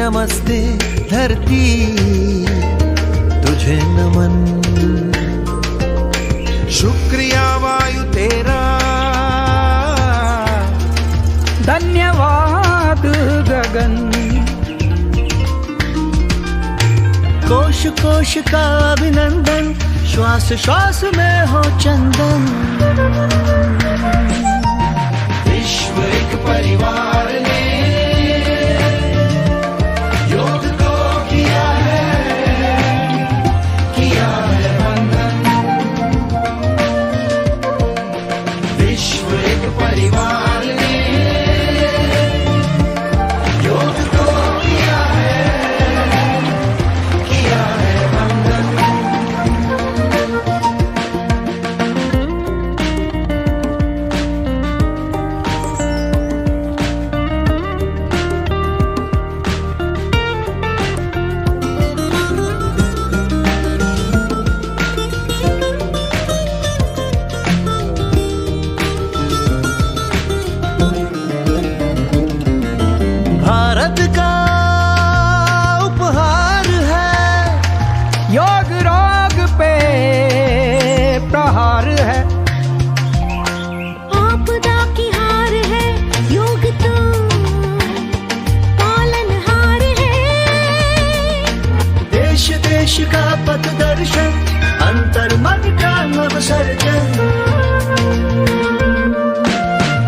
नमस्ते धरती तुझे नमन। शुक्रिया वायु तेरा, धन्यवाद गगन। कोश कोश का अभिनंदन, श्वास श्वास में हो चंदन। विश्व एक परिवार ने योग को किया है बंधन। विश्व एक परिवार ने योग को किया है बंधन। भारत का उपहार है योग, रोग पे प्रहार है। आपदा की हार है योग, तो पालनहार है। देश देश का पथ दर्शन, अंतर मन का नव सर्जन।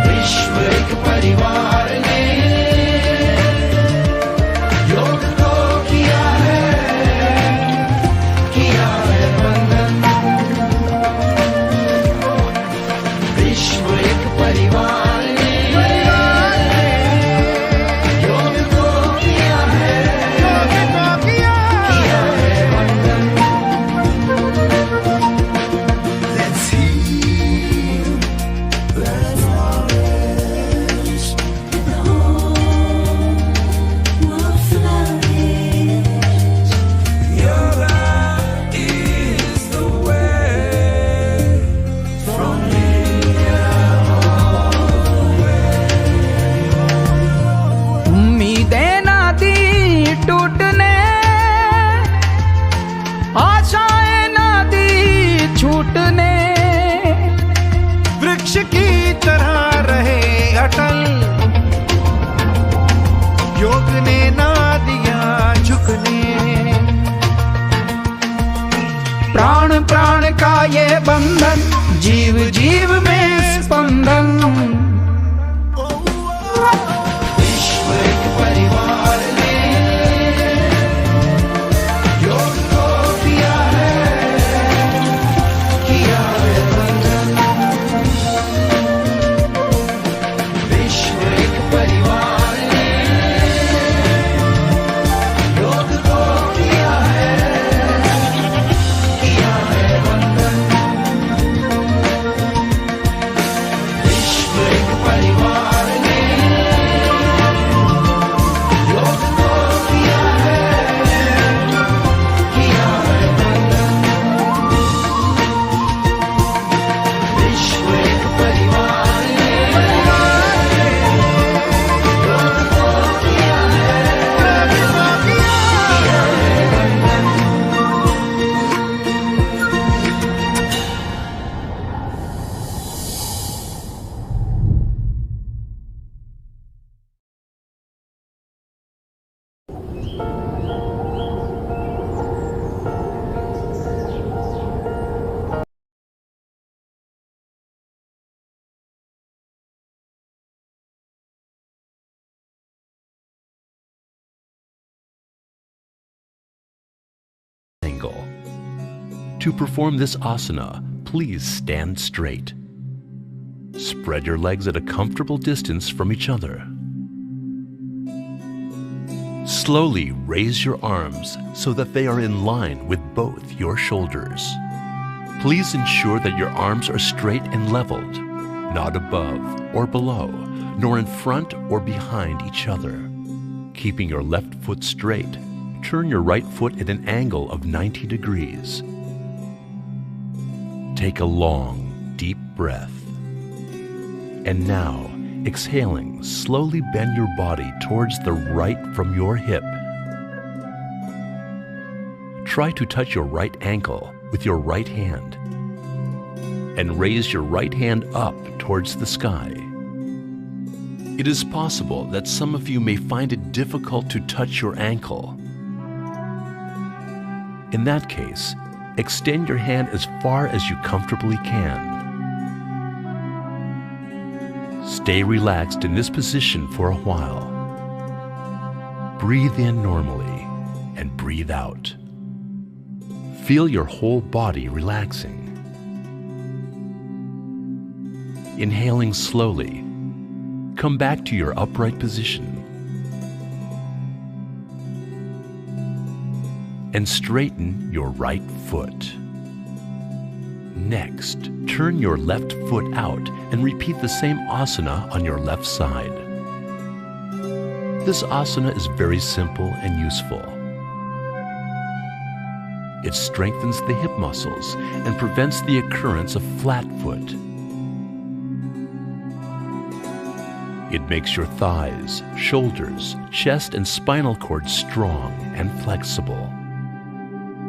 विश्व एक परिवार ने योग को किया है बंधन। विश्व एक परिवार ने योग को किया है बंधन। Let's heal, let's flourish, the whole will flourish. Yoga is the way from उम्मीदें ना दी टूटने, आशाएं ना दी छूटने। वृक्ष की तरह रहे अटल, योग ने ना दिया झुकने। प्राण प्राण का ये बंधन, जीव जीव में स्पंदन। विश्व एक परिवार ने योग को किया है बंधन। विश्व एक परिवार ने योग को किया है बंधन। विश्व एक परिवार ने योग को किया है बंधन। विश्व एक परिवार ने योग को किया है बंधन। Angle. To perform this asana, please stand straight. Spread your legs at a comfortable distance from each other. Slowly raise your arms so that they are in line with both your shoulders. Please ensure that your arms are straight and leveled, not above or below, nor in front or behind each other. Keeping your left foot straight, turn your right foot at an angle of 90 degrees. Take a long, deep breath. And now, exhaling, slowly bend your body towards the right from your hip, try to touch your right ankle with your right hand and raise your right hand up towards the sky. It is possible that some of you may find it difficult to touch your ankle. In that case, extend your hand as far as you comfortably can. Stay relaxed in this position for a while. Breathe in normally and breathe out. Feel your whole body relaxing. Inhaling slowly, come back to your upright position and straighten your right foot. Next, turn your left foot out and repeat the same asana on your left side. This asana is very simple and useful. It strengthens the hip muscles and prevents the occurrence of flat foot. It makes your thighs, shoulders, chest, and spinal cord strong and flexible.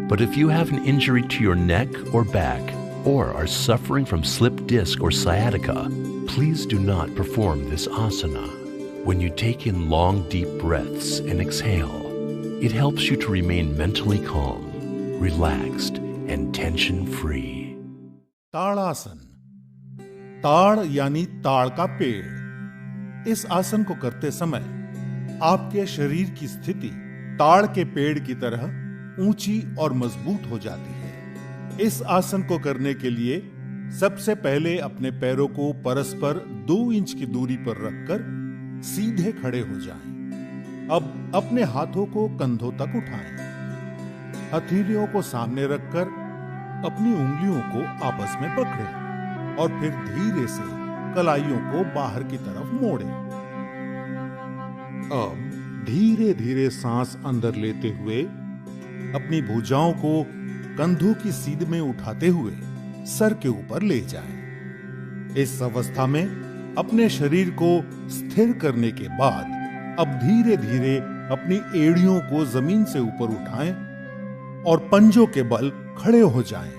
But if you have an injury to your neck or back, or are suffering from slip disc or sciatica, please do not perform this asana. When you take in long, deep breaths and exhale, it helps you to remain mentally calm, relaxed, and tension-free. ताड़ासन। ताड़ यानी ताड़ का पेड़। इस आसन को करते समय आपके शरीर की स्थिति ताड़ के पेड़ की तरह ऊंची और मजबूत हो जाती है। इस आसन को करने के लिए सबसे पहले अपने पैरों को परस्पर 2 इंच की दूरी पर रखकर सीधे खड़े हो जाएं। अब अपने हाथों को कंधों तक उठाएं। हथेलियों को सामने रखकर अपनी उंगलियों को आपस में पकड़ें और फिर धीरे से कलाइयों को बाहर की तरफ मोड़ें। अब धीरे धीरे सांस अंदर लेते हुए अपनी भुजाओं को कंधों की सीध में उठाते हुए सर के ऊपर ले जाएं। इस अवस्था में अपने शरीर को स्थिर करने के बाद अब धीरे धीरे अपनी एड़ियों को जमीन से ऊपर उठाएं और पंजों के बल खड़े हो जाएं।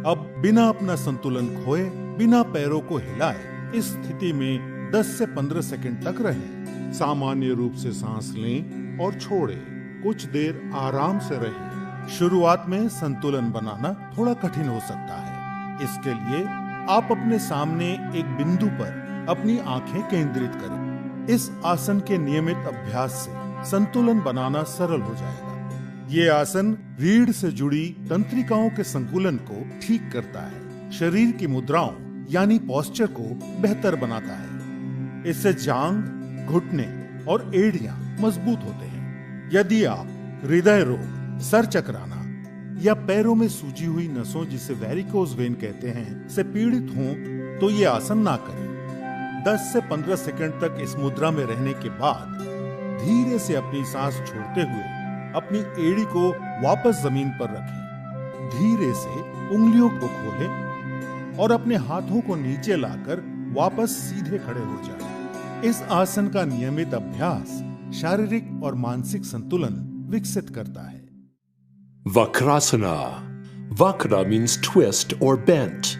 अब बिना अपना संतुलन खोए, बिना पैरों को हिलाए इस स्थिति में 10 से 15 सेकंड तक रहें। सामान्य रूप से सांस लें और छोड़ें। कुछ देर आराम से रहें। शुरुआत में संतुलन बनाना थोड़ा कठिन हो सकता है। इसके लिए आप अपने सामने एक बिंदु पर अपनी आंखें केंद्रित करें। इस आसन के नियमित अभ्यास से संतुलन बनाना सरल हो जाएगा। ये आसन रीढ़ से जुड़ी तंत्रिकाओं के संतुलन को ठीक करता है, शरीर की मुद्राओं यानी पोस्चर को बेहतर बनाता है। इससे जांघ, घुटने और एड़ियां मजबूत होते हैं। यदि आप हृदय रोग, सर चकराना या पैरों में सूजी हुई नसों जिसे वेरिकोज वेन कहते हैं से पीड़ित हों तो ये आसन ना करें। 10 से 15 सेकंड तक इस मुद्रा में रहने के बाद धीरे से अपनी सांस छोड़ते हुए अपनी एड़ी को वापस जमीन पर रखें। धीरे से उंगलियों को खोलें और अपने हाथों को नीचे लाकर वापस सीधे खड़े हो जाएं। इस आसन का नियमित अभ्यास शारीरिक और मानसिक संतुलन विकसित करता है। Vakrasana. Vakra means twist or bent.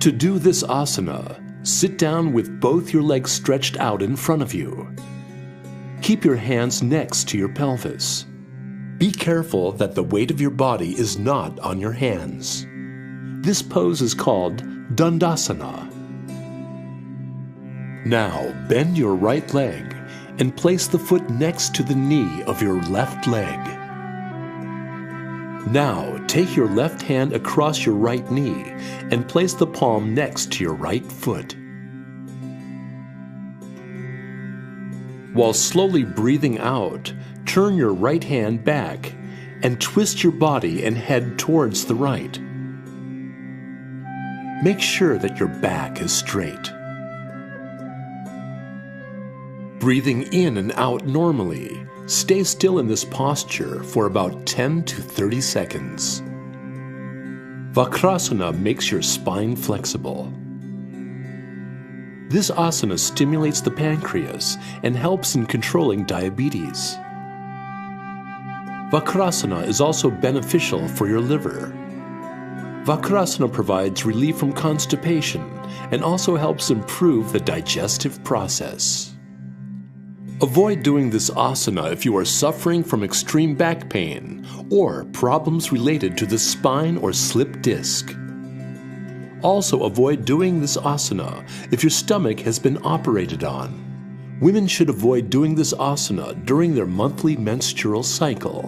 To do this asana, sit down with both your legs stretched out in front of you. Keep your hands next to your pelvis. Be careful that the weight of your body is not on your hands. This pose is called Dandasana. Now bend your right leg and place the foot next to the knee of your left leg. Now take your left hand across your right knee and place the palm next to your right foot. While slowly breathing out, turn your right hand back and twist your body and head towards the right. Make sure that your back is straight. Breathing in and out normally, stay still in this posture for about 10 to 30 seconds. Vakrasana makes your spine flexible. This asana stimulates the pancreas and helps in controlling diabetes. Vakrasana is also beneficial for your liver. Vakrasana provides relief from constipation and also helps improve the digestive process. Avoid doing this asana if you are suffering from extreme back pain or problems related to the spine or slip disc. Also avoid doing this asana if your stomach has been operated on. Women should avoid doing this asana during their monthly menstrual cycle.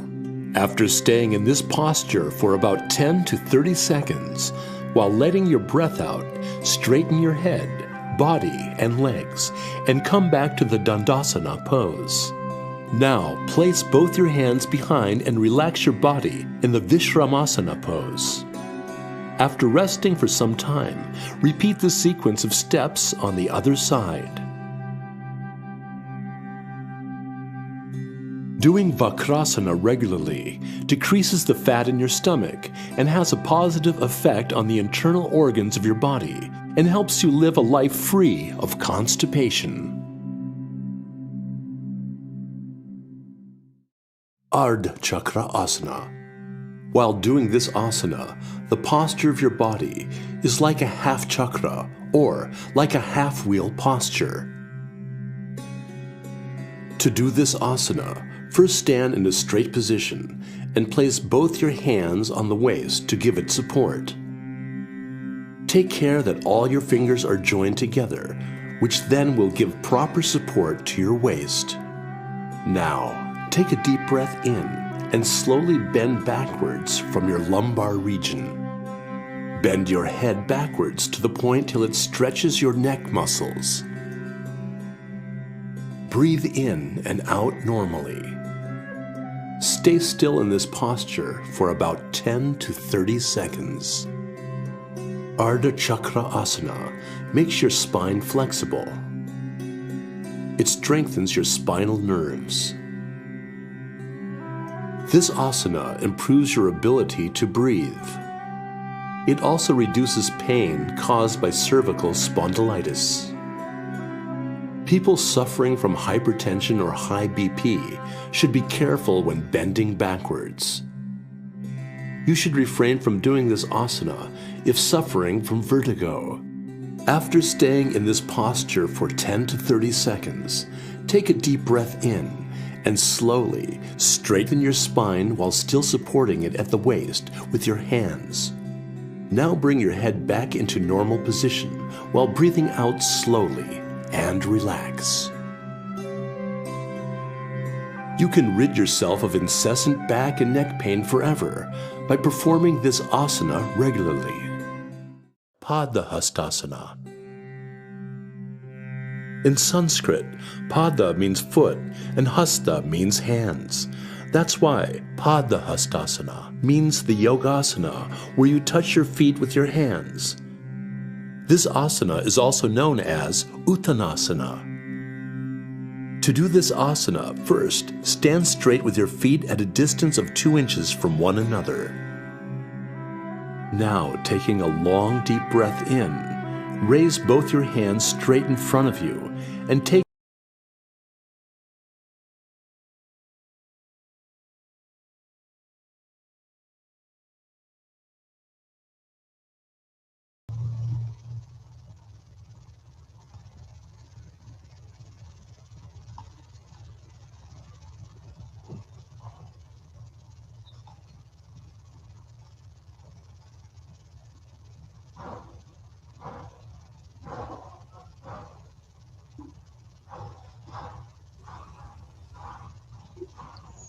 After staying in this posture for about 10 to 30 seconds, while letting your breath out, straighten your head, body, and legs, and come back to the Dandasana pose. Now, place both your hands behind and relax your body in the Vishramasana pose. After resting for some time, repeat the sequence of steps on the other side. Doing Vakrasana regularly decreases the fat in your stomach and has a positive effect on the internal organs of your body and helps you live a life free of constipation. Ardha Chakra Asana. While doing this asana, the posture of your body is like a half chakra or like a half wheel posture. To do this asana, first stand in a straight position and place both your hands on the waist to give it support. Take care that all your fingers are joined together, which then will give proper support to your waist. Now, take a deep breath in and slowly bend backwards from your lumbar region. Bend your head backwards to the point till it stretches your neck muscles. Breathe in and out normally. Stay still in this posture for about 10 to 30 seconds. Ardha Chakra Asana makes your spine flexible. It strengthens your spinal nerves. This asana improves your ability to breathe. It also reduces pain caused by cervical spondylitis. People suffering from hypertension or high BP should be careful when bending backwards. You should refrain from doing this asana if suffering from vertigo. After staying in this posture for 10 to 30 seconds, take a deep breath in and slowly straighten your spine while still supporting it at the waist with your hands. Now bring your head back into normal position while breathing out slowly and relax. You can rid yourself of incessant back and neck pain forever by performing this asana regularly. Padahastasana. In Sanskrit, pada means foot and hasta means hands. That's why Padahastasana means the yogasana where you touch your feet with your hands. This asana is also known as Uttanasana. To do this asana, first stand straight with your feet at a distance of 2 inches from one another. Now, taking a long deep breath in, raise both your hands straight in front of you and take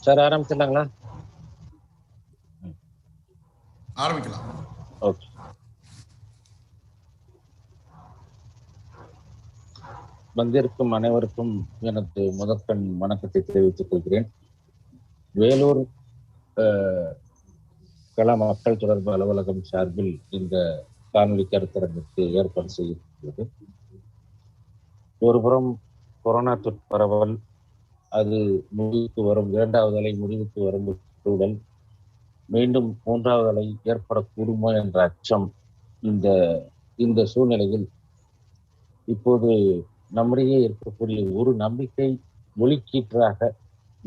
sir ஆரம்பிச்சிடலாங்களா? ஆரம்பிக்கலாம். Okay. வந்திருக்கும் அனைவருக்கும் எனது முதற்கண் வணக்கத்தை தெரிவித்துக் கொள்கிறேன். வேலூர் கள மக்கள் தொடர்பு அலுவலகம் சார்பில் இந்த காணொலி கருத்தரங்கிற்கு ஏற்பாடு செய்யப்பட்டுள்ளது. ஒருபுறம் கொரோனா தொற்று பரவல் அது முடிவுக்கு வரும், 2வது அலை முடிவுக்கு வரும் சூழல், மீண்டும் 3வது அலை ஏற்படக்கூடுமோ என்ற அச்சம். இந்த சூழ்நிலையில் இப்போது நம்மிடையே இருக்கக்கூடிய ஒரு நம்பிக்கை ஒளிக்கீற்றாக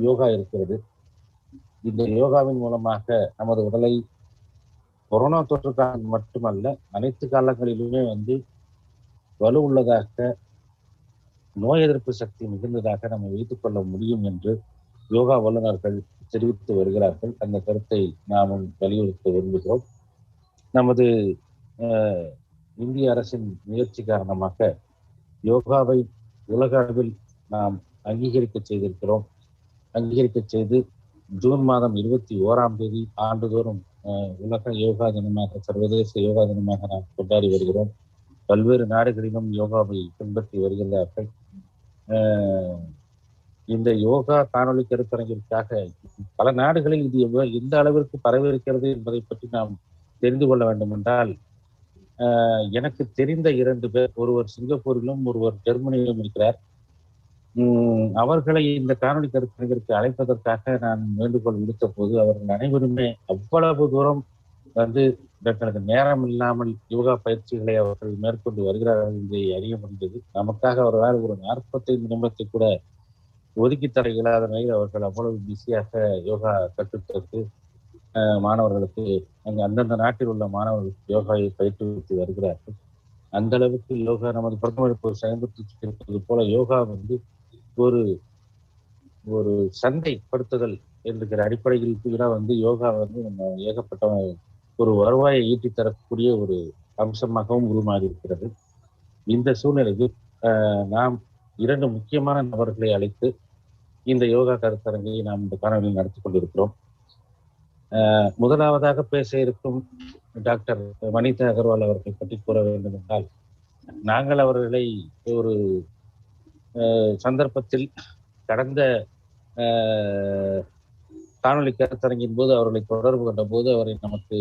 யோகா இருக்கிறது. இந்த யோகாவின் மூலமாக நமது உடலை கொரோனா தொற்றுக்காக மட்டுமல்ல, அனைத்து காலங்களிலுமே வலுவுள்ளதாக, நோய் எதிர்ப்பு சக்தி மிகுந்ததாக நம்ம வைத்துக் கொள்ள முடியும் என்று யோகா வல்லுநர்கள் தெரிவித்து வருகிறார்கள். அந்த கருத்தை நாமும் வலியுறுத்த விரும்புகிறோம். நமது இந்திய அரசின் முயற்சி காரணமாக யோகாவை உலக அளவில் நாம் அங்கீகரிக்க செய்து ஜூன் மாதம் 21ஆம் தேதி ஆண்டுதோறும் உலக யோகா தினமாக, சர்வதேச யோகா தினமாக நாம் கொண்டாடி வருகிறோம். பல்வேறு நாடுகளிலும் யோகாவை பின்பற்றி வருகிறார்கள். இந்த யோகா காணொலி கருத்தரங்கிற்காக பல நாடுகளில் இது எந்த அளவிற்கு பரவிருக்கிறது என்பதை பற்றி நாம் தெரிந்து கொள்ள வேண்டும் என்றால், எனக்கு தெரிந்த 2 பேர், ஒருவர் சிங்கப்பூரிலும் ஒருவர் ஜெர்மனியிலும் இருக்கிறார். அவர்களை இந்த காணொலி கருத்தரங்கிற்கு அழைப்பதற்காக நான் வேண்டுகோள் விடுத்த போது அவர்கள் அனைவருமே அவ்வளவு தூரம் தனது நேரம் இல்லாமல் யோகா பயிற்சிகளை அவர்கள் மேற்கொண்டு வருகிறார்கள் என்பதை அறிய முடிந்தது. நமக்காக அவர்களால் ஒரு 45 நிமிடத்தை கூட ஒதுக்கித்தர இயலாத நிலையில் அவர்கள் அவ்வளவு பிஸியாக யோகா கற்றுத்தரத்து மாணவர்களுக்கு அந்தந்த நாட்டில் உள்ள மாணவர்களுக்கு யோகாவை பயிற்றுவித்து வருகிறார்கள். அந்த அளவுக்கு யோகா, நமது பிரதமர் இப்போது செயல்பட்டு போல யோகா ஒரு ஒரு சந்தைப்படுத்துதல் என்கிற அடிப்படையில் கூட யோகா நம்ம ஏகப்பட்ட ஒரு வருவாயை ஈட்டி தரக்கூடிய ஒரு அம்சமாகவும் உருமாறி இருக்கிறது. இந்த சூழ்நிலையில் நாம் 2 முக்கியமான நபர்களை அழைத்து இந்த யோகா கருத்தரங்கை நாம் இந்த காணொலியில் நடத்தி கொண்டிருக்கிறோம். முதலாவதாக பேச இருக்கும் டாக்டர் வனிதா அகர்வால் அவர்களை பற்றி கூற வேண்டும் என்றால், நாங்கள் அவர்களை ஒரு சந்தர்ப்பத்தில் கடந்த காணொலி கருத்தரங்கின் போது அவர்களை தொடர்பு கொண்ட போது அவரை நமக்கு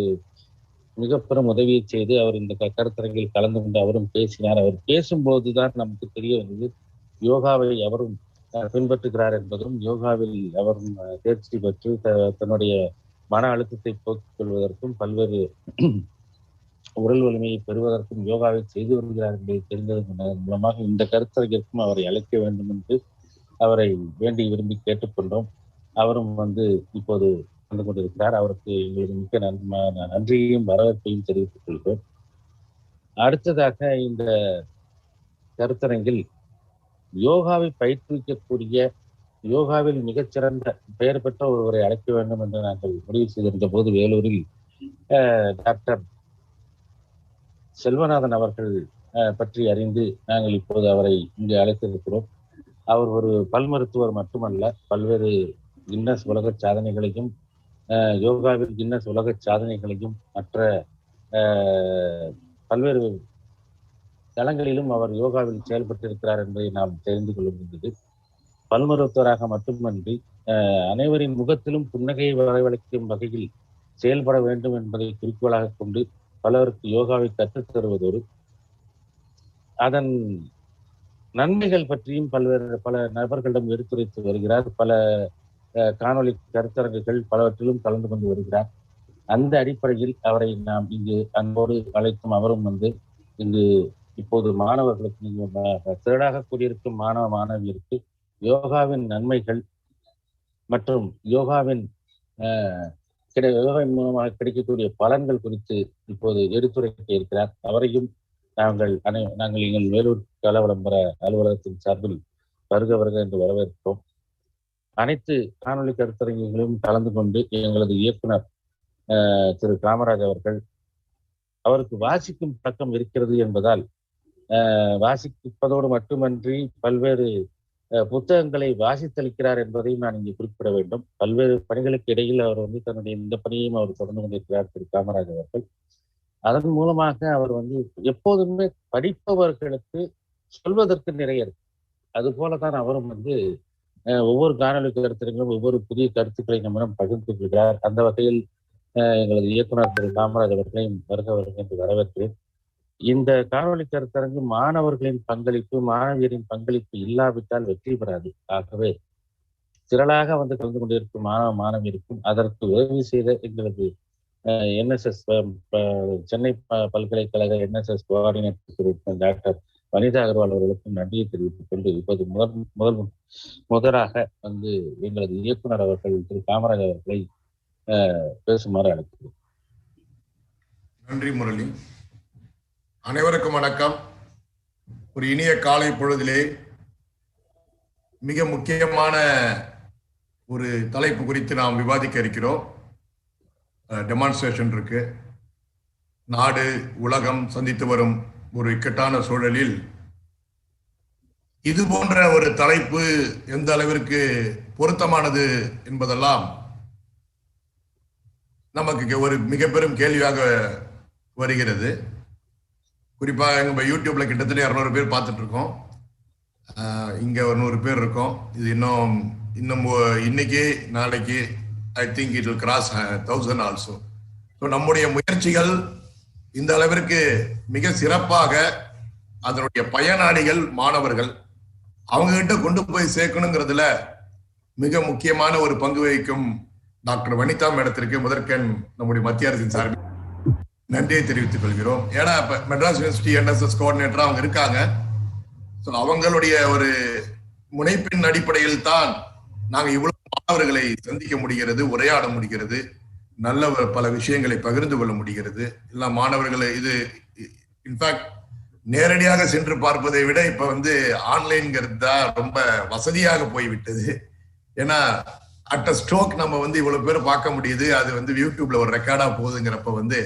மிக பெரும் உதவியை செய்து அவர் இந்த கருத்தரங்கில் கலந்து கொண்டு அவரும் பேசினார். அவர் பேசும்போதுதான் நமக்கு தெரிய வந்தது யோகாவை அவரும் பின்பற்றுகிறார் என்பதும், யோகாவில் அவரும் தேர்ச்சி பெற்று தன்னுடைய மன அழுத்தத்தை போக்கிக் கொள்வதற்கும் பல்வேறு உடல் வலிமையை பெறுவதற்கும் யோகாவை செய்து வருகிறார் என்பதை தெரிந்ததன் மூலமாக இந்த கருத்தரங்கிற்கும் அவரை அழைக்க வேண்டும் என்று அவரை வேண்டி விரும்பி கேட்டுக்கொண்டோம். அவரும் இப்போது வந்து கொண்டிருக்கிறார். அவருக்கு எங்களுக்கு மிக்க நன்றியையும் வரவேற்பையும் தெரிவித்துக் கொள்கிறோம். அடுத்ததாக இந்த கருத்தரங்கில் யோகாவை பயிற்றுவிக்கக்கூடிய, யோகாவில் மிகச்சிறந்த பெயர் பெற்ற ஒருவரை அழைக்க வேண்டும் என்று நாங்கள் முடிவு செய்திருந்த போது வேலூரில் டாக்டர் செல்வநாதன் அவர்கள் பற்றி அறிந்து நாங்கள் இப்போது அவரை இங்கு அழைத்திருக்கிறோம். அவர் ஒரு பல் மருத்துவர் மட்டுமல்ல, பல்வேறு கின்னஸ் உலக சாதனைகளையும் யோகாவில் கின்னஸ் உலக சாதனைகளையும் மற்ற பல்வேறு தளங்களிலும் அவர் யோகாவில் செயல்பட்டிருக்கிறார் என்பதை நாம் தெரிந்து கொள்ள முடிந்தது. பல் மருத்துவராக மட்டுமன்றி அனைவரின் முகத்திலும் புன்னகையை வரவழைக்கும் வகையில் செயல்பட வேண்டும் என்பதை குறிக்கோளாக கொண்டு பலருக்கு யோகாவை கற்றுத் தருவதோடு அதன் நன்மைகள் பற்றியும் பல நபர்களிடம் எடுத்துரைத்து வருகிறார். பல காணொலி கருத்தரங்குகள் பலவற்றிலும் கலந்து கொண்டு வருகிறார். அந்த அடிப்படையில் அவரை நாம் இங்கு அன்போடு அழைக்கும். அவரும் இங்கு இப்போது மாணவர்களுக்கு திரளாக கூடியிருக்கும் மாணவ மாணவியருக்கு யோகாவின் நன்மைகள் மற்றும் யோகாவின் மூலமாக கிடைக்கக்கூடிய பலன்கள் குறித்து இப்போது எடுத்துரைக்க இருக்கிறார். அவரையும் நாங்கள் எங்கள் வேலூர் கள விளம்பர அலுவலகத்தின் சார்பில் வருக என்று வரவேற்கிறோம். அனைத்து காணொலி கருத்தரங்குகளிலும் கலந்து கொண்டு எங்களது இயக்குனர் திரு காமராஜ் அவருக்கு வாசிக்கும் பழக்கம் இருக்கிறது என்பதால் வாசிப்பதோடு மட்டுமன்றி பல்வேறு புத்தகங்களை வாசித்தளிக்கிறார் என்பதையும் நான் இங்கே குறிப்பிட வேண்டும். பல்வேறு பணிகளுக்கு இடையில் அவர் தன்னுடைய இந்த பணியையும் அவர் தொடர்ந்து கொண்டிருக்கிறார் திரு காமராஜ் அவர்கள். அதன் மூலமாக அவர் எப்போதுமே படிப்பவர்களுக்கு சொல்வதற்கு நிறைய இருக்கு. அது போலதான் அவரும் ஒவ்வொரு காணொலி கருத்தரங்களும் ஒவ்வொரு புதிய கருத்துக்களை நம்மிடம் பகிர்ந்து கொள்கிறார். அந்த வகையில் எங்களது இயக்குனர் திரு காமராஜ் அவர்களையும் வருக என்று வரவேற்கிறேன். இந்த காணொலி கருத்தரங்கு மாணவர்களின் பங்களிப்பு, மாணவியரின் பங்களிப்பு இல்லாவிட்டால் வெற்றி பெறாது. ஆகவே திரளாக கலந்து கொண்டிருக்கும் மாணவ மாணவியருக்கும் அதற்கு உதவி செய்த எங்களது NSS சென்னை பல்கலைக்கழக NSS coordinator doctor Vanitha Agarwal அவர்களுக்கும் நன்றியை தெரிவித்துக் கொண்டு இப்போது முதலாக வந்து எங்களது இயக்குனர் அவர்கள் திரு காமராஜ் அவர்களை பேசுமாறு அழைக்கிறேன். நன்றி முரளி. அனைவருக்கும் வணக்கம். ஒரு இனிய காலை பொழுதிலே மிக முக்கியமான ஒரு தலைப்பு குறித்து நாம் விவாதிக்க இருக்கிறோம். டெமான்ஸ்ட்ரேஷன் இருக்கு. நாடு உலகம் சந்தித்து வரும் ஒரு இக்கட்டான சூழலில் இது போன்ற ஒரு தலைப்பு எந்த அளவிற்கு பொருத்தமானது என்பதெல்லாம் நமக்கு ஒரு மிக பெரும் கேள்வியாக வருகிறது. குறிப்பாக நம்ம யூடியூப்ல கிட்டத்தட்ட 200 பேர் பார்த்துட்டு இருக்கோம். இங்க ஒரு 100 பேர் இருக்கோம். இது இன்னும் இன்னைக்கு நாளைக்கு I think it will cross 1000 also. So நம்முடைய முயற்சிகள் இந்த அளவிற்கு மிக சிறப்பாக அதனுடைய பயனாளிகள் மாணவர்கள் அவங்க கிட்ட கொண்டு போய் சேர்க்கணுங்கிறதுல மிக முக்கியமான ஒரு பங்கு வகிக்கும் டாக்டர் வனிதா மேடத்திற்கு முதற்கண் நம்முடைய மத்திய அரசின் சார்பில் நன்றியை தெரிவித்துக் கொள்கிறோம். ஏன்னா இப்ப மெட்ராஸ் யூனிவர்சிட்டி NSS கோஆர்டினேட்டரா அவங்க இருக்காங்க. ஸோ அவங்களுடைய ஒரு முனைப்பின் அடிப்படையில் தான் நாங்கள் இவ்வளவு மாணவர்களை சந்திக்க முடிகிறது, உரையாட முடிகிறது, நல்ல பல விஷயங்களை பகிர்ந்து கொள்ள முடிகிறது. எல்லா மாணவர்களை இது இன்ஃபேக்ட் நேரடியாக சென்று பார்ப்பதை விட இப்ப வந்து ஆன்லைன்ங்கிறது தான் ரொம்ப வசதியாக போய்விட்டது. ஏன்னா அட் அ ஸ்ட்ரோக் நம்ம வந்து இவ்வளவு பேர் பார்க்க முடியுது. அது வந்து யூடியூப்ல ஒரு ரெக்கார்டா போகுதுங்கிறப்ப வந்து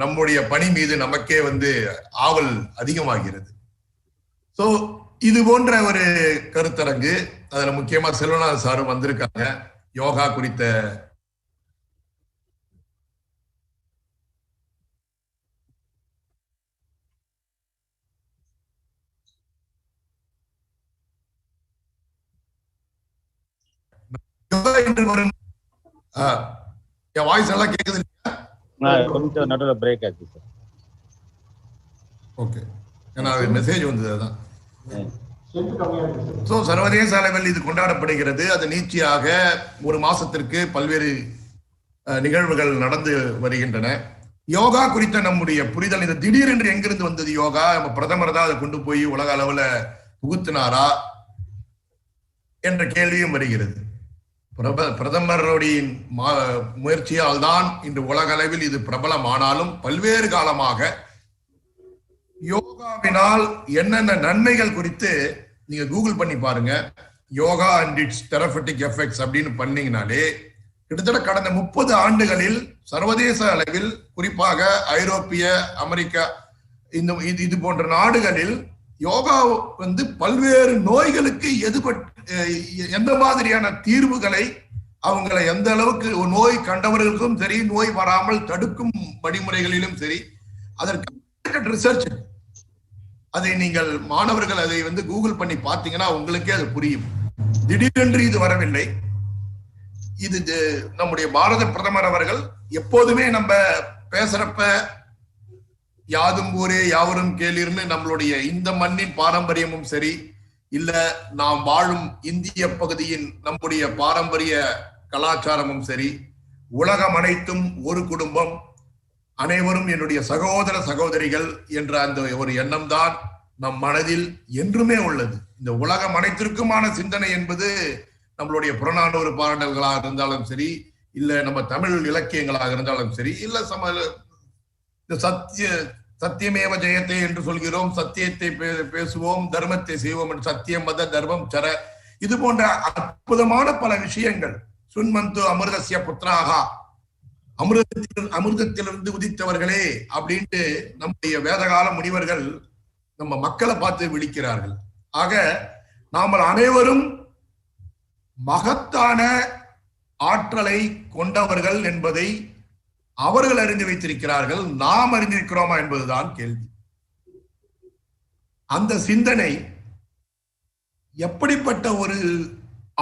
நம்முடைய பணி மீது நமக்கே வந்து ஆவல் அதிகமாகிறது. ஸோ இது போன்ற ஒரு கருத்தரங்கு, அதுல முக்கியமா செல்வநாதன் சாரும் வந்திருக்காங்க. யோகா குறித்த வாய்ஸ் எல்லாம் கேக்குது. கொஞ்சம் நடுவில் பிரேக் ஆச்சு சார். ஓகே, ஏன்னா மெசேஜ் வந்தது அதான். ஸோ சர்வதேச அளவில் இது கொண்டாடப்படுகிறது. அது நீட்சியாக ஒரு மாசத்திற்கு பல்வேறு நிகழ்வுகள் நடந்து வருகின்றன. யோகா குறித்த நம்முடைய புரிதல் இது திடீரென்று எங்கிருந்து வந்தது? யோகா நம்ம பிரதமர் தான் அதை கொண்டு போய் உலக அளவுல புகுத்தினாரா என்ற கேள்வியும் வருகிறது. பிரதமருடைய முயற்சியால் தான் இன்று உலக அளவில் இது பிரபலமானாலும் பல்வேறு காலமாக யோகாவினால் என்னென்ன நன்மைகள் குறித்து நீங்க கூகுள் பண்ணி பாருங்க. யோகா அண்ட் இட்ஸ் தெரபெட்டிக் எஃபெக்ட்ஸ் அப்படின்னு பண்ணீங்கனாலே கிட்டத்தட்ட கடந்த 30 ஆண்டுகளில் சர்வதேச அளவில் குறிப்பாக ஐரோப்பிய, அமெரிக்கா இது போன்ற நாடுகளில் யோகா வந்து பல்வேறு நோய்களுக்கு எந்த மாதிரியான தீர்வுகளை அவங்களை எந்த அளவுக்கு நோய் கண்டவர்களுக்கும் சரி, நோய் வராமல் தடுக்கும் வழிமுறைகளிலும் சரி, அதற்கு ரிசர்ச். அதை நீங்கள் மாணவர்கள் அதை வந்து கூகுள் பண்ணி பார்த்தீங்கன்னா உங்களுக்கே அது புரியும். திடீரென்று இது வரவில்லை. இது நம்முடைய பாரத பிரதமர் அவர்கள் எப்போதுமே நம்ம பேசுறப்ப யாதும் ஊரே யாவரும் கேளீர்னு நம்மளுடைய இந்த மண்ணின் பாரம்பரியமும் சரி, இல்ல நாம் வாழும் இந்திய பகுதியின் நம்முடைய பாரம்பரிய கலாச்சாரமும் சரி, உலகம் அனைத்தும் ஒரு குடும்பம், அனைவரும் என்னுடைய சகோதர சகோதரிகள் என்ற அந்த ஒரு எண்ணம் தான் நம் மனதில் என்றுமே உள்ளது. இந்த உலகம் அனைத்திற்குமான சிந்தனை என்பது நம்மளுடைய புறநானூறு பாடல்களாக இருந்தாலும் சரி, இல்ல நம்ம தமிழ் இலக்கியங்களாக இருந்தாலும் சரி, இல்ல சத்தியமேவ ஜெயத்தை என்று சொல்கிறோம், சத்தியத்தை பேசுவோம், தர்மத்தை செய்வோம், சத்தியம் மத தர்மம் சர, இது போன்ற அற்புதமான பல விஷயங்கள். சுன்மந்து அமிர்தசிய புத்திராகா, அமிர்தத்திலிருந்து உதித்தவர்களே அப்படின்ட்டு நம்முடைய வேதகால முனிவர்கள் நம்ம மக்களை பார்த்து விழிக்கிறார்கள். ஆக நாமல் அனைவரும் மகத்தான ஆற்றலை கொண்டவர்கள் என்பதை அவர்கள் அறிந்து வைத்திருக்கிறார்கள். நாம் அறிந்திருக்கிறோமா என்பதுதான் கேள்வி. அந்த சிந்தனை எப்படிப்பட்ட ஒரு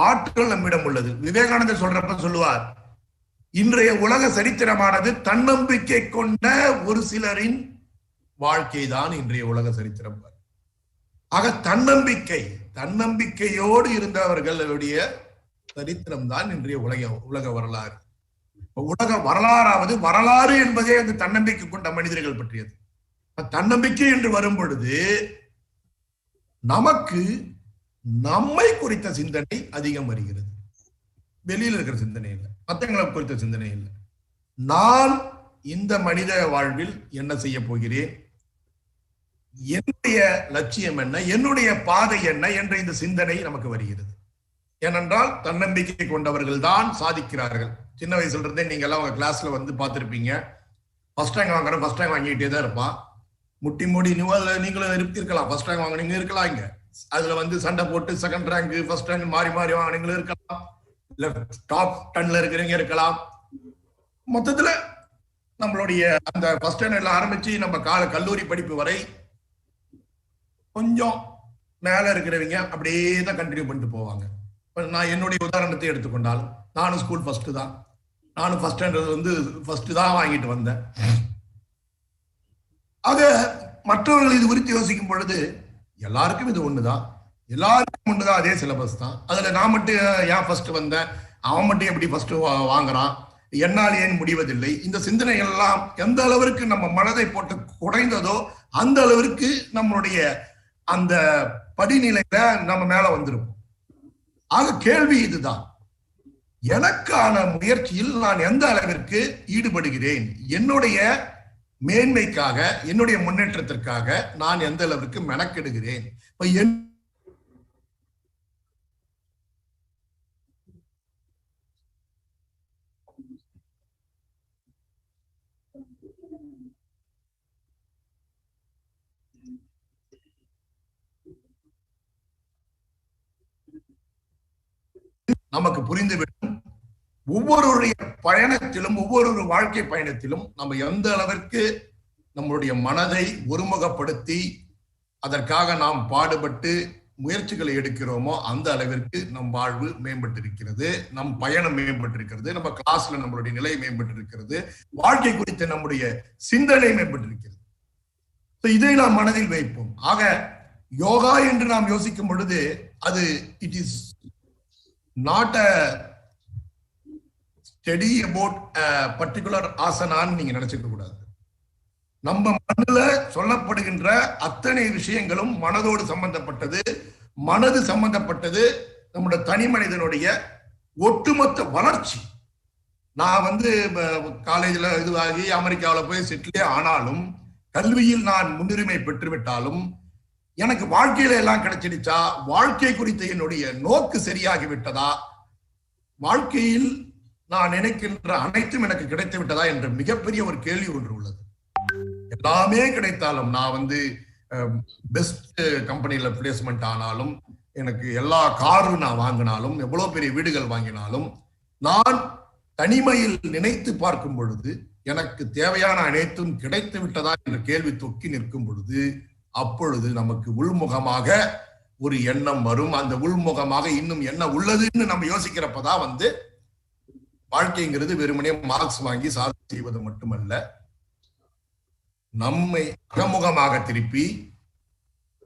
ஆற்றல் நம்மிடம் உள்ளது? விவேகானந்தர் சொல்றப்ப சொல்லுவார், இன்றைய உலக சரித்திரமானது தன்னம்பிக்கை கொண்ட ஒரு சிலரின் வாழ்க்கை தான் இன்றைய உலக சரித்திரம். ஆக தன்னம்பிக்கையோடு இருந்தவர்களுடைய சரித்திரம் தான் இன்றைய உலக வரலாறு. உலக வரலாறாவது வரலாறு என்பதே அந்த தன்னம்பிக்கை கொண்ட மனிதர்கள் பற்றியது. தன்னம்பிக்கை என்று வரும் பொழுது நமக்கு நம்மை குறித்த சிந்தனை அதிகம் வருகிறது. வெளியில் இருக்கிற சிந்தனை இல்லை, மற்றவங்களை குறித்த சிந்தனை இல்லை. நான் இந்த மனித வாழ்வில் என்ன செய்ய போகிறேன், என்னுடைய லட்சியம் என்ன, என்னுடைய பாதை என்ன என்ற இந்த சிந்தனை நமக்கு வருகிறது. ஏனென்றால் தன்னம்பிக்கை கொண்டவர்கள் தான் சாதிக்கிறார்கள். சின்ன வயசுல இருந்தே நீங்க எல்லாம் உங்க கிளாஸ்ல வந்து பார்த்திருப்பீங்க. ஃபர்ஸ்ட் ரேங்க் வாங்குறேன், ஃபர்ஸ்ட் ரேங்க் வாங்கிட்டே தான் இருப்பான். முட்டி மூடி நீங்களும் இருக்கலாம், ஃபர்ஸ்ட் ரேங்க் வாங்கினீங்க இருக்கலாம். இங்க அதுல வந்து சண்டை போட்டு செகண்ட் ரேங்க் ஃபர்ஸ்ட் ரேங்க் மாறி மாறி வாங்கினீங்களும் இருக்கலாம், இல்ல டாப் 10ல இருக்கிறவங்க இருக்கலாம். மொத்தத்துல நம்மளுடைய அந்த ஃபர்ஸ்ட் ஸ்டாண்டர்ட்ல ஆரம்பிச்சு நம்ம கல்லூரி படிப்பு வரை கொஞ்சம் மேல இருக்கிறவங்க அப்படியே தான் கண்டினியூ பண்ணிட்டு போவாங்க. நான் என்னுடைய உதாரணத்தை எடுத்துக்கொண்டாலும் நானும் ஸ்கூல் ஃபர்ஸ்ட் தான். நானும் ஃபர்ஸ்ட் ஸ்டாண்டர்ட் வந்து ஃபர்ஸ்ட் தான் வாங்கிட்டு வந்தேன். ஆக மற்றவர்கள் இது குறித்து யோசிக்கும் பொழுது எல்லாருக்கும் இது ஒண்ணுதான், எல்லாருக்கும் ஒண்ணுதான், அதே சிலபஸ் தான். அதுல நான் மட்டும் ஏன் ஃபர்ஸ்ட் வந்தேன், அவன் மட்டும் எப்படி ஃபர்ஸ்ட் வாங்குறான், என்னால் ஏன் முடிவதில்லை, இந்த சிந்தனை எல்லாம் எந்த அளவிற்கு நம்ம மனதை போட்டு குறைந்ததோ அந்த அளவிற்கு நம்மளுடைய அந்த படிநிலையில நம்ம மேல வந்திருப்போம். ஆக கேள்வி இதுதான், எனக்கான முயற்சியில் நான் எந்த அளவிற்கு ஈடுபடுகிறேன், என்னுடைய மேன்மைக்காக என்னுடைய முன்னேற்றத்திற்காக நான் எந்த அளவிற்கு மெனக்கெடுகிறேன். நமக்கு புரிந்துவிடும். ஒவ்வொருடைய பயணத்திலும் ஒவ்வொரு வாழ்க்கை பயணத்திலும் நம்ம எந்த அளவிற்கு நம்மளுடைய மனதை ஒருமுகப்படுத்தி அதற்காக நாம் பாடுபட்டு முயற்சிகளை எடுக்கிறோமோ அந்த அளவிற்கு நம் வாழ்வு மேம்பட்டிருக்கிறது, நம் பயணம் மேம்பட்டிருக்கிறது, நம்ம கிளாஸ்ல நம்மளுடைய நிலை மேம்பட்டிருக்கிறது, வாழ்க்கை குறித்த நம்முடைய சிந்தனை மேம்பட்டிருக்கிறது. இதை நாம் மனதில் வைப்போம். ஆக யோகா என்று நாம் யோசிக்கும் பொழுது அது it is not a study about particular ஆசனான்னு நீங்க நினைச்சுக்க கூடாது. நம்ம மனதுல சொல்லப்படுகின்ற அத்தனை விஷயங்களும் மனதோடு சம்பந்தப்பட்டது. மனது சம்பந்தப்பட்டது நம்முடைய தனி மனிதனுடைய ஒட்டுமொத்த வளர்ச்சி. நான் வந்து காலேஜ்ல இதுவாகி அமெரிக்காவில் போய் செட்டிலே ஆனாலும், கல்வியில் நான் முன்னுரிமை பெற்றுவிட்டாலும், எனக்கு வாழ்க்கையில எல்லாம் கிடைச்சிடுச்சா, வாழ்க்கை குறித்த என்னுடைய நோக்கு சரியாகி விட்டதா, வாழ்க்கையில் நான் நினைக்கின்ற அனைத்தும் எனக்கு கிடைத்து விட்டதா என்ற மிகப்பெரிய ஒரு கேள்வி ஒன்று உள்ளது. எல்லாமே கிடைத்தாலும், நான் வந்து பெஸ்ட் கம்பெனில பிளேஸ்மெண்ட் ஆனாலும், எனக்கு எல்லா காரும் நான் வாங்கினாலும், எவ்வளவு பெரிய வீடுகள் வாங்கினாலும், நான் தனிமையில் நினைத்து பார்க்கும் பொழுது எனக்கு தேவையான அனைத்தும் கிடைத்து விட்டதா என்ற கேள்வி தொக்கி நிற்கும் பொழுது, அப்பொழுது நமக்கு உள்முகமாக ஒரு எண்ணம் வரும். அந்த உள்முகமாக இன்னும் என்ன உள்ளதுன்னு நம்ம யோசிக்கிறப்பதான் வந்து வாழ்க்கைங்கிறது வெறுமனே மார்க்ஸ் வாங்கி சாதனை செய்வது மட்டுமல்ல, நம்மை அகமுகமாக திருப்பி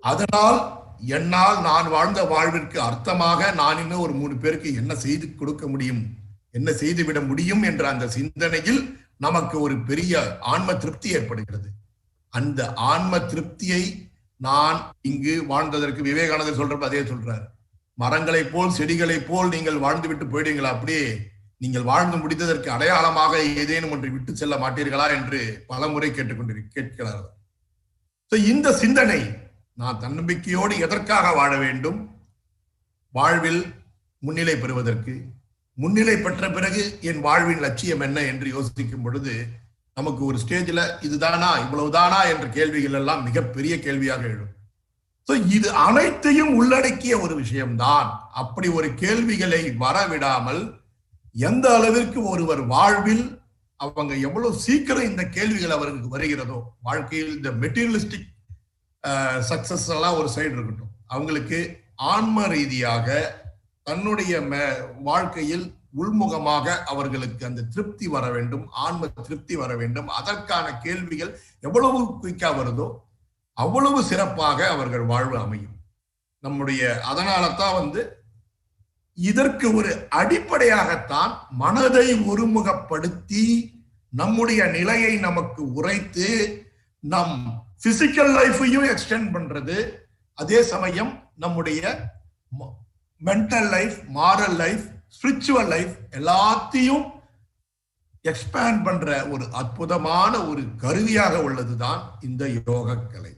அதனால் என்னால் நான் வாழ்ந்த வாழ்விற்கு அர்த்தமாக நான் இன்னும் ஒரு 3 பேருக்கு என்ன செய்து கொடுக்க முடியும், என்ன செய்துவிட முடியும் என்ற அந்த சிந்தனையில் நமக்கு ஒரு பெரிய ஆன்ம திருப்தி ஏற்படுகிறது. அந்த ஆன்ம திருப்தியை நான் இங்கு வாழ்ந்ததற்கு விவேகானந்தர் சொல்றப்ப அதே சொல்றாரு, மரங்களை போல் செடிகளை போல் நீங்கள் வாழ்ந்து விட்டு போயிடுங்களா, அப்படியே நீங்கள் வாழ்ந்து முடித்ததற்கு அடையாளமாக ஏதேனும் ஒன்றை விட்டு செல்ல மாட்டீர்களா என்று பல முறை கேட்கிறார்கள். இந்த சிந்தனை, நான் தன்னம்பிக்கையோடு எதற்காக வாழ வேண்டும், வாழ்வில் முன்னிலை பெறுவதற்கு, முன்னிலை பெற்ற பிறகு என் வாழ்வின் லட்சியம் என்ன என்று யோசிக்கும் பொழுது நமக்கு ஒரு ஸ்டேஜ்ல இதுதானா இவ்வளவுதானா என்ற கேள்விகள் எல்லாம் மிகப்பெரிய கேள்வியாக எழும். இது அனைத்தையும் உள்ளடக்கிய ஒரு விஷயம்தான். அப்படி ஒரு கேள்விகளை வரவிடாமல் எந்த அளவிற்கு ஒருவர் வாழ்வில் அவங்க எவ்வளவு சீக்கிரம் இந்த கேள்விகள் அவருக்கு வருகிறதோ, வாழ்க்கையில் இந்த மெட்டீரியலிஸ்டிக் சக்சஸ் எல்லாம் ஒரு சைடு இருக்கட்டும், அவங்களுக்கு ஆன்ம ரீதியாக தன்னுடைய வாழ்க்கையில் உள்முகமாக அவர்களுக்கு அந்த திருப்தி வர வேண்டும், ஆன்ம திருப்தி வர வேண்டும். அதற்கான கேள்விகள் எவ்வளவு குயிக்கா வருதோ அவ்வளவு சிறப்பாக அவர்கள் வாழ்வு அமையும். நம்முடைய அதனால தான் வந்து இதற்கு ஒரு அடிப்படையாகத்தான் மனதை ஒருமுகப்படுத்தி நம்முடைய நிலையை நமக்கு உரைத்து நம் பிசிக்கல் லைஃபையும் எக்ஸ்டெண்ட் பண்றது, அதே சமயம் நம்முடைய mental life, moral life, spiritual life எல்லாத்தையும் எக்ஸ்பேண்ட் பண்ற ஒரு அற்புதமான ஒரு கருவியாக உள்ளதுதான் இந்த யோகக்கலை.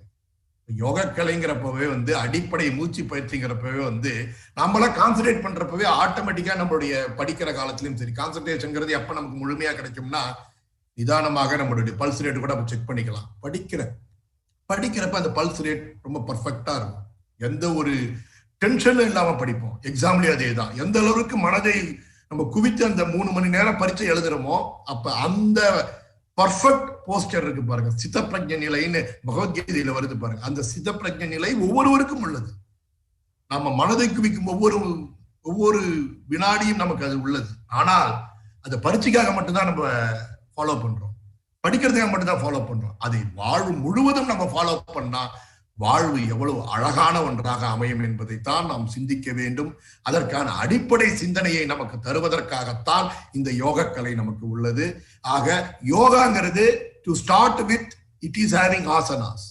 யோகக்கலைங்கிறப்பவே அடிப்படை மூச்சு பயிற்சிங்கிறப்பவே நம்மள கான்சன்ட்ரேட் பண்றப்பவே ஆட்டோமேட்டிக்கா நம்மளுடைய படிக்கிற காலத்திலயும் சரி, கான்சன்ட்ரேஷன்ங்கிறது எப்ப நமக்கு முழுமையா கிடைக்கும்னா நிதானமாக நம்மளுடைய பல்ஸ் ரேட் கூட செக் பண்ணிக்கலாம். படிக்கிறப்ப அந்த பல்ஸ் ரேட் ரொம்ப பர்ஃபெக்டா இருக்கும். எந்த ஒரு டென்ஷனும் இல்லாம படிப்போம். எக்ஸாம்லயும் அதே தான். எந்த அளவுக்கு மனதை நம்ம குவித்து அந்த 3 மணி நேரம் பரீட்சை எழுதுறோமோ அப்ப அந்த பர்ஃபெக்ட் போஸ்டர் இருக்கு பாருங்க, சித்த பிரஜ்ஞ நிலைன்னு பகவத்கீதையில வருது பாருங்க. அந்த சித்த பிரஜ்ஞ நிலை ஒவ்வொருவருக்கும் உள்ளது. நம்ம மனதை குவிக்கும் ஒவ்வொரு வினாடியும் நமக்கு அது உள்ளது. ஆனால் அந்த பரீட்சைக்காக மட்டும்தான் நம்ம ஃபாலோ பண்றோம், படிக்கிறதுக்காக மட்டும்தான் ஃபாலோ பண்றோம். அதை வாழ்வு முழுவதும் நம்ம ஃபாலோ பண்ணா வாழ்வு எவ்வளவு அழகான ஒன்றாக அமையும் என்பதைத்தான் நாம் சிந்திக்க வேண்டும். அதற்கான அடிப்படை சிந்தனையை நமக்கு தருவதற்காகத்தான் இந்த யோகக்கலை நமக்கு உள்ளது. ஆக யோகாங்கிறது to start with it is having asanas.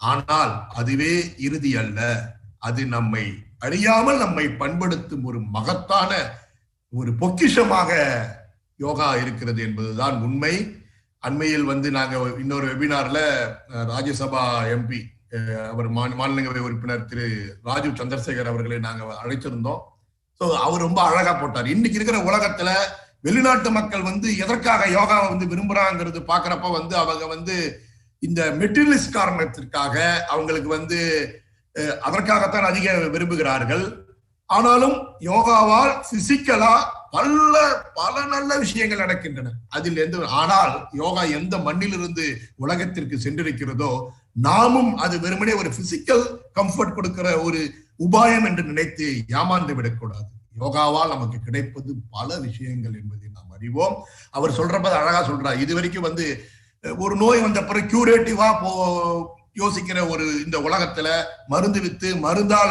ஆனால் அதுவே இறுதி அல்ல. அது நம்மை அறியாமல் நம்மை பண்படுத்தும் ஒரு மகத்தான ஒரு பொக்கிஷமாக யோகா இருக்கிறது என்பதுதான் உண்மை. அண்மையில் நாங்க இன்னொரு வெபினார்ல ராஜ்யசபா எம்பி, அவர் மாநிலங்களவை உறுப்பினர் திரு ராஜீவ் சந்திரசேகர் அவர்களை நாங்க அழைச்சிருந்தோம். ஸோ அவர் ரொம்ப அழகா போட்டார். இன்னைக்கு இருக்கிற உலகத்துல வெளிநாட்டு மக்கள் எதற்காக யோகாவை விரும்புறாங்கிறது பாக்குறப்ப அவங்க இந்த மெட்டீரியலிஸ்ட் காரணத்திற்காக அவங்களுக்கு அதற்காகத்தான் அதிக விரும்புகிறார்கள். ஆனாலும் யோகாவால் பிசிக்கலா பல நல்ல விஷயங்கள் நடக்கின்றன. அதில் ஆனால் யோகா எந்த மண்ணிலிருந்து உலகத்திற்கு சென்றிருக்கிறதோ நாமும் அது வெறுமனே ஒரு பிசிக்கல் கம்ஃபர்ட் கொடுக்கிற ஒரு உபாயம் என்று நினைத்து ஏமாந்து விடக்கூடாது. யோகாவால் நமக்கு கிடைப்பது பல விஷயங்கள் என்பதை நாம் அறிவோம். அவர் சொல்றப்ப அழகா சொல்றார். இது வரைக்கும் ஒரு நோய் வந்த பிறகு கியூரேட்டிவா யோசிக்கிற ஒரு இந்த உலகத்துல மருந்து வித்து மருந்தால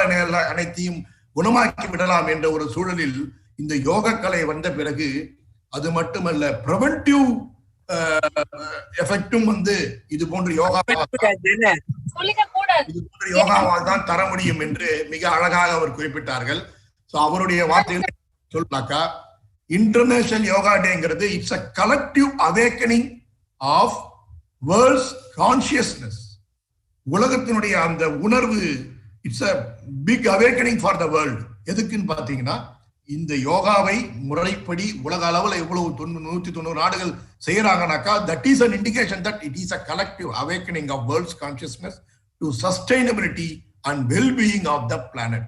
அனைத்தையும் குணமாக்கி விடலாம் என்ற ஒரு சூழலில் இந்த யோகக்கலை வந்த பிறகு அது மட்டுமல்ல, பிரிவென்டிவ் எஃபெக்டும் இது போன்ற யோகாவால் தான் தர முடியும் என்று மிக அழகாக அவர் குறிப்பிட்டார்கள். அவருடைய வார்த்தையில் சொல்லாக்கா, இன்டர்நேஷனல் யோகா டேங்கிறது it's a collective awakening of world's consciousness. உலகத்தினுடைய அந்த உணர்வு, it's a big awakening for the world. எதுக்குன்னு பாத்தீங்கன்னா, இந்த யோகாவை முறைப்படி உலக அளவில் எவ்வளவு 190 நாடுகள் செய்யறாங்கனாக்கா, that is an indication that it is a collective awakening of world's consciousness to sustainability and wellbeing of the planet.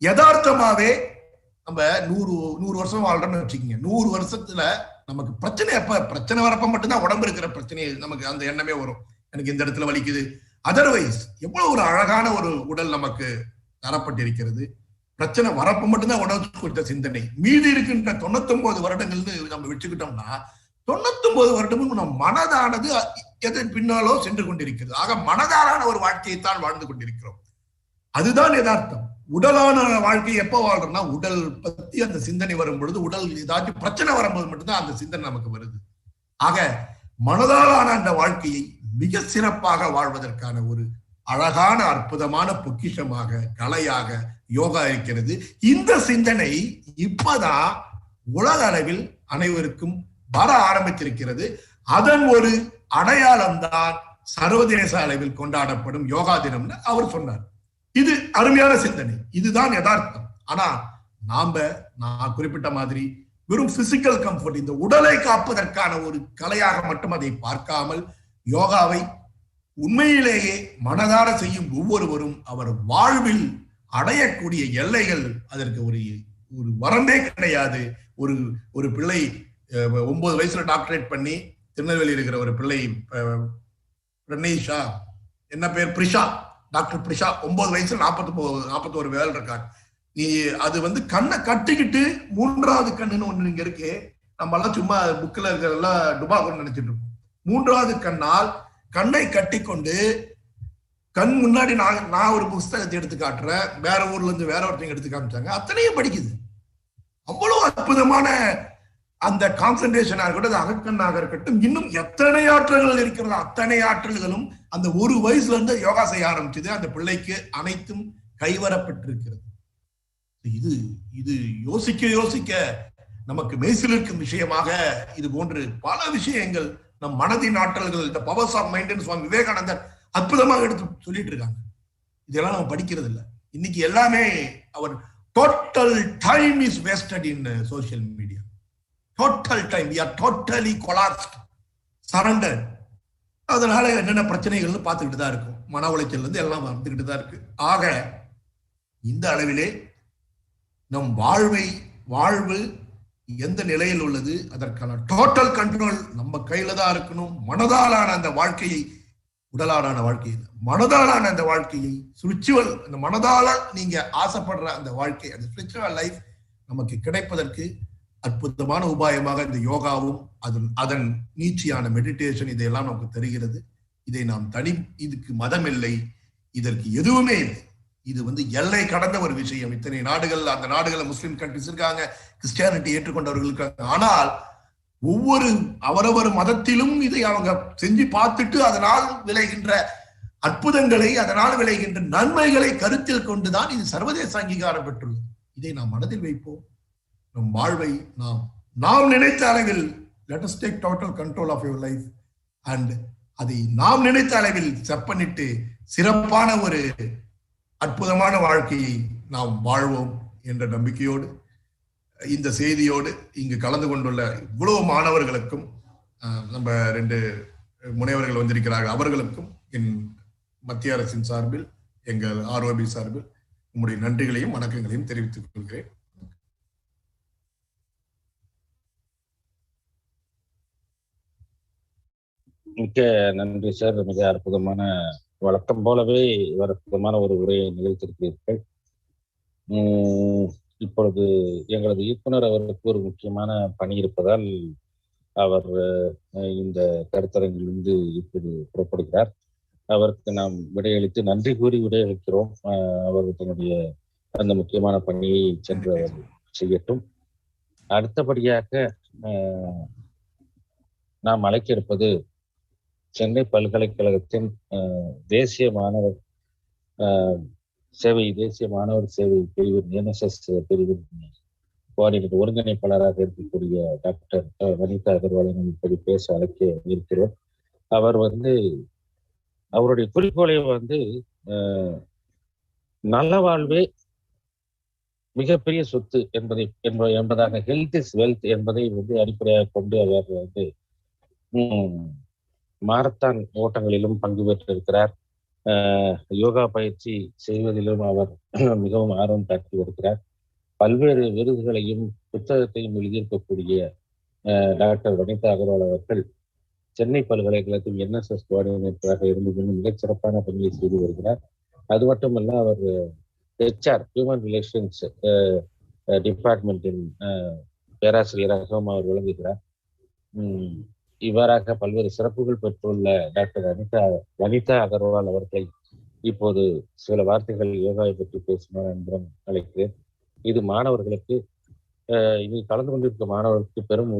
யதார்த்தமாவே நம்ம 100 வருஷம் வாழ்றோம்னு வச்சுக்கோங்க. 100 வருஷத்துல நமக்கு பிரச்சனை வரப்ப மட்டும்தான் உடம்பு இருக்கிற பிரச்சனை நமக்கு அந்த எண்ணமே வரும். எனக்கு இந்த இடத்துல வலிக்குது. அதர்வைஸ் எவ்வளவு ஒரு அழகான ஒரு உடல் நமக்கு தரப்பட்டிருக்கிறது. பிரச்சனை வரப்ப மட்டும்தான் உடம்பு குறித்த சிந்தனை. மீதி இருக்கின்ற 99 வருடங்கள்னு நம்ம வச்சுக்கிட்டோம்னா 99 வருடமும் நம் மனதானது எதன் பின்னாலோ சென்று கொண்டிருக்கிறது. ஆக மனதாரான ஒரு வாழ்க்கையைத்தான் வாழ்ந்து கொண்டிருக்கிறோம். அதுதான் யதார்த்தம். உடலான வாழ்க்கை எப்ப வாழ்றோம்னா, உடல் பத்தி அந்த சிந்தனை வரும் பொழுது, உடல் ஏதாச்சும் பிரச்சனை வரும்போது மட்டும்தான் அந்த சிந்தனை நமக்கு வருது. ஆக மனதாலான அந்த வாழ்க்கையை மிக சிறப்பாக வாழ்வதற்கான ஒரு அழகான அற்புதமான பொக்கிஷமாக கலையாக யோகா இருக்கிறது. இந்த சிந்தனை இப்பதான் உலக அளவில் அனைவருக்கும் வர ஆரம்பித்திருக்கிறது. அதன் ஒரு அடையாளம் தான் சர்வதேச அளவில் கொண்டாடப்படும் யோகா தினம்னு அவர் சொன்னார். இது அருமையான சிந்தனை, இதுதான் யதார்த்தம். ஆனா நான் குறிப்பிட்ட மாதிரி வெறும் பிசிக்கல் கம்ஃபர்ட், இந்த உடலை காப்பதற்கான ஒரு கலையாக மட்டும் அதை பார்க்காமல், யோகாவை உண்மையிலேயே மனதார செய்யும் ஒவ்வொருவரும் அவர் வாழ்வில் அடையக்கூடிய எல்லைகள், அதற்கு ஒரு வரம்பே கிடையாது. ஒரு பிள்ளை 9 வயசுல டாக்டரேட் பண்ணி திருநெல்வேலி இருக்கிற ஒரு பிள்ளை, பிரணீஷா என்ன பேர், பிரிஷா, டாக்டர் பிரிஷா, 9 வயசுல 41 வேலை இருக்காங்க. நீ அது கண்ணை கட்டிக்கிட்டு 3வது கண்ணுன்னு ஒண்ணு இங்க இருக்கு. நம்ம எல்லாம் சும்மா புக்ல இருக்கிறதெல்லாம் டுபாகோன்னு நினைச்சிட்டு இருக்கோம். 3வது கண்ணால் கண்ணை கட்டி கொண்டு கண் முன்னாடி நான் ஒரு புஸ்தகத்தை எடுத்து காட்டுறேன், வேற ஊர்ல இருந்து வேற ஒருத்தங்க எடுத்து காமிச்சாங்க, அத்தனையும் படிக்குது. அவ்வளவு அற்புதமான அந்த கான்சன்ட்ரேஷனாக இருக்கட்டும், அது அகக்கண்ணாக இருக்கட்டும், இன்னும் எத்தனை ஆற்றல்கள் இருக்கிறதோ அத்தனை ஆற்றல்களும் அந்த ஒரு வயசுல இருந்து யோகா செய்ய ஆரம்பிச்சது அந்த பிள்ளைக்கு அனைத்தும் கைவரப்பட்டிருக்கிறது. இது இது யோசிக்க யோசிக்க நமக்கு மெய்சில் இருக்கும் விஷயமாக இது போன்று பல விஷயங்கள் நம் மனதின் ஆற்றல்கள், இந்த பவர்ஸ் ஆஃப் மைண்ட் சுவாமி விவேகானந்தர் அற்புதமாக எடுத்து சொல்லிட்டு இருக்காங்க. இதெல்லாம் நம்ம படிக்கிறது இல்லை. இன்னைக்கு எல்லாமே அவர் total time is wasted in social media. Total time we are totally collapsed, surrendered. அதனால என்னென்ன பிரச்சனைகள்னு பார்த்துக்கிட்டு தான் இருக்கும். மன உளைச்சல் இருந்து எல்லாம் வந்துகிட்டு தான் இருக்கு. ஆக இந்த அளவிலே நம் வாழ்வு எந்த நிலையில் உள்ளது, அதற்கான டோட்டல் கண்ட்ரோல் நம்ம கையில தான் இருக்கணும். மனதாலான அந்த வாழ்க்கையை, உடலாலான வாழ்க்கையை, மனதாலான அந்த வாழ்க்கையை, ஸ்பிரிச்சுவல், அந்த மனதால நீங்க ஆசைப்படுற அந்த வாழ்க்கை, அந்த ஸ்பிரிச்சுவல் லைஃப் நமக்கு கிடைப்பதற்கு அற்புதமான உபாயமாக இந்த யோகாவும் அதன் நீட்சியான மெடிடேஷன் இதையெல்லாம் நமக்கு தெரிகிறது. இதை நாம் இதுக்கு மதம் இல்லை, இதற்கு எதுவுமே இல்லை. இது எல்லை கடந்த ஒரு விஷயம். இத்தனை நாடுகள், அந்த நாடுகள் முஸ்லிம் கண்ட்ரிஸ் இருக்காங்க, கிறிஸ்டியானிட்டி ஏற்றுக்கொண்டவர்கள் இருக்காங்க. ஆனால் ஒவ்வொரு அவரவர் மதத்திலும் இதை அவங்க செஞ்சு பார்த்துட்டு அதனால் விளைகின்ற அற்புதங்களை, அதனால் விளைகின்ற நன்மைகளை கருத்தில் கொண்டுதான் இது சர்வதேச அங்கீகாரம் பெற்றுள்ளது. இதை நாம் மனதில் வைப்போம். நம் வாழ்வை நாம் நினைத்த அளவில் let us take total control of your life and அதை நாம் நினைத்த அளவில் செப்பனிட்டு சிறப்பான ஒரு அற்புதமான வாழ்க்கையை நாம் வாழ்வோம் என்ற நம்பிக்கையோடு, இந்த செய்தியோடு இங்கு கலந்து கொண்டுள்ள இவ்வளவு மாணவர்களுக்கும், நம்ம 2 முனைவர்கள் வந்திருக்கிறார்கள், அவர்களுக்கும் என் மத்திய அரசின் சார்பில், எங்கள் ROB சார்பில் உங்களுடைய நன்றிகளையும் வணக்கங்களையும் தெரிவித்துக் கொள்கிறேன். மிக்க நன்றி சார். மிக அற்புதமான, வழக்கம் போலவே அற்புதமான ஒரு உரையை நிகழ்த்திருக்கிறீர்கள். இப்பொழுது எங்களது இயக்குனர் அவருக்கு ஒரு முக்கியமான பணி இருப்பதால் அவர் இந்த கருத்தரங்கிலிருந்து இப்போது புறப்படுகிறார். அவருக்கு நாம் விடையளித்து நன்றி கூறி விடையளிக்கிறோம். அவர் தன்னுடைய அந்த முக்கியமான பணியை சென்று அவர் செய்யட்டும். அடுத்தபடியாக நாம் அழைக்க இருப்பது சென்னை பல்கலைக்கழகத்தின் தேசிய மாணவர் சேவை பிரிவின் NSS பிரிவின் கோஆர்டினேட்டர் ஒருங்கிணைப்பாளராக இருக்கக்கூடிய டாக்டர் வனிதா அகர்வாலை நம்ம இப்படி பேச அழைக்க இருக்கிறோம். அவர் அவருடைய குறிக்கோளை நல்ல வாழ்வே மிகப்பெரிய சொத்து என்பதாக ஹெல்த் இஸ் வெல்த் என்பதை அடிப்படையாக கொண்டு அவர் மாரத்தான் ஓட்டங்களிலும் பங்கு பெற்றிருக்கிறார். யோகா பயிற்சி செய்வதிலும் அவர் மிகவும் ஆர்வம் காட்டி வருகிறார். பல்வேறு விருதுகளையும் புத்தகத்தையும் எழுதியிருக்கக்கூடிய டாக்டர் வனிதா அகர்வால் அவர்கள் சென்னை பல்கலைக்கழகத்தின் NSS கோஆர்டினேட்டராக இருந்து மிகச்சிறப்பான பணியை செய்து வருகிறார். அது மட்டுமல்ல, அவர் HR ஹியூமன் ரிலேஷன்ஸ் டிபார்ட்மெண்டின் பேராசிரியராகவும் அவர் விளங்குகிறார். இவ்வாறாக பல்வேறு சிறப்புகள் பெற்றுள்ள டாக்டர் வனிதா அகர்வால் அவர்களை இப்போது சில வார்த்தைகள் யோகாவை பற்றி பேசுமாறு அன்புடன் அழைக்கிறேன். இது மாணவர்களுக்கு, இதில் கலந்து கொண்டிருக்கும் மாணவர்களுக்கு பெரும்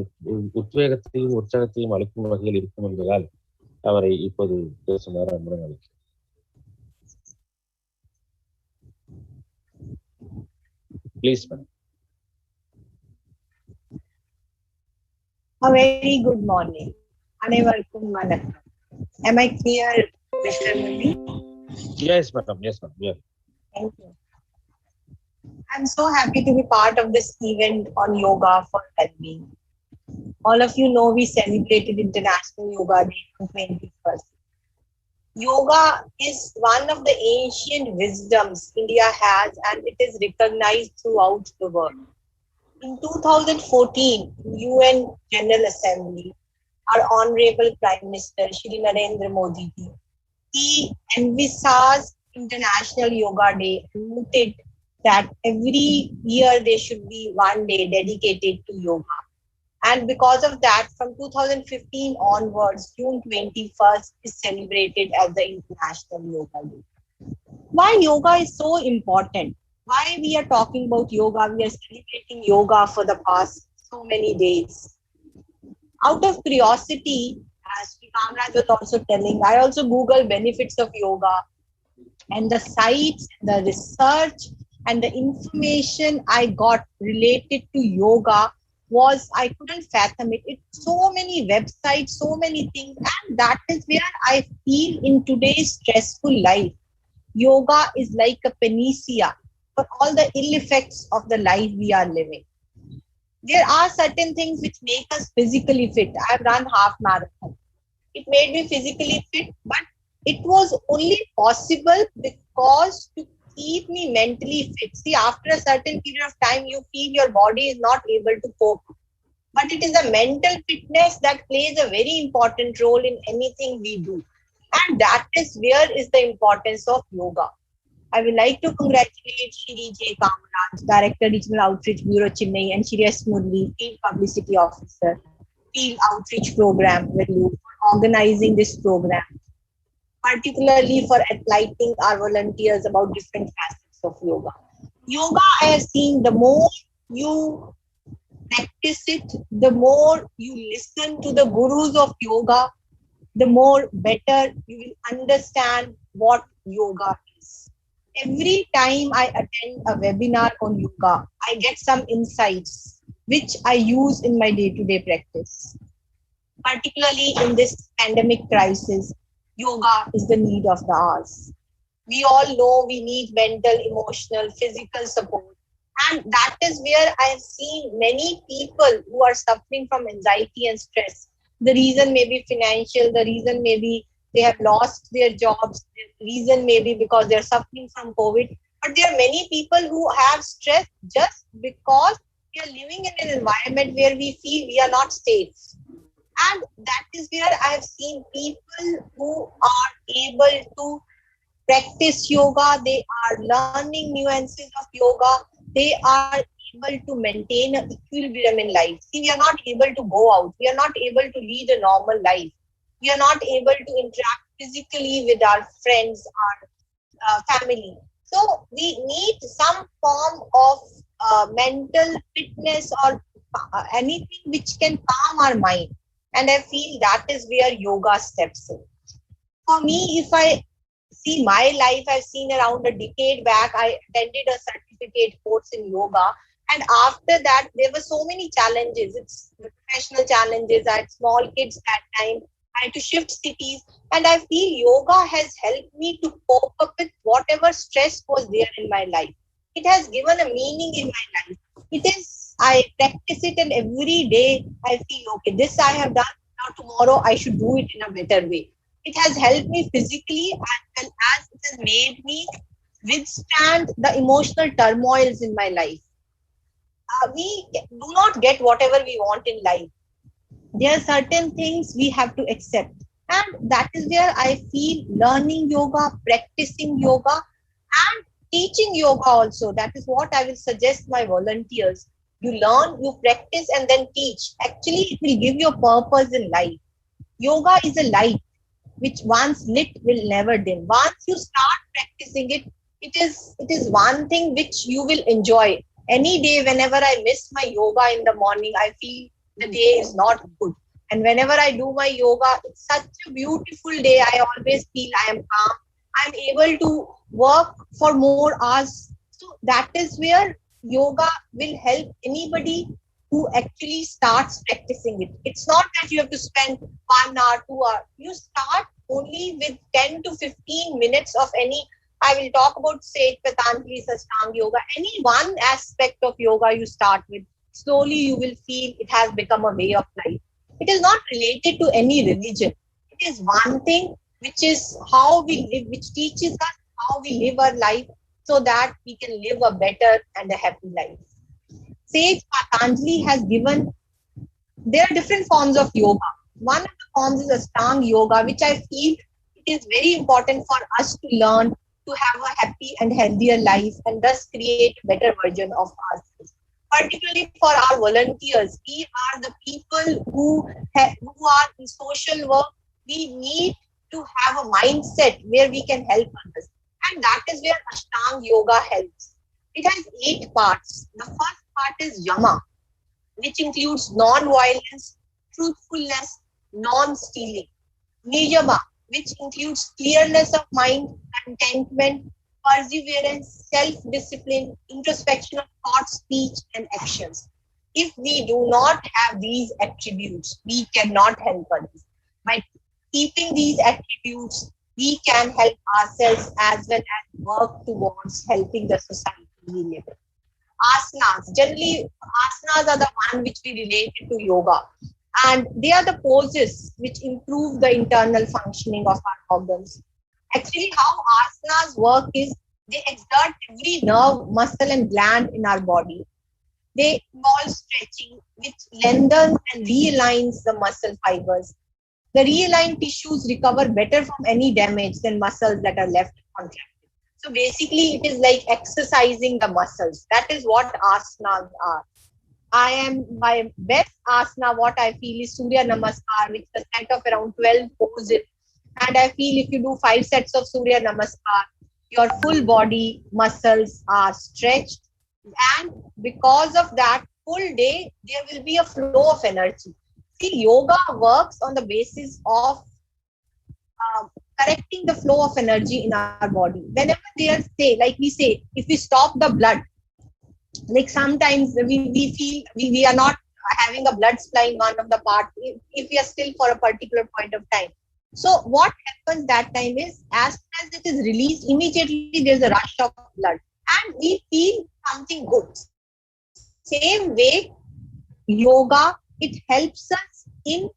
உத்வேகத்தையும் உற்சாகத்தையும் அளிக்கும் வகையில் இருக்கும் என்பதால் அவரை இப்போது பேசுமாறு அன்புடன் அழைக்கிறேன். Please, madam. A very good morning. அனைவருக்கும் வணக்கம். Am I clear, Mr. Murli? Yes, madam. Yes, madam. Yeah. Thank you. I'm so happy to be part of this event on yoga for well-being. All of you know we celebrated International Yoga Day on 21st. Yoga is one of the ancient wisdoms India has, and it is recognized throughout the world. In 2014, UN General Assembly, our Honorable Prime Minister Shri Narendra Modi ji, he envisaged International Yoga Day and noted that every year there should be one day dedicated to yoga. And because of that, from 2015 onwards, June 21st is celebrated as the International Yoga Day. Why yoga is so important? Why we are talking about yoga? We are celebrating yoga for the past so many days. Out of curiosity, as Sri Kamraj was also telling, I also Google benefits of yoga, and the sites, the research, and the information I got related to yoga was, I couldn't fathom it. It's so many websites, so many things, and that is where I feel in today's stressful life, yoga is like a panacea for all the ill effects of the life we are living. There are certain things which make us physically fit. I've run half marathon. It made me physically fit, but it was only possible because to keep me mentally fit. See, after a certain period of time, you feel your body is not able to cope. But it is the mental fitness that plays a very important role in anything we do. And that is where is the importance of yoga. I would like to congratulate Shri J. Kamaraj, Director Regional Outreach Bureau Chennai, and Shri S. Murli, Field Publicity Officer, Field Outreach Program, Vellore, for organizing this program, particularly for enlightening our volunteers about different facets of yoga. Yoga, I have seen, the more you practice it, the more you listen to the gurus of yoga, the more better you will understand what yoga is. Every time I attend a webinar on yoga, I get some insights which I use in my day-to-day practice. Particularly in this pandemic crisis, yoga is the need of the hours. We all know we need mental, emotional, physical support. And that is where I have seen many people who are suffering from anxiety and stress. The reason may be financial, the reason may be they have lost their jobs, the reason may be because they are suffering from COVID. But there are many people who have stress just because we are living in an environment where we feel we are not safe. And that is where I have seen people who are able to practice yoga, they are learning nuances of yoga, they are able to maintain an equilibrium in life. See, we are not able to go out, we are not able to lead a normal life, we are not able to interact physically with our friends, our family. So we need some form of mental fitness or anything which can calm our mind. And I feel that is where yoga steps in. For me, if I see my life, I've seen around a decade back, I attended a certificate course in yoga. And after that, there were so many challenges. It's the professional challenges. I had small kids that time. I had to shift cities. And I feel yoga has helped me to cope up with whatever stress was there in my life. It has given a meaning in my life. It is, I practice it, and every day I feel, okay, this I have done, now tomorrow I should do it in a better way. It has helped me physically as well as it has made me withstand the emotional turmoils in my life. We do not get whatever we want in life. There are certain things we have to accept. And that is where I feel learning yoga, practicing yoga, and teaching yoga also. That is what I will suggest my volunteers. You learn, you practice, and then teach. Actually, it will give you a purpose in life. Yoga is a light which once lit will never dim. Once you start practicing it, it is one thing which you will enjoy. Any day, whenever I miss my yoga in the morning, I feel the day is not good. And whenever I do my yoga, it's such a beautiful day. I always feel I am calm. I'm able to work for more hours. So that is where yoga will help anybody who actually starts practicing it. It's not that you have to spend 1 hour, 2 hours. You start only with 10 to 15 minutes of any. I will talk about Sage Patanjali's Ashtanga Yoga. Any one aspect of yoga you start with, slowly you will feel it has become a way of life. It is not related to any religion. It is one thing which is how we live, which teaches us how we live our life so that we can live a better and a happy life. Sage Patanjali has given, there are different forms of yoga. One of the forms is Ashtanga Yoga, which I feel it is very important for us to learn to have a happy and healthier life and thus create a better version of ourselves. Particularly for our volunteers, we are the people who are in social work. We need to have a mindset where we can help others. And that is where Ashtanga Yoga helps. It has 8 parts. The first part is Yama. which includes non-violence, truthfulness, non-stealing. Niyama, which includes clearness of mind, contentment, perseverance, self-discipline, introspection of thought, speech, and actions. If we do not have these attributes, we cannot help others. By keeping these attributes, we can help ourselves as well as work towards helping the society we live in. Asanas, generally, asanas are the one which we relate to yoga. And they are the poses which improve the internal functioning of our organs. Actually, how asanas work is they exert every nerve, muscle, and gland in our body. They involve stretching, which lengthens and realigns the muscle fibers. The realigned tissues recover better from any damage than muscles that are left contracted. So basically, it is like exercising the muscles. That is what asanas are. My best asana, what I feel is Surya Namaskar, which is a set of around 12 poses. And I feel if you do 5 sets of Surya Namaskar, your full body muscles are stretched. And because of that, full day, there will be a flow of energy. See, yoga works on the basis of correcting the flow of energy in our body. Whenever they are say, like we say, if we stop the blood, like sometimes we feel we are not having a blood supply in one of the parts if we are still for a particular point of time. So what happens that time is, as soon as it is released, immediately there's a rush of blood and we feel something good. Same way, yoga, it helps us in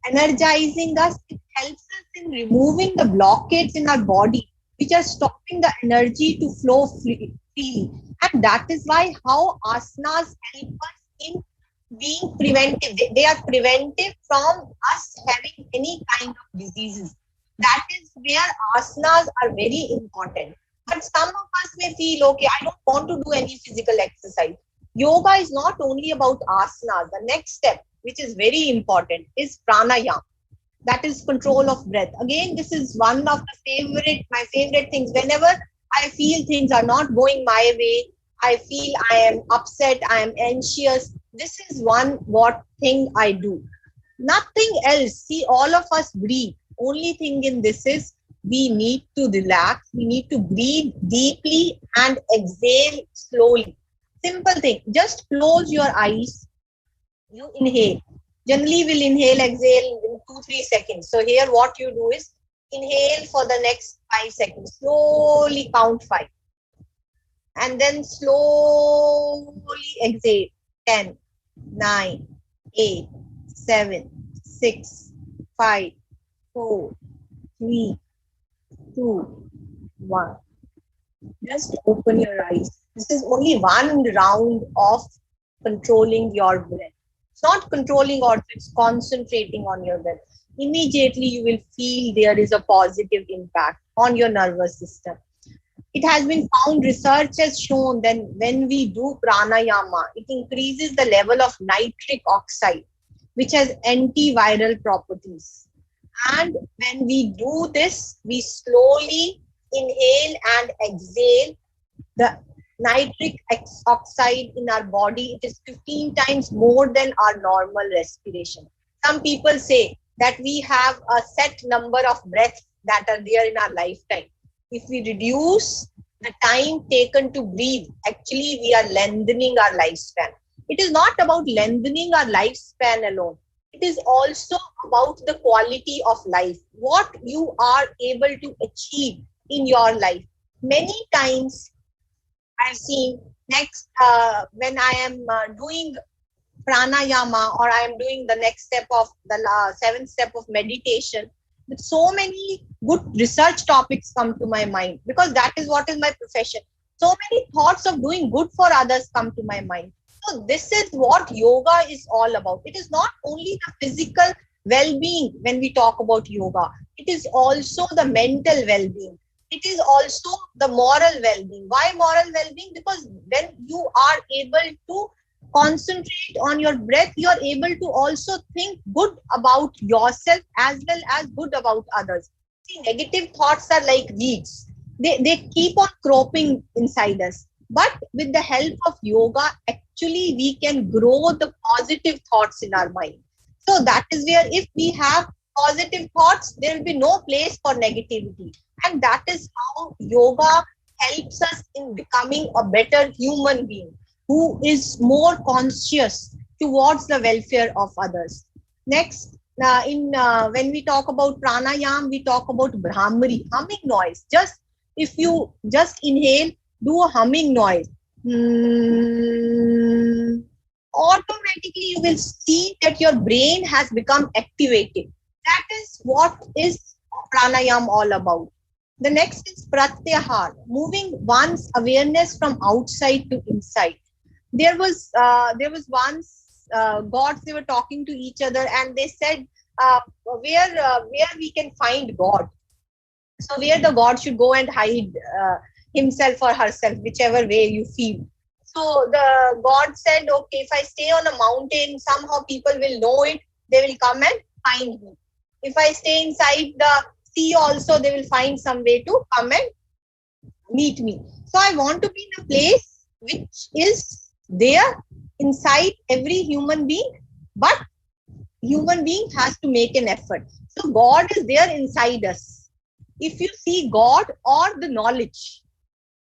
energizing us, it helps us in removing the blockades in our body which are stopping the energy to flow freely. And that is why how asanas help us in being preventive. They are preventive from us having any kind of diseases. That is where asanas are very important. But some of us may feel, okay, I don't want to do any physical exercise. Yoga is not only about asanas. The next step, which is very important, is pranayama. That is control of breath. Again, this is one of my favorite things. Whenever I feel things are not going my way, I feel I am upset, I am anxious, this is what thing I do. Nothing else. See, all of us breathe. Only thing in this is we need to relax. We need to breathe deeply and exhale slowly. Simple thing. Just close your eyes. You inhale. Generally, we'll inhale, exhale in 2-3 seconds. So here what you do is inhale for the next 5 seconds. Slowly count 5. And then slowly exhale. 10, 9, 8, 7, 6, 5, 4, 3, 2, 1. Just open your eyes. This is only one round of controlling your breath. It's not controlling or it's concentrating on your breath. Immediately you will feel there is a positive impact on your nervous system. It has been found, research has shown that when we do pranayama, it increases the level of nitric oxide, which has antiviral properties. And when we do this, we slowly inhale and exhale the nitric oxide in our body. It is 15 times more than our normal respiration. Some people say that we have a set number of breaths that are there in our lifetime. If we reduce the time taken to breathe, actually we are lengthening our lifespan. It is not about lengthening our lifespan alone. It is also about the quality of life, what you are able to achieve in your life. Many times I've seen when I am doing pranayama or I am doing the next step of the 7th step of meditation, but so many good research topics come to my mind because that is what is my profession. So many thoughts of doing good for others come to my mind. So this is what yoga is all about. It is not only the physical well-being when we talk about yoga. It is also the mental well-being. It is also the moral well-being. Why moral well-being? Because when you are able to concentrate on your breath, you are able to also think good about yourself as well as good about others. See, negative thoughts are like weeds. They keep on cropping inside us. But with the help of yoga, actually we can grow the positive thoughts in our mind. So that is where if we have positive thoughts, there will be no place for negativity. And that is how yoga helps us in becoming a better human being who is more conscious towards the welfare of others. Next, when we talk about pranayam, we talk about brahmari, humming noise. Just if you just inhale, do a humming noise. Automatically you will see that your brain has become activated. That is what is pranayam all about. The next is pratyahar, moving one's awareness from outside to inside. There was once gods, they were talking to each other and they said where we can find God. So where the god should go and hide himself or herself, whichever way you feel. So the god said, okay, if I stay on a mountain, somehow people will know it. They will come and find me. If I stay inside the sea also, they will find some way to come and meet me. So I want to be in a place which is there inside every human being, but human being has to make an effort. So God is there inside us. If you see God or the knowledge,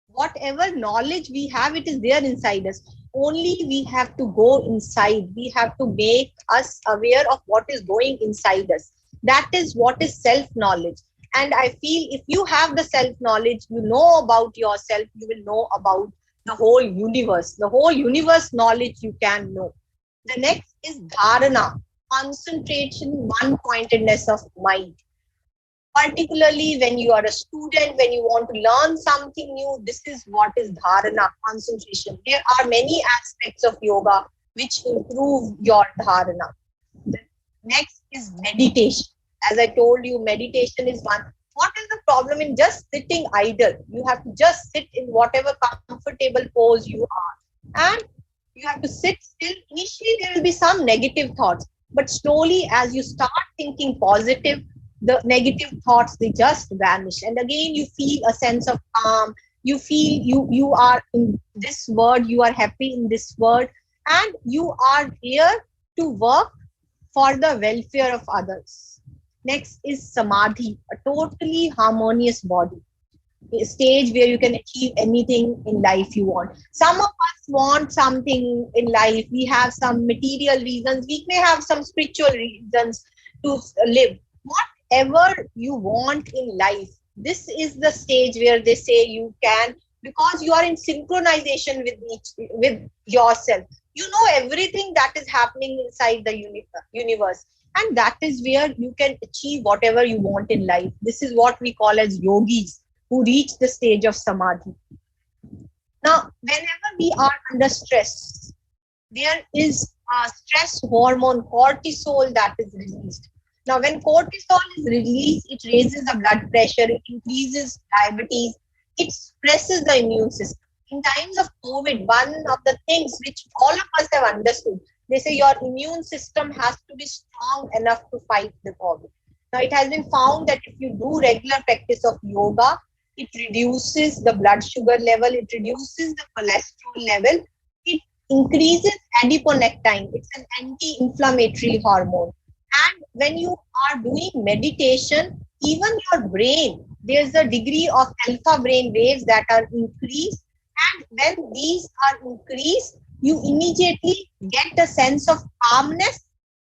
whatever knowledge we have, it is there inside us. Only we have to go inside. We have to make us aware of what is going inside us. That is what is self-knowledge. And I feel if you have the self-knowledge, you know about yourself, you will know about the whole universe. The whole universe knowledge you can know. The next is dharana, concentration, one-pointedness of mind. Particularly when you are a student, when you want to learn something new, this is what is dharana, concentration. There are many aspects of yoga which improve your dharana. The next is meditation. As I told you, meditation is one. What is the problem in just sitting idle? You have to just sit in whatever comfortable pose you are. And you have to sit still. Initially, there will be some negative thoughts. But slowly, as you start thinking positive, the negative thoughts, they just vanish. And again, you feel a sense of calm. You feel you are in this world, you are happy in this world, and you are here to work for the welfare of others. Next is samadhi, a totally harmonious body. A stage where you can achieve anything in life you want. Some of us want something in life. We have some material reasons. We may have some spiritual reasons to live. Whatever you want in life, this is the stage where they say you can, because you are in synchronization with yourself. You know everything that is happening inside the universe. And that is where you can achieve whatever you want in life. This is what we call as yogis, who reach the stage of samadhi. Now, whenever we are under stress, there is a stress hormone, cortisol, that is released. Now, when cortisol is released, it raises the blood pressure, it increases diabetes, it suppresses the immune system. In times of COVID, one of the things which all of us have understood, they say your immune system has to be strong enough to fight the COVID. Now, it has been found that if you do regular practice of yoga, it reduces the blood sugar level, it reduces the cholesterol level, it increases adiponectin. It's an anti-inflammatory hormone. And when you are doing meditation, even your brain, there's a degree of alpha brain waves that are increased. And when these are increased, you immediately get a sense of calmness,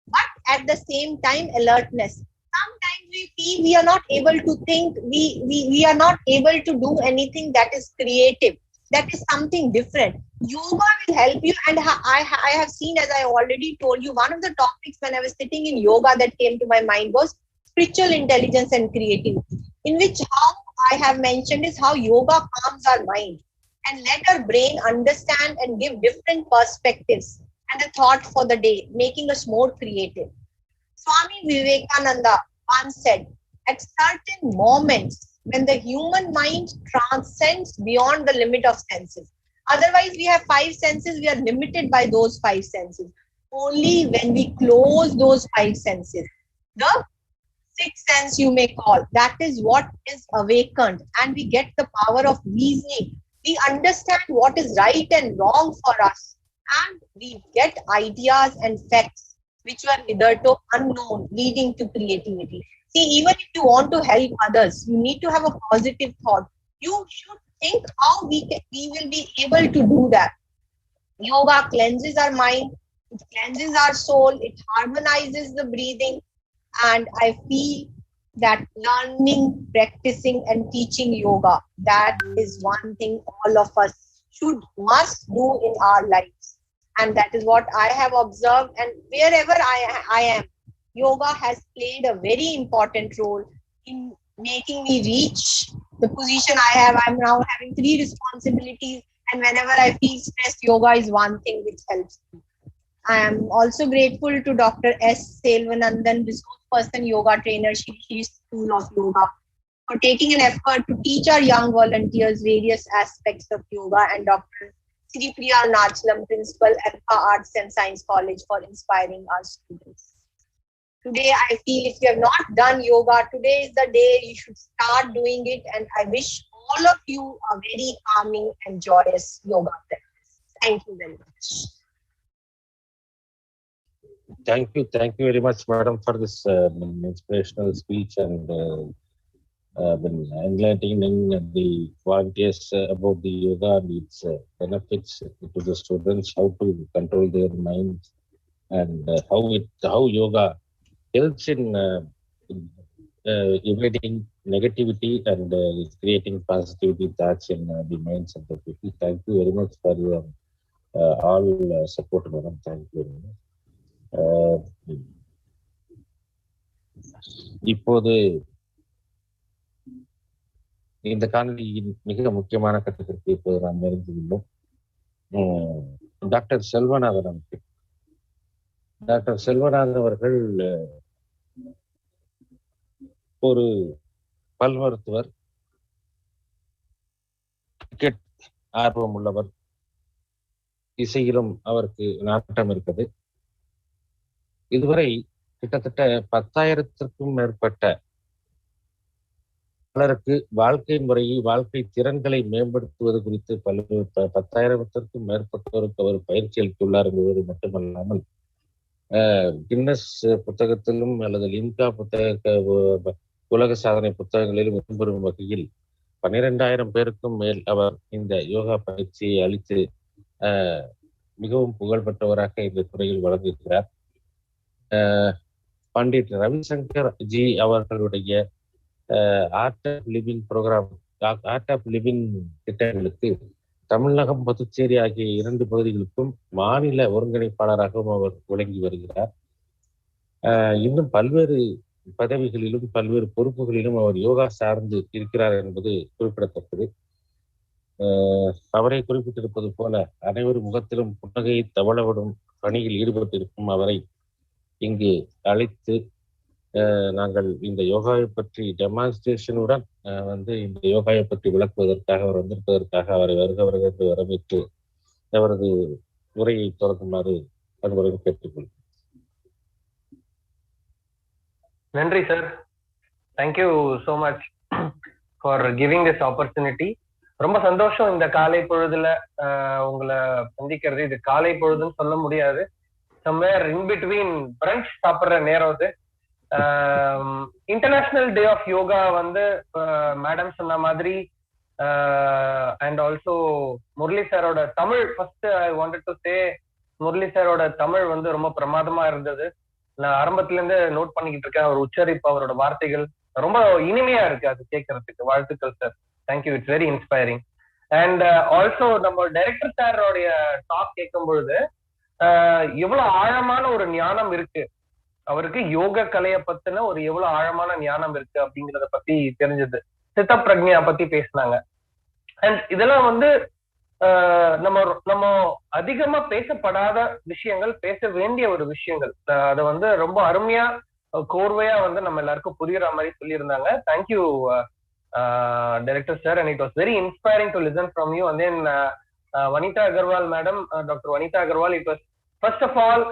but at the same time, alertness. Sometimes we feel we are not able to think, we are not able to do anything that is creative, that is something different. Yoga will help you. And I have seen, as I already told you, one of the topics when I was sitting in yoga that came to my mind was spiritual intelligence and creativity, in which how I have mentioned is how yoga calms our mind and let our brain understand and give different perspectives and a thought for the day, making us more creative. Swami Vivekananda once said, at certain moments when the human mind transcends beyond the limit of senses. Otherwise, we have five senses, we are limited by those five senses. Only when we close those five senses, the sixth sense you may call, that is what is awakened, and we get the power of reasoning. we understand what is right and wrong for us, and we get ideas and facts which were hitherto unknown, leading to creativity. See, even if you want to help others, you need to have a positive thought. You should think how we will be able to do that. Yoga cleanses our mind, it cleanses our soul, it harmonizes the breathing, and I feel that learning, practicing, and teaching yoga, that is one thing all of us must do in our lives. And that is what I have observed. And wherever I am, yoga has played a very important role in making me reach the position I have. I'm now having 3 responsibilities, and whenever I feel stressed, yoga is one thing which helps me. I am also grateful to Dr. S. Selvanandan, resource person, yoga trainer, Shri School of Yoga, for taking an effort to teach our young volunteers various aspects of yoga, and Dr. Sri Priya Nachalam, principal, Alpha Arts and Science College, for inspiring our students. Today, I feel if you have not done yoga, today is the day you should start doing it, and I wish all of you a very calming and joyous yoga practice. Thank you very much. Thank you very much, madam, for this inspirational speech and enlightening the volunteers about the yoga and its benefits to the students, how to control their minds, and how yoga helps in evading negativity and creating positivity thoughts in the minds of the people. Thank you very much for your all support, madam. Thank you very much. இப்போது இந்த காணொலியின் மிக முக்கியமான கட்டத்திற்கு இப்போது நாம் நெருங்கியுள்ளோம். Doctor Selvanathan அவர்கள் ஒரு பல் மருத்துவர், கிரிக்கெட் ஆர்வம் உள்ளவர், இசையிலும் அவருக்கு நாட்டம் இருக்குது. இதுவரை கிட்டத்தட்ட 10,000க்கும் மேற்பட்ட பலருக்கு வாழ்க்கை முறையை, வாழ்க்கை திறன்களை மேம்படுத்துவது குறித்து 10,000க்கும் மேற்பட்டோருக்கு அவர் பயிற்சி அளித்துள்ளார் என்பது மட்டுமல்லாமல் கின்னஸ் புத்தகத்திலும் அல்லது லிம்கா புத்தக உலக சாதனை புத்தகங்களிலும் இடம்பெறும் வகையில் 12,000 பேருக்கும் மேல் அவர் இந்த யோகா பயிற்சியை அளித்து மிகவும் புகழ்பெற்றவராக இந்த துறையில் வழங்கியிருக்கிறார். பண்டிட் ரவிசங்கர் ஜி அவர்களுடைய art of living program, art of living திட்டங்களுக்கு தமிழகம், புதுச்சேரி ஆகிய 2 பகுதிகளுக்கும் மாநில ஒருங்கிணைப்பாளராகவும் அவர் விளங்கி வருகிறார். இன்னும் பல்வேறு பதவிகளிலும் பல்வேறு பொறுப்புகளிலும் அவர் யோகா சார்ந்து இருக்கிறார் என்பது குறிப்பிடத்தக்கது. அவரை குறிப்பிட்டிருப்பது போல அனைவரும் முகத்திலும் புன்னகையை தவளவிடும் பணியில் ஈடுபட்டிருக்கும் அவரை இங்கு அழைத்து நாங்கள் இந்த யோகாவை பற்றி டெமான்ஸ்ட்ரேஷனுடன் இந்த யோகாவை பற்றி விளக்குவதற்காக அவர் வந்திருப்பதற்காக அவரை வருக என்று வரவேற்று அவரது உரையை தொடங்குமாறு அன்புடன் கேட்டுக்கொள்கிறேன். நன்றி sir. Thank you so much for giving this opportunity. ரொம்ப சந்தோஷம் இந்த காலை பொழுதுல உங்களை சந்திக்கிறது. இது காலை பொழுதுன்னு சொல்ல முடியாது, சம்வேர் இன் பிட்வீன் பிரஞ்ச் சாப்பிட்ற நேரம் அது. International day of yoga madam சொன்ன மாதிரி அண்ட் ஆல்சோ முரளி சாரோட Tamil, first I wanted to say Murali சாரோட தமிழ் ரொம்ப பிரமாதமா இருந்தது. நான் ஆரம்பத்துல இருந்து நோட் பண்ணிக்கிட்டு இருக்கேன். அவர் உச்சரிப்பு, அவரோட வார்த்தைகள் ரொம்ப இனிமையா இருக்கு அது கேட்கறதுக்கு. வாழ்த்துக்கள் sir. Thank you, it's very inspiring. And also நம்ம டைரக்டர் சாரோடைய டாக் கேட்கும் பொழுது எவ்வளவு ஆழமான ஒரு ஞானம் இருக்கு அவருக்கு, யோக கலையை பத்தின ஒரு எவ்வளவு ஆழமான ஞானம் இருக்கு அப்படிங்கிறத பத்தி தெரிஞ்சது. சித்த பிரக்ஞா பத்தி பேசினாங்க. அண்ட் இதெல்லாம் நம்ம அதிகமா பேசப்படாத விஷயங்கள், பேச வேண்டிய ஒரு விஷயங்கள். அதை ரொம்ப அருமையா கோர்வையா நம்ம எல்லாருக்கும் புரியுற மாதிரி சொல்லியிருந்தாங்க. Thank you director sir, and it was very inspiring to listen from you. And then Vanita Agarwal madam, Dr. Vanita Agarwal, it was first of all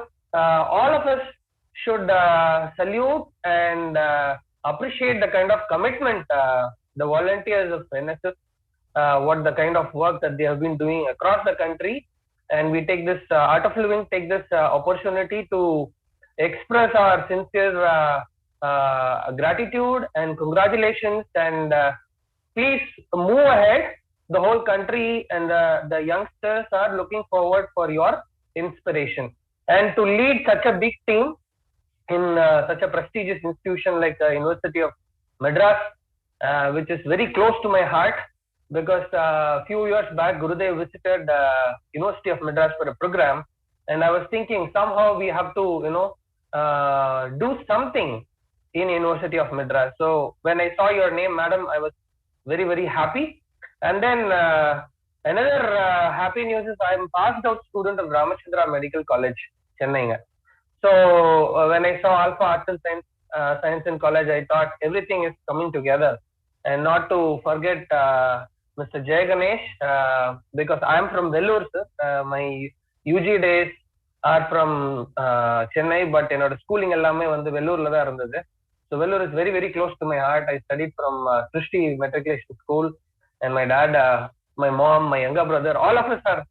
of us should salute and appreciate the kind of commitment the volunteers of NSS what the kind of work that they have been doing across the country. And we take this Art of Living take this opportunity to express our sincere gratitude and congratulations, and please move ahead. The whole country and the youngsters are looking forward for your inspiration, and to lead such a big team in such a prestigious institution like University of Madras, which is very close to my heart, because a few years back Gurudev visited University of Madras for a program, and I was thinking somehow we have to do something in University of Madras. So when I saw your name, madam, I was very, very happy. And then another happy news is I am passed out student of Ramachandra Medical College, Chennai. So when I saw Alpha Arts and Science in college, I thought everything is coming together. And not to forget Mr. Jay Ganesh, because I am from Vellore, sir. My UG days are from Chennai, but schooling ellame vandu Vellore la da irundhathu. So Vellore is very, very close to my heart. I studied from Srishti Matriculation School, and my dad, my mom, my younger brother, all of us are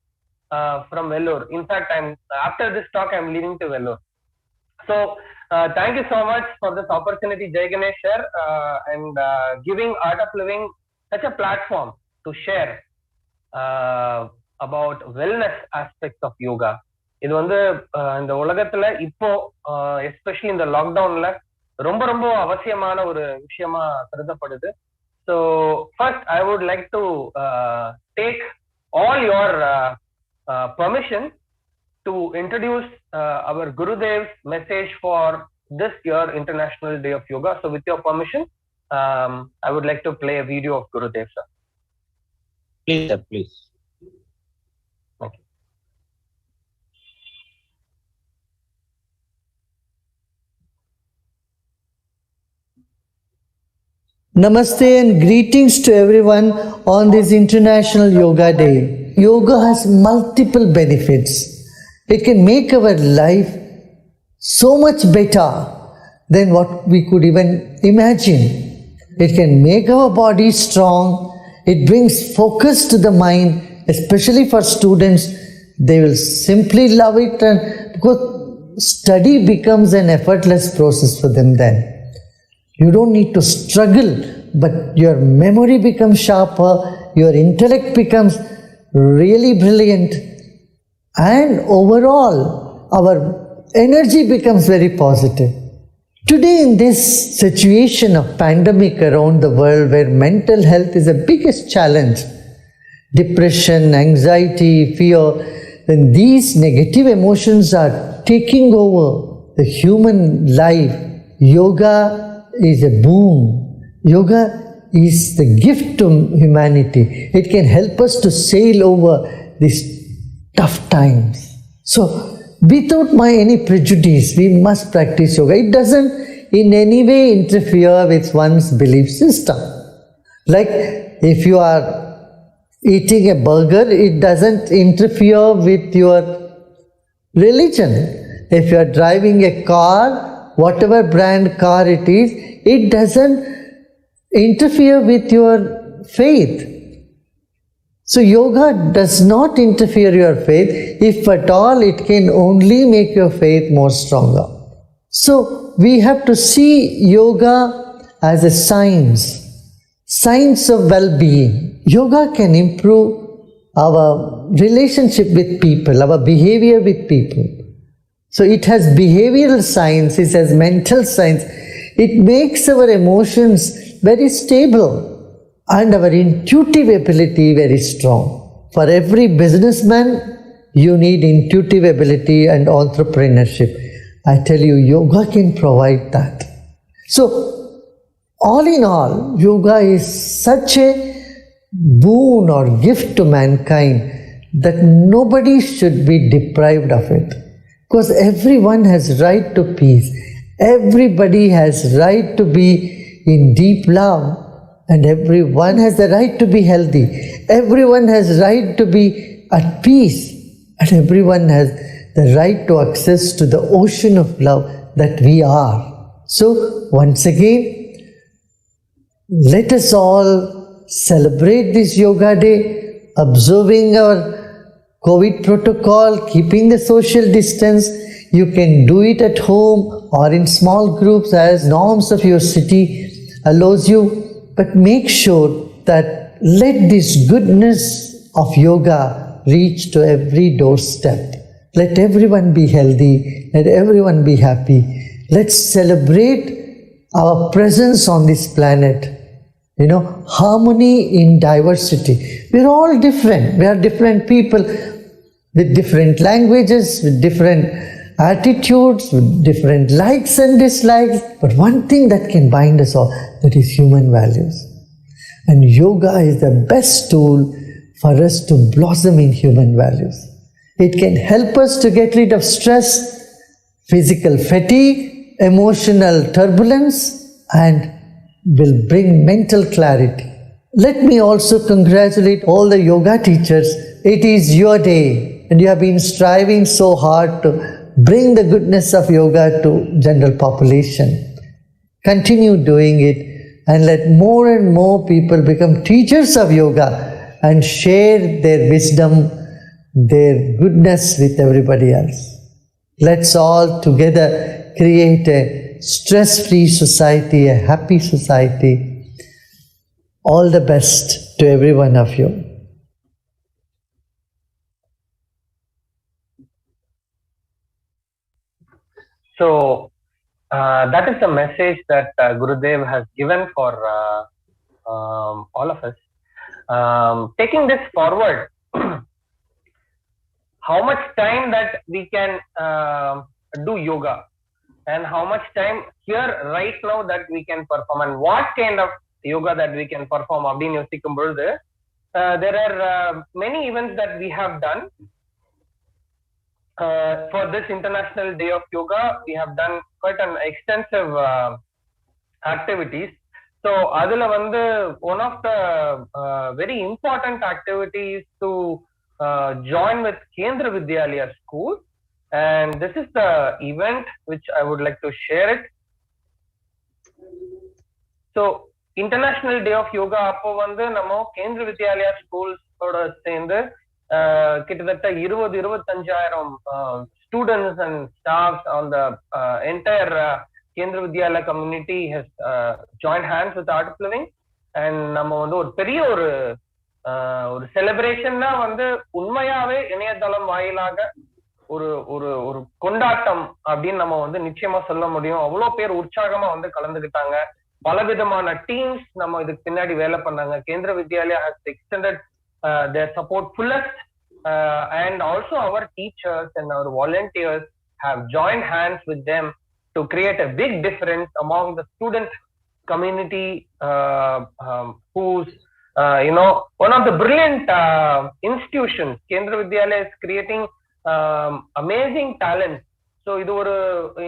from Vellore. In fact, after this talk, I'm leaving to Vellore. So thank you so much for this opportunity, Jay Ganesh sir, and giving Art of Living such a platform to share about wellness aspects of yoga. இது வந்து இந்த உலகத்துல இப்போ especially இந்த லாக்டவுன்ல ரொம்ப ரொம்ப அவசியமான ஒரு விஷயமா கருதப்படுது. So first I would like to take all your permission to introduce our Gurudev's message for this year International Day of Yoga. So with your permission, I would like to play a video of Gurudev sir. Please sir, please. Okay. Namaste and greetings to everyone on this International Yoga Day. Yoga has multiple benefits. It can make our life so much better than what we could even imagine. It can make our body strong. It brings focus to the mind, especially for students. They will simply love it, and because study becomes an effortless process for them then. You don't need to struggle, but your memory becomes sharper, your intellect becomes really brilliant, and overall our energy becomes very positive. Today, in this situation of pandemic around the world where mental health is the biggest challenge, depression, anxiety, fear, when these negative emotions are taking over the human life, yoga is a boon. Yoga is the gift to humanity. It can help us to sail over these tough times. So, without any prejudice, we must practice yoga. It doesn't in any way interfere with one's belief system. Like if you are eating a burger, it doesn't interfere with your religion. If you are driving a car, whatever brand car it is, it doesn't interfere with your faith. So yoga does not interfere your faith. If at all, it can only make your faith more stronger. So we have to see yoga as a science of well-being. Yoga can improve our relationship with people, our behavior with people. So it has behavioral science, it has mental science. It makes our emotions very stable and our intuitive ability very strong. For every businessman, you need intuitive ability and entrepreneurship. I tell you, yoga can provide that. So, all in all, yoga is such a boon or gift to mankind that nobody should be deprived of it. Because everyone has right to peace. Everybody has right to be in deep love, and everyone has the right to be healthy. Everyone has right to be at peace, and everyone has the right to access to the ocean of love that we are. So once again, let us all celebrate this Yoga Day, observing our COVID protocol, keeping the social distance. You can do it at home or in small groups as norms of your city allows you. But make sure that let this goodness of yoga reach to every doorstep. Let everyone be healthy. Let everyone be happy. Let's celebrate our presence on this planet. You know, harmony in diversity. We're all different. We are different people with different languages, with different attitudes, with different likes and dislikes. But one thing that can bind us all, that is human values. And yoga is the best tool for us to blossom in human values. It can help us to get rid of stress, physical fatigue, emotional turbulence, and will bring mental clarity. Let me also congratulate all the yoga teachers. It is your day and you have been striving so hard to bring the goodness of yoga to general population. Continue doing it and let more and more people become teachers of yoga and share their wisdom, their goodness with everybody else. Let's all together create a stress-free society, a happy society. All the best to every one of you. So that is the message that Gurudev has given for all of us. Taking this forward, how much time that we can do yoga and how much time here right now that we can perform and what kind of yoga that we can perform அப்படின்னு யோசிக்கும் பொழுது there are many events that we have done for this International Day of Yoga. We have done quite an extensive activities. So adula vandu one of the very important activities to join with Kendra Vidyalaya School, and this is the event which I would like to share it. So International Day of Yoga appo vandu நம்ம Kendra Vidyalaya Schools oda சேர்ந்து கிட்டத்தட்ட 20-25,000 students and staffs on the entire Kendra Vidyalaya community has joined hands with Art of Living, and நம்ம வந்து ஒரு பெரிய ஒரு செலிப்ரேஷன்னா வந்து உண்மையாவே இணையதளம் வாயிலாக ஒரு ஒரு ஒரு கொண்டாட்டம் அப்படின்னு நம்ம வந்து நிச்சயமா சொல்ல முடியும். அவ்வளவு பேர் உற்சாகமா வந்து கலந்துக்கிட்டாங்க. பலவிதமான டீம்ஸ் நம்ம இதுக்கு பின்னாடி வேலை பண்ணாங்க. Kendra Vidyalaya has extended their support fullest, and also our teachers and our volunteers have joined hands with them to create a big difference among the student community who's one of the brilliant institutions. Kendra Vidyalaya is creating amazing talent. So இது ஒரு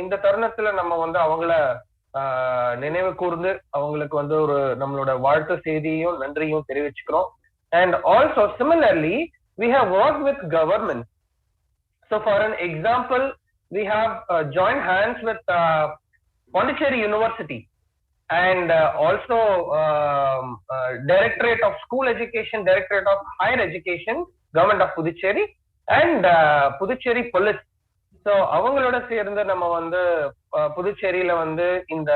இந்த தருணத்துல நம்ம வந்து அவங்கள நினைவு கூர்ந்து அவங்களுக்கு வந்து ஒரு நம்மளோட வாழ்த்து செய்தியும் நன்றியும் தெரிவிச்சுக்கிறோம். And also similarly we have worked with government. So for an example, we have joined hands with Pondicherry University and also Directorate of School Education, Directorate of Higher Education, Government of Puducherry, and Puducherry Police. So அவங்களோட சேர்ந்து நம்ம வந்து புதுச்சேரியில வந்து இந்த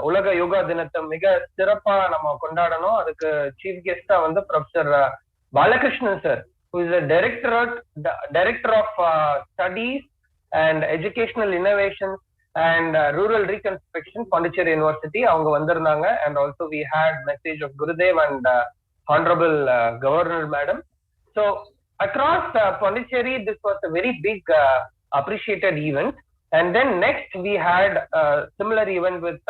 உலக யோகா தினத்தை மிக சிறப்பா நம்ம கொண்டாடணும். அதுக்கு சீஃப் கெஸ்டா வந்து professor Balakrishnan sir, who is the director of studies and educational innovation and rural reconstruction, Pondicherry University, அவங்க வந்திருந்தாங்க. And also we had message of Gurudev and Honorable Governor Madam. So across Pondicherry, this was a very big appreciated event. And then next we had a similar event with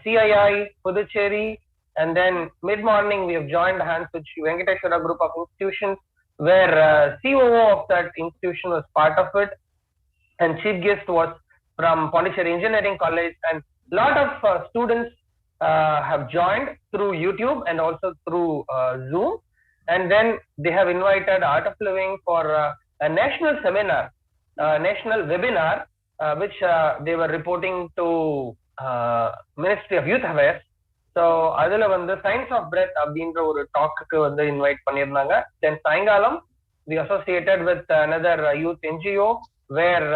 CII Puducherry, and then mid-morning we have joined hands with Venkateshwara group of institutions, where COO of that institution was part of it, and chief guest was from Pondicherry Engineering College, and lot of students have joined through YouTube and also through Zoom. And then they have invited Art of Living for a national seminar, national webinar, which they were reporting to Ministry of Youth Affairs. So அதுல வந்து science of breadth அப்படின்ற ஒரு dog வந்து invite பண்ணியிருந்தாங்க. Then சாயங்காலம் we associated with another youth NGO where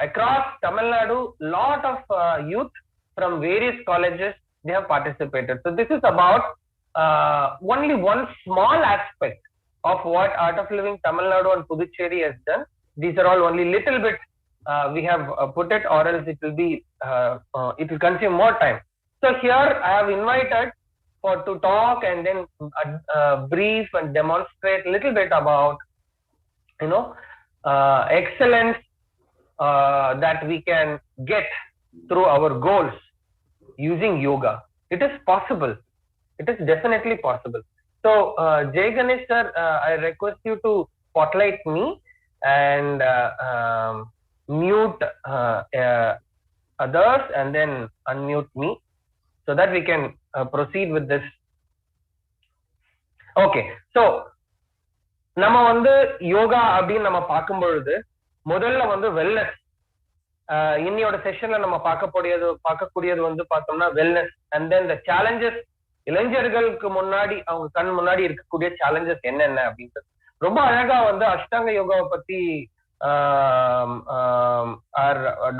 across Tamil Nadu lot of youth from various colleges they have participated. So this is about only one small aspect of what Art of Living Tamil Nadu and Puducherry has done. These are all only little bit we have put it, or else it will be it will consume more time. So here I have invited to talk and then brief and demonstrate a little bit about excellence that we can get through our goals using yoga. It is possible. It is definitely possible. So Jay Ganesh sir, I request you to spotlight me and mute others and then unmute me so that we can proceed with this. Okay, so நம்ம வந்து யோகா அப்படின்னு நம்ம பார்க்கும் பொழுது முதல்ல வந்து wellness, இன்னையோட செஷன்ல நம்ம பார்க்கக்கூடியது வந்து பார்த்தோம்னா wellness and then the challenges. இளைஞர்களுக்கு முன்னாடி அவங்க கண் முன்னாடி இருக்கக்கூடிய சேலஞ்சஸ் என்னென்ன அப்படின்றது ரொம்ப அழகா வந்து அஷ்டாங்க யோகாவை பத்தி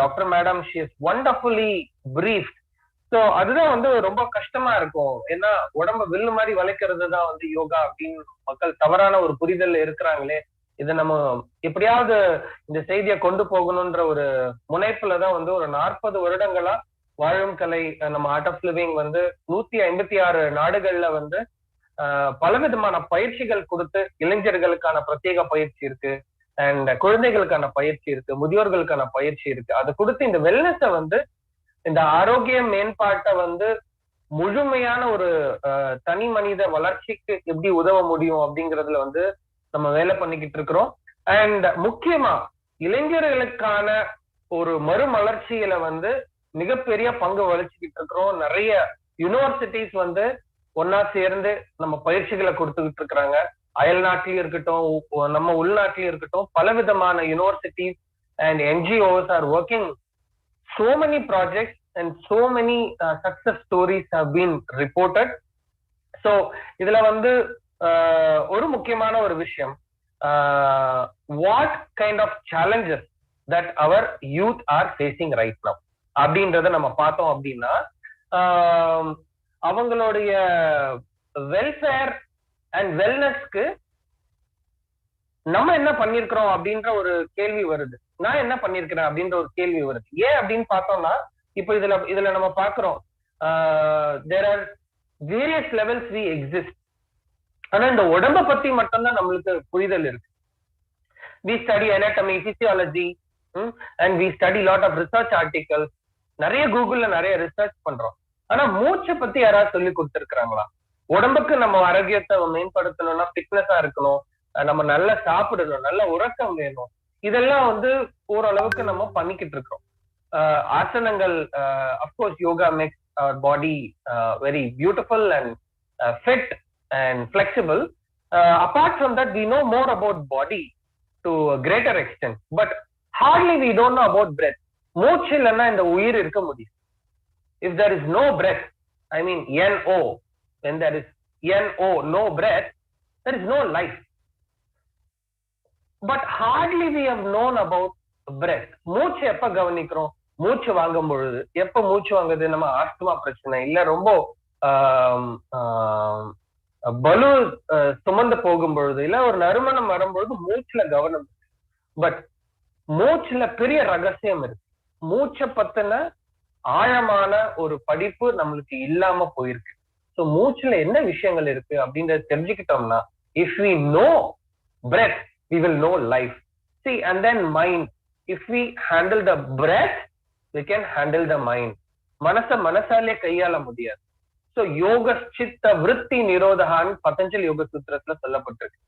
doctor madam she is wonderfully brief. So அதுதான் வந்து ரொம்ப கஷ்டமா இருக்கும். ஏன்னா உடம்ப வில்லு மாதிரி வளைக்கிறது தான் வந்து யோகா அப்படின்னு மக்கள் தவறான ஒரு புரிதல் இருக்கிறாங்களே. இதை நம்ம எப்படியாவது இந்த செய்தியை கொண்டு போகணும்ன்ற ஒரு முனைப்புலதான் வந்து ஒரு 40 வருடங்களா வாழும் கலை நம்ம ஆர்ட் ஆஃப் லிவிங் வந்து 156 நாடுகள்ல வந்து பலவிதமான பயிற்சிகள் கொடுத்து, இளைஞர்களுக்கான பிரத்யேக பயிற்சி இருக்கு அண்ட் குழந்தைகளுக்கான பயிற்சி இருக்கு, முதியோர்களுக்கான பயிற்சி இருக்கு. அதை கொடுத்து இந்த வெல்னஸை வந்து இந்த ஆரோக்கிய மேம்பாட்டை வந்து முழுமையான ஒரு தனி மனித வளர்ச்சிக்கு எப்படி உதவ முடியும் அப்படிங்கறதுல வந்து நம்ம வேலை பண்ணிக்கிட்டு இருக்கிறோம். அண்ட் முக்கியமா இளைஞர்களுக்கான ஒரு மறுமலர்ச்சியில வந்து மிகப்பெரிய பங்கு வகிச்சுக்கிட்டு இருக்கிறோம். நிறைய யூனிவர்சிட்டிஸ் வந்து ஒன்னா சேர்ந்து நம்ம பயிற்சிகளை கொடுத்துக்கிட்டு இருக்கிறாங்க. அயல் நாட்டிலயும் இருக்கட்டும், நம்ம உள்நாட்டிலயும் இருக்கட்டும், பலவிதமான universities and NGOs are working so many projects and so many success stories have been reported. So இதுல வந்து ஒரு முக்கியமான ஒரு விஷயம், what kind of challenges that our youth are facing right now அப்படின்றத நம்ம பார்த்தோம் அப்படின்னா, அவங்களுடைய வெல்ஃபேர் அண்ட் வெல்னஸ்க்கு நம்ம என்ன பண்ணிருக்கிறோம் அப்படின்ற ஒரு கேள்வி வருது. நான் என்ன பண்ணிருக்கிறேன் அப்படின்ற ஒரு கேள்வி வருது. ஏன் அப்படின்னு பார்த்தோம்னா, இப்போ இதுல நம்ம பாக்குறோம் there are various levels we exist. ஆனா இந்த உடம்ப பத்தி மட்டும்தான் நம்மளுக்கு புரிதல் இருக்கு. we study anatomy, physiology and we study lot of research articles. நிறைய கூகுள்ல நிறைய ரிசர்ச் பண்றோம். ஆனா மூச்சை பத்தி யாராவது சொல்லி கொடுத்துருக்காங்களா? உடம்புக்கு நம்ம ஆரோக்கியத்தை மேம்படுத்தணும்னா ஃபிட்னஸா இருக்கணும், நம்ம நல்லா சாப்பிடணும், நல்ல உறக்கம் வேணும். இதெல்லாம் வந்து ஓரளவுக்கு நம்ம பண்ணிக்கிட்டு இருக்கோம். ஆசனங்கள், of course yoga makes our body very beautiful and fit and flexible. Apart from that, we know more about body to a greater extent, but hardly we don't know about breath. மூச்சு இல்லைன்னா இந்த உயிர் இருக்க முடியும். If there is no breath, I mean NO, when there is NO, no breath, there is no life. But hardly we have known about breath. மூச்சு எப்ப கவனிக்கிறோம்? மூச்சு வாங்கும் பொழுது. எப்ப மூச்சு வாங்குது? நம்ம ஆஸ்துமா பிரச்சனை இல்ல, ரொம்ப பலு சுமந்து போகும் பொழுது, இல்ல ஒரு நறுமணம் வரும்பொழுது மூச்சுல கவனம். பட் மூச்சுல பெரிய ரகசியம் இருக்கு. மூச்சை பத்தின ஆழமான ஒரு படிப்பு நம்மளுக்கு இல்லாம போயிருக்கு. சோ மூச்சுல என்ன விஷயங்கள் இருக்கு அப்படின்றத தெரிஞ்சுக்கிட்டோம்னா, if we know breath, we will know life. See, and then mind. If we handle the breath, we can handle the mind. மனசாலே கையாள முடியாது. சோ யோக சித்த விருத்தி நிரோதகான்னு பதஞ்சலி யோக சூத்திரத்துல சொல்லப்பட்டிருக்கு.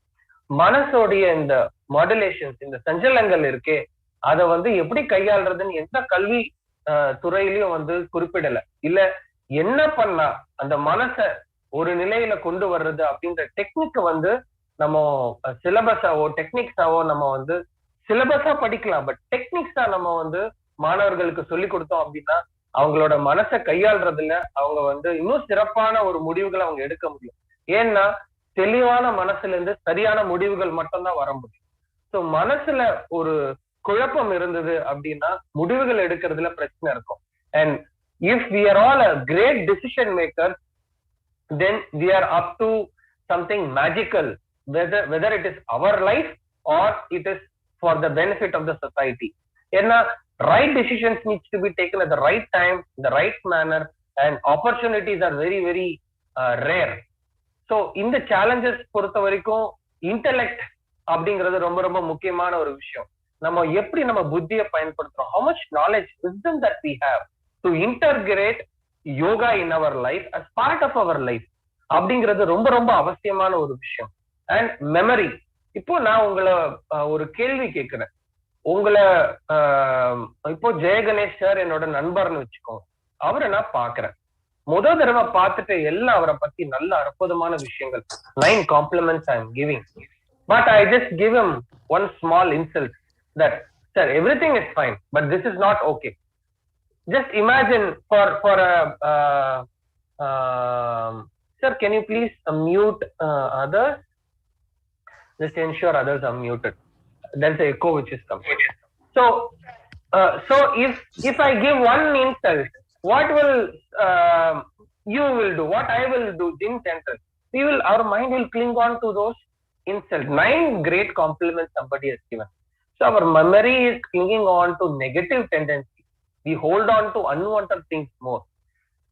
மனசோடைய இந்த மாடுலேஷன்ஸ், இந்த சஞ்சலங்கள் இருக்கே, அதை வந்து எப்படி கையாளுறதுன்னு எந்த கல்வி துறையிலயும் வந்து குறிப்பிடல. இல்ல என்ன பண்ணா அந்த மனசை ஒரு நிலையில கொண்டு வர்றது அப்படின்ற டெக்னிக் வந்து நம்ம சிலபஸாவோ டெக்னிக்ஸாவோ நம்ம வந்து சிலபஸா படிக்கலாம். பட் டெக்னிக்ஸா நம்ம வந்து மாணவர்களுக்கு சொல்லி கொடுத்தோம் அப்படின்னா அவங்களோட மனசை கையாள்றதுல அவங்க வந்து இன்னும் சிறப்பான ஒரு முடிவுகளை அவங்க எடுக்க முடியும். ஏன்னா தெளிவான மனசுல இருந்து சரியான முடிவுகள் மட்டும்தான் வர முடியும். ஸோ மனசுல ஒரு குழப்பம் இருந்தது அப்படின்னா முடிவுகள் எடுக்கிறதுல பிரச்சனை இருக்கும். And if we are all a great decision maker, then we are up to something magical, whether it is our life or it is for the benefit of the society. ஏன்னா right decisions needs to be taken at the right time, in the right manner, and opportunities are very very rare. So இந்த challenges பொறுத்த வரைக்கும் intellect அப்படிங்கிறது ரொம்ப ரொம்ப முக்கியமான ஒரு விஷயம். நம்ம எப்படி நம்ம புத்தியை பயன்படுத்துறோம், how much knowledge, wisdom that we have to integrate yoga in our life as part of our life அப்படிங்கிறது ரொம்ப ரொம்ப அவசியமான ஒரு விஷயம். And memory. இப்போ நான் உங்களை ஒரு கேள்வி கேட்கிறேன். உங்களை இப்போ ஜெயகணேஷ் சார் என்னோட நண்பர்னு வச்சுக்கோங்க. அவரை நான் பாக்குறேன், முதல் தடவை பார்த்துட்டு எல்லாம் அவரை பத்தி நல்ல அற்புதமான விஷயங்கள், 9 compliments I am giving, but I just give him one small insult that sir everything is fine but this is not okay. Just imagine for a sir, can you please mute others? Just ensure others are muted. There's an echo which is coming. So if I give one insult, what will you will do? What I will do in sentence? Our mind will cling on to those insults. 9 great compliments somebody has given. So our memory is clinging on to negative tendencies. We hold on to unwanted things more.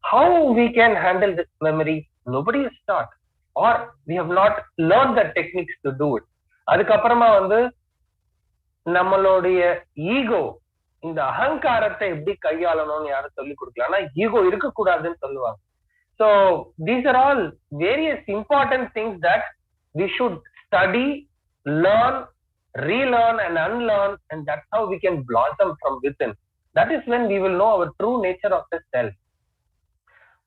How we can handle this memory? Nobody is taught, or we have not learned the techniques to do it. அதுக்கப்புறமா வந்து நம்மளுடைய ego, இந்த அகங்காரத்தை எப்படி கையாளணும்னு யாரும் சொல்லி கொடுக்கல. ஆனா ஈகோ இருக்கக்கூடாதுன்னு சொல்லுவாங்க. So these are all various important things that we should study, learn, relearn and unlearn, and that's how we can blossom from within. That is when we will know our true nature of the self.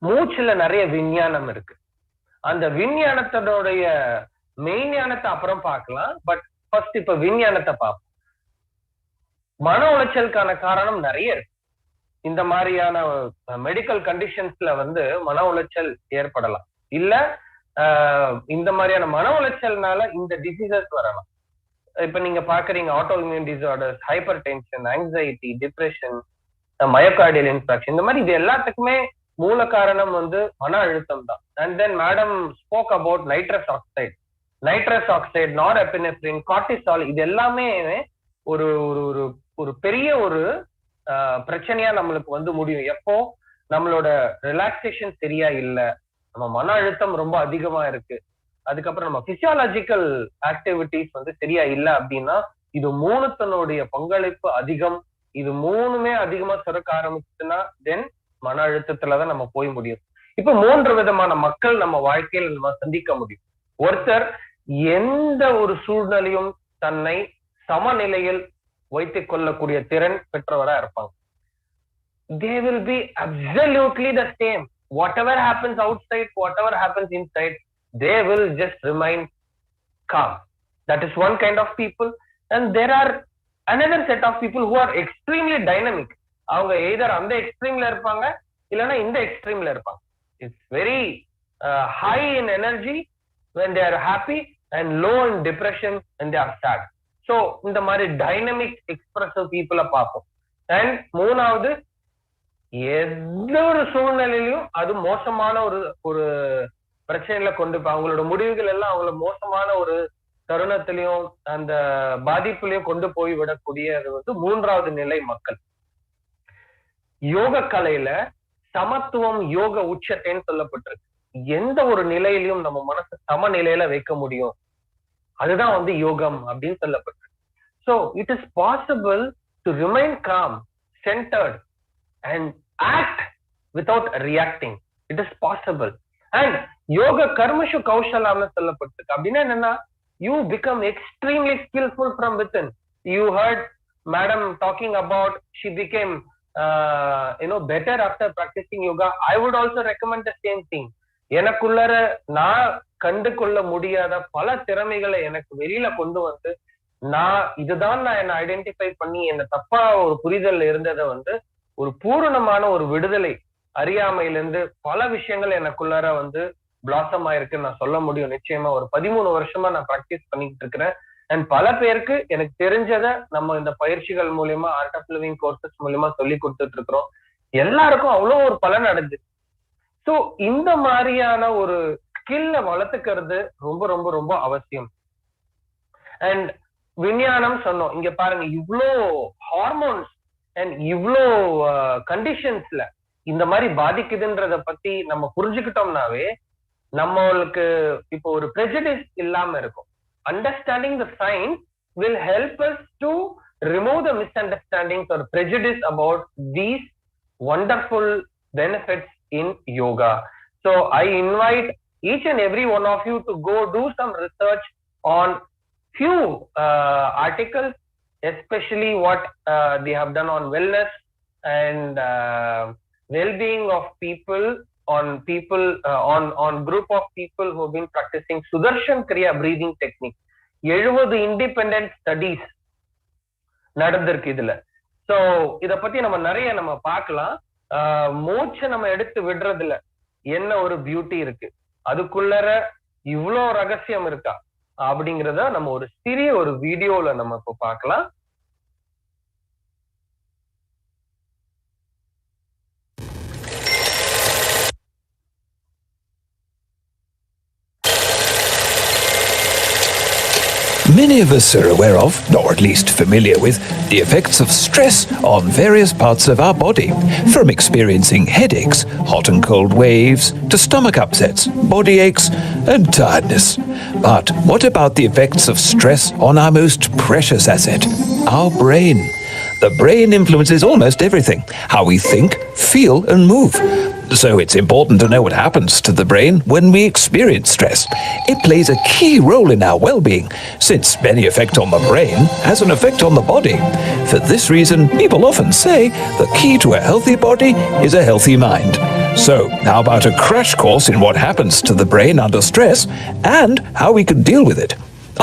மூச்சுல நிறைய விஞ்ஞானம் இருக்கு. அந்த விஞ்ஞானத்தோடைய மெய்ஞானத்தை அப்புறம் பார்க்கலாம். But first இப்ப விஞ்ஞானத்தை பார்ப்போம். மன உளைச்சலுக்கான காரணம் நிறைய இருக்கு. இந்த மாதிரியான மெடிக்கல் கண்டிஷன்ஸ்ல வந்து மன உளைச்சல் ஏற்படலாம். இல்ல இந்த மாதிரியான மன உளைச்சல்னால இந்த டிசீசஸ் வரலாம். இப்ப நீங்க பாக்குறீங்க auto immune disorders, hyper tension, anxiety, depression, myocardial infarction, இந்த மாதிரி இது எல்லாத்துக்குமே மூல காரணம் வந்து மன அழுத்தம் தான். And then madam spoke about nitrous oxide, norepinephrine, cortisol, இது எல்லாமே ஒரு ஒரு ஒரு பெரிய ஒரு பிரச்சனையா நம்மளுக்கு வந்து முடியும். எப்போ நம்மளோட ரிலாக்ஸேஷன் சரியா இல்ல, நம்ம மன அழுத்தம் ரொம்ப அதிகமா இருக்கு, அதுக்கப்புறம் நம்ம பிசியாலஜிக்கல் ஆக்டிவிட்டிஸ் வந்து சரியா இல்ல அப்படின்னா இது மூணுத்தனுடைய பங்களிப்பு அதிகம். இது மூணுமே அதிகமா சுரக்க ஆரம்பிச்சுன்னா தென் மன அழுத்தத்துலதான் நம்ம போய் முடியும். இப்ப 3 விதமான மக்கள் நம்ம வாழ்க்கையில் நம்ம சந்திக்க முடியும். ஒருத்தர் எந்த ஒரு சூழ்நிலையும் தன்னை சமநிலையில் வைத்துக் கொள்ளக்கூடிய திறன் பெற்றவரா இருப்பாங்க. They will be absolutely the same. Whatever happens outside, whatever happens inside, they will just remain calm. That is one kind of people. And there are another set of people who are extremely dynamic. அவங்க either அந்த எக்ஸ்ட்ரீம்ல இருப்பாங்க இல்லைன்னா இந்த எக்ஸ்ட்ரீம்ல இருப்பாங்க. It's very high in energy when they are happy and low in depression when they are sad. So இந்த மாதிரி dynamic expressive பீப்புளை பார்ப்போம். அண்ட் மூணாவது, எந்த ஒரு சூழ்நிலையிலும் அது மோசமான ஒரு பிரச்சனையில கொண்டு போய் அவங்களோட முடிவுகள் எல்லாம் அவங்கள மோசமான ஒரு தருணத்திலையும் அந்த பாதிப்புலையும் கொண்டு போய் விடக்கூடியது வந்து 3வது நிலை மக்கள். யோக கலையில சமத்துவம் யோக உச்சத்தைன்னு சொல்லப்பட்டிருக்கு. எந்த ஒரு நிலையிலையும் நம்ம மனசு சமநிலையில வைக்க முடியும், அதுதான் வந்து யோகம் அப்படின்னு சொல்லப்பட்டிருக்கு. So it is possible to remain calm, centered and act without reacting. It is possible. And yoga karmashu kaushalamnu சொல்லப்பட்டிருக்கு. அப்படின்னா என்னன்னா, you become extremely skillful from within. You heard madam talking about she became better after practicing yoga. I would also recommend the same thing. எனக்குள்ளார நான் கண்டு கொள்ள முடியாத பல திறமைகளை எனக்கு வெளியில கொண்டு வந்து நான் இதுதான் நான் என்ன ஐடென்டிஃபை பண்ணி என்ன தப்பா ஒரு புரிதல் இருந்ததை வந்து ஒரு பூரணமான ஒரு விடுதலை, அறியாமையிலிருந்து பல விஷயங்கள் எனக்குள்ளார வந்து பிளாசம் ஆயிருக்குன்னு நான் சொல்ல முடியும். நிச்சயமா ஒரு 13 வருஷமா நான் பிராக்டிஸ் பண்ணிட்டு இருக்கிறேன். அண்ட் பல பேருக்கு எனக்கு தெரிஞ்சதை நம்ம இந்த பயிற்சிகள் மூலியமா, ஆர்ட் ஆஃப் லிவிங் கோர்சஸ் மூலியமா சொல்லி கொடுத்துட்டு இருக்கிறோம். எல்லாருக்கும் அவ்வளவு ஒரு பலன் அடைஞ்சு. சோ இந்த மாதிரியான ஒரு ஸ்கில்ல வளர்த்துக்கிறது ரொம்ப ரொம்ப ரொம்ப அவசியம். அண்ட் விஞ்ஞானம் சொன்னோம், இங்க பாருங்க இவ்வளோ ஹார்மோன்ஸ் அண்ட் இவ்வளோ கண்டிஷன்ஸ்ல இந்த மாதிரி பாதிக்குதுன்றத பத்தி நம்ம புரிஞ்சுக்கிட்டோம்னாவே நம்மளுக்கு இப்போ ஒரு prejudice இல்லாம இருக்கும். Understanding the science will help us to remove the misunderstandings or prejudice about these wonderful benefits in yoga. So I invite each and every one of you to go do some research on few articles, especially what they have done on wellness and well-being of people, on group of people who have been practicing Sudarshan Kriya breathing technique. 70 independent studies நடந்திருக்கு இதுல. So இத பத்தி நம்ம நிறைய நம்ம பார்க்கலாம். மூச்சை நம்ம எடுத்து விடுறதுல என்ன ஒரு பியூட்டி இருக்கு, அதுக்குள்ளர இவ்வளோ ரகசியம் இருக்கா அப்படிங்கிறத நம்ம ஒரு சிறிய ஒரு வீடியோல நம்ம இப்போ பார்க்கலாம். Many of us are aware of, or at least familiar with, the effects of stress on various parts of our body, from experiencing headaches, hot and cold waves, to stomach upsets, body aches, and tiredness. But what about the effects of stress on our most precious asset, our brain? The brain influences almost everything, how we think, feel, and move. So it's important to know what happens to the brain when we experience stress. It plays a key role in our well-being, since any effect on the brain has an effect on the body. For this reason, people often say the key to a healthy body is a healthy mind. So, how about a crash course in what happens to the brain under stress and how we could deal with it?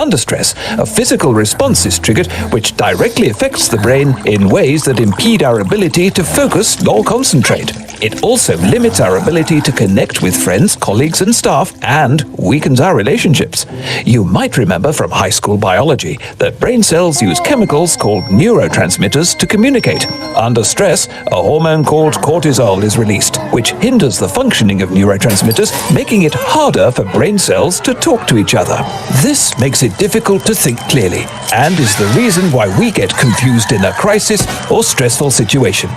Under stress, a physical response is triggered which directly affects the brain in ways that impede our ability to focus or concentrate. It also limits our ability to connect with friends, colleagues, and staff, and weakens our relationships. You might remember from high school biology that brain cells use chemicals called neurotransmitters to communicate. Under stress, a hormone called cortisol is released, which hinders the functioning of neurotransmitters, making it harder for brain cells to talk to each other. This makes it difficult to think clearly, and is the reason why we get confused in a crisis or stressful situation.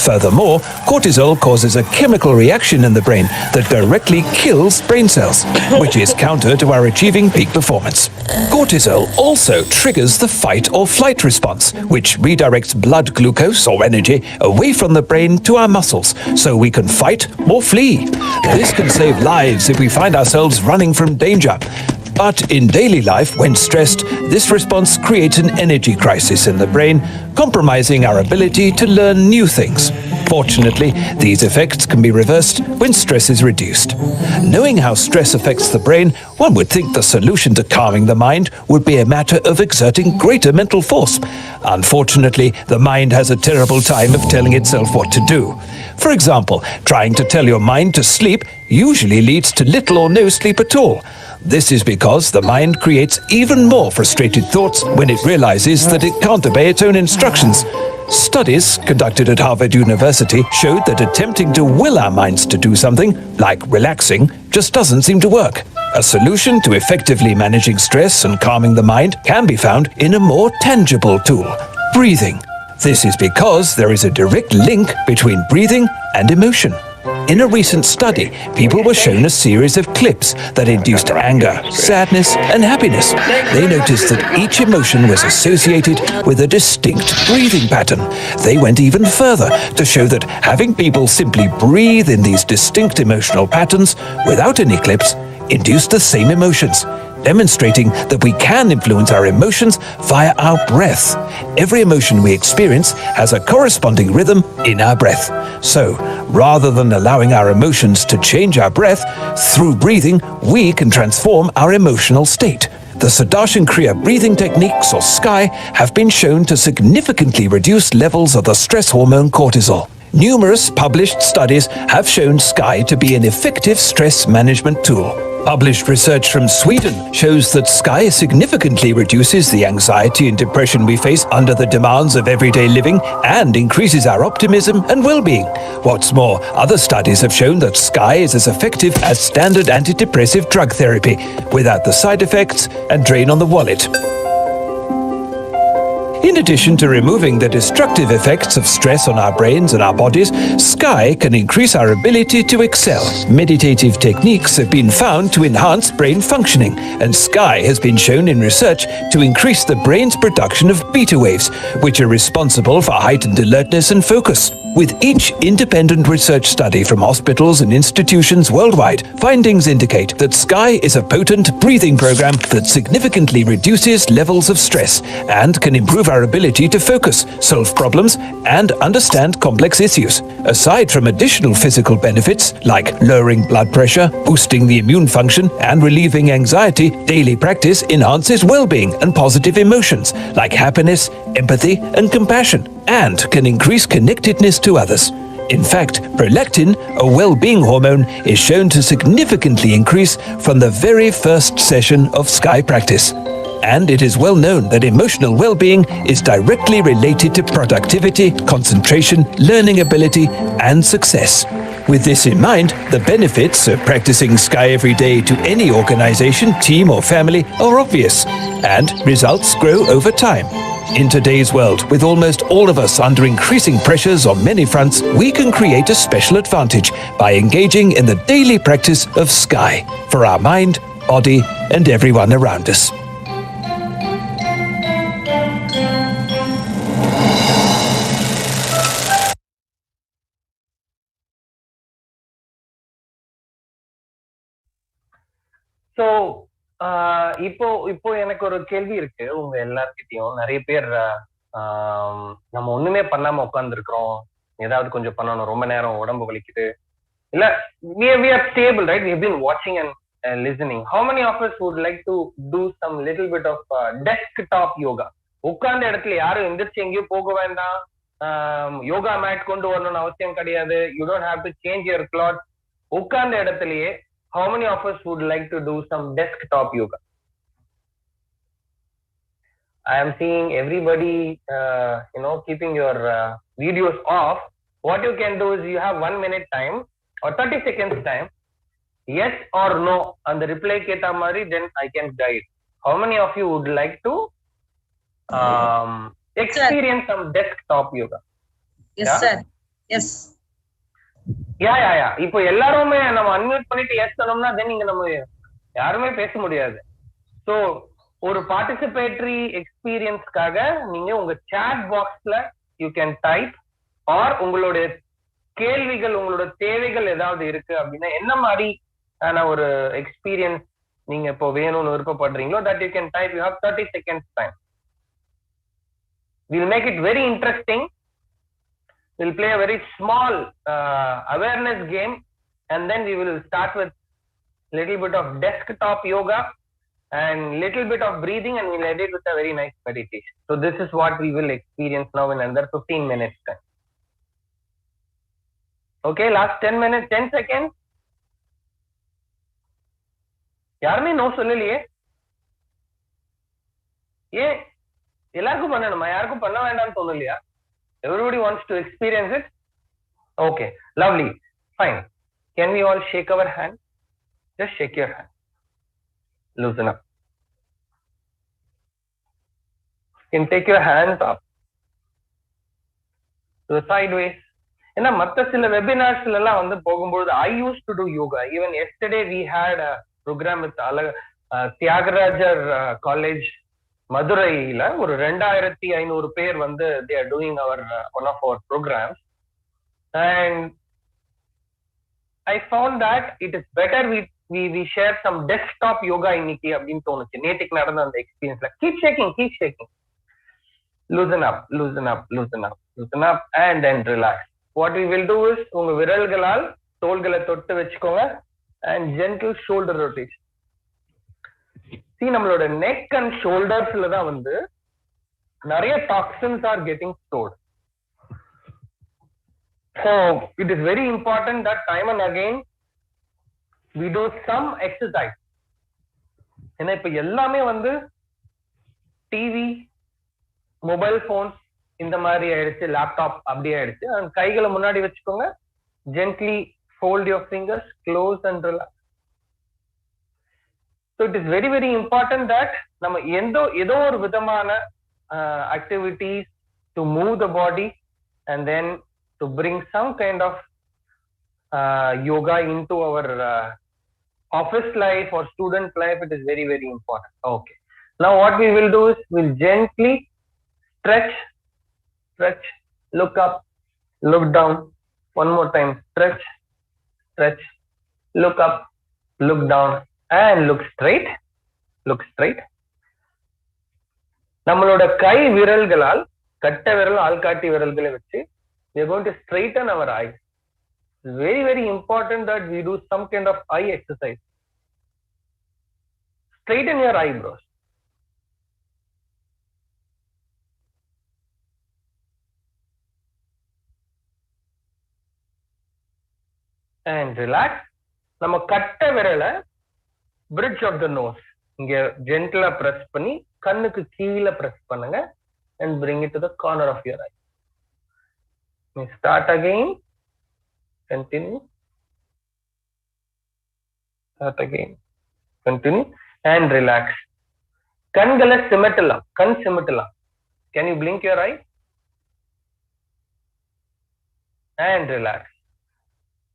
Furthermore, cortisol causes a chemical reaction in the brain that directly kills brain cells, which is counter to our achieving peak performance. Cortisol also triggers the fight or flight response, which redirects blood glucose or energy away from the brain to our muscles so we can fight or flee. This can save lives if we find ourselves running from danger. But in daily life, when stressed, this response creates an energy crisis in the brain, compromising our ability to learn new things. Fortunately, these effects can be reversed when stress is reduced. Knowing how stress affects the brain, one would think the solution to calming the mind would be a matter of exerting greater mental force. Unfortunately, the mind has a terrible time of telling itself what to do. For example, trying to tell your mind to sleep usually leads to little or no sleep at all. This is because the mind creates even more frustrated thoughts when it realizes that it can't obey its own instructions. Studies conducted at Harvard University showed that attempting to will our minds to do something, like relaxing, just doesn't seem to work. A solution to effectively managing stress and calming the mind can be found in a more tangible tool, breathing. This is because there is a direct link between breathing and emotion. In a recent study, people were shown a series of clips that induced anger, sadness, and happiness. They noticed that each emotion was associated with a distinct breathing pattern. They went even further to show that having people simply breathe in these distinct emotional patterns without any clips induced the same emotions, demonstrating that we can influence our emotions via our breath. Every emotion we experience has a corresponding rhythm in our breath. So, rather than allowing our emotions to change our breath, through breathing, we can transform our emotional state. The Sudarshan Kriya breathing techniques, or SKY, have been shown to significantly reduce levels of the stress hormone cortisol. Numerous published studies have shown Sky to be an effective stress management tool. Published research from Sweden shows that Sky significantly reduces the anxiety and depression we face under the demands of everyday living and increases our optimism and well-being. What's more, other studies have shown that Sky is as effective as standard antidepressive drug therapy without the side effects and drain on the wallet. In addition to removing the destructive effects of stress on our brains and our bodies, Sky can increase our ability to excel. Meditative techniques have been found to enhance brain functioning, and Sky has been shown in research to increase the brain's production of beta waves, which are responsible for heightened alertness and focus. With each independent research study from hospitals and institutions worldwide, findings indicate that Sky is a potent breathing program that significantly reduces levels of stress and can improve our ability to focus, solve problems, and understand complex issues. Aside from additional physical benefits like lowering blood pressure, boosting the immune function, and relieving anxiety, daily practice enhances well-being and positive emotions like happiness, empathy, and compassion, and can increase connectedness to others. In fact, prolactin, a well-being hormone, is shown to significantly increase from the very first session of Sky practice. And it is well known that emotional well-being is directly related to productivity, concentration, learning ability, and success. With this in mind, the benefits of practicing Sky every day to any organization, team, or family are obvious, and results grow over time. In today's world, with almost all of us under increasing pressures on many fronts, we can create a special advantage by engaging in the daily practice of Sky for our mind, body, and everyone around us. So இப்போ இப்போ எனக்கு ஒரு கேள்வி இருக்கு உங்க எல்லார்கிட்டயும். நிறைய பேர் நம்ம ஒண்ணுமே பண்ணாம உட்கார்ந்துருக்கிறோம், ஏதாவது கொஞ்சம் பண்ணணும், ரொம்ப நேரம் உடம்பு வலிக்குது, இல்ல we are stable, right? We have been watching and listening. How many of us would like to do some little bit of desktop yoga? உட்கார்ந்த இடத்துல யாரும் எந்திரிச்சு எங்கேயும் போக வேண்டாம், யோகா மேட் கொண்டு வரணும்னு அவசியம் கிடையாது. You don't have to change your cloth. உட்கார்ந்த இடத்துலயே how many of us would like to do some desktop yoga? I am seeing everybody keeping your videos off. What you can do is you have 1 minute time or 30 seconds time. Yes or no and the reply keta mari, then I can guide. How many of you would like to experience some desktop yoga? Yes, yeah? sir. Yes. யா இப்போ எல்லாருமே நம்ம unmute பண்ணிட்டு S சொன்னோம்னா தென் நீங்க நம்ம யாருமே பேச முடியாது. ஸோ ஒரு பார்ட்டிசிபேட்டரி எக்ஸ்பீரியன்ஸ்க்காக நீங்க உங்க சாட் பாக்ஸ்ல யூ கேன் டைப், ஆர் உங்களுடைய கேள்விகள், உங்களோட தேவைகள் ஏதாவது இருக்கு அப்படின்னா என்ன மாதிரியான ஒரு எக்ஸ்பீரியன்ஸ் நீங்க இப்போ வேணும்னு விருப்பப்படுறீங்களோ that you can type. You have 30 seconds time. Will make it very interesting. We'll play a very small awareness game, and then we will start with little bit of desktop yoga and little bit of breathing, and we'll end it with a very nice meditation. So this is what we will experience now in another 15 minutes time. Okay, last 10 minutes, 10 seconds. யாருமே no சொல்லலையே, ஏன் எல்லாருக்கும் பண்ணணுமா? யாருக்கும் பண்ண வேண்டாம்னு சொல்லலையா? Everybody wants to experience it. Okay, lovely, fine. Can we all shake our hand? Just shake your hand. Loosen up. You can take your hands up to the sideways. ஏன்னா மற்ற சில வெபினார்ஸ்ல எல்லாம் வந்து போகும்போது I used to do yoga. Even yesterday we had a program with Thiagarajar college மதுரையில ஒரு 2500 பேர் வந்து they are doing one of our programs, and I found that it is better we share some desktop yoga இன்னைக்கு அப்படின்னு தோணுச்சு நேற்றுக்கு நடந்த அந்த எக்ஸ்பீரியன்ஸ்ல. keep shaking, loosen up and then relax. What we will do is உங்க விரல்களால் தோள்களை தொட்டு வச்சுக்கோங்க and gentle shoulder rotation. நம்மளோட நெக் அண்ட் ஷோல்டர்ஸ்ல தான் வந்து நிறைய toxins are getting stored. So it is very important that time and again we do some exercise. ஏன்னா இப்ப எல்லாமே வந்து டிவி, மொபைல் போன்ஸ் இந்த மாதிரி ஆயிடுச்சு, லேப்டாப் அப்படியே ஆயிடுச்சு. கைகளை முன்னாடி வச்சுக்கோங்க, gently fold your fingers, close and relax. So it is very very important that நம்ம ஏதோ ஒரு விதமான activities to move the body and then to bring some kind of yoga into our office life or student life. It is very very important. Okay, now what we will do is we'll gently stretch, look up, look down. One more time, stretch, look up, look down and look straight. நம்மளோட கை விரல்களால், கட்ட விரல், ஆள்காட்டி விரல்களை வச்சு we are going to straighten our eyes. It's very very important that we do some kind of eye exercise. Straighten your eyebrows. And relax. நம்ம கட்ட விரலை bridge of the nose இங்க ஜென்டலா பிரஸ் பண்ணி கண்ணுக்கு கீழே பிரஸ் பண்ணுங்க and bring it to the corner of your eye. We start again. Continue. Start again. Continue and relax. கண்களை சிமிட்டலாம், கண் சிமிட்டலாம். Can you blink your eye? And relax.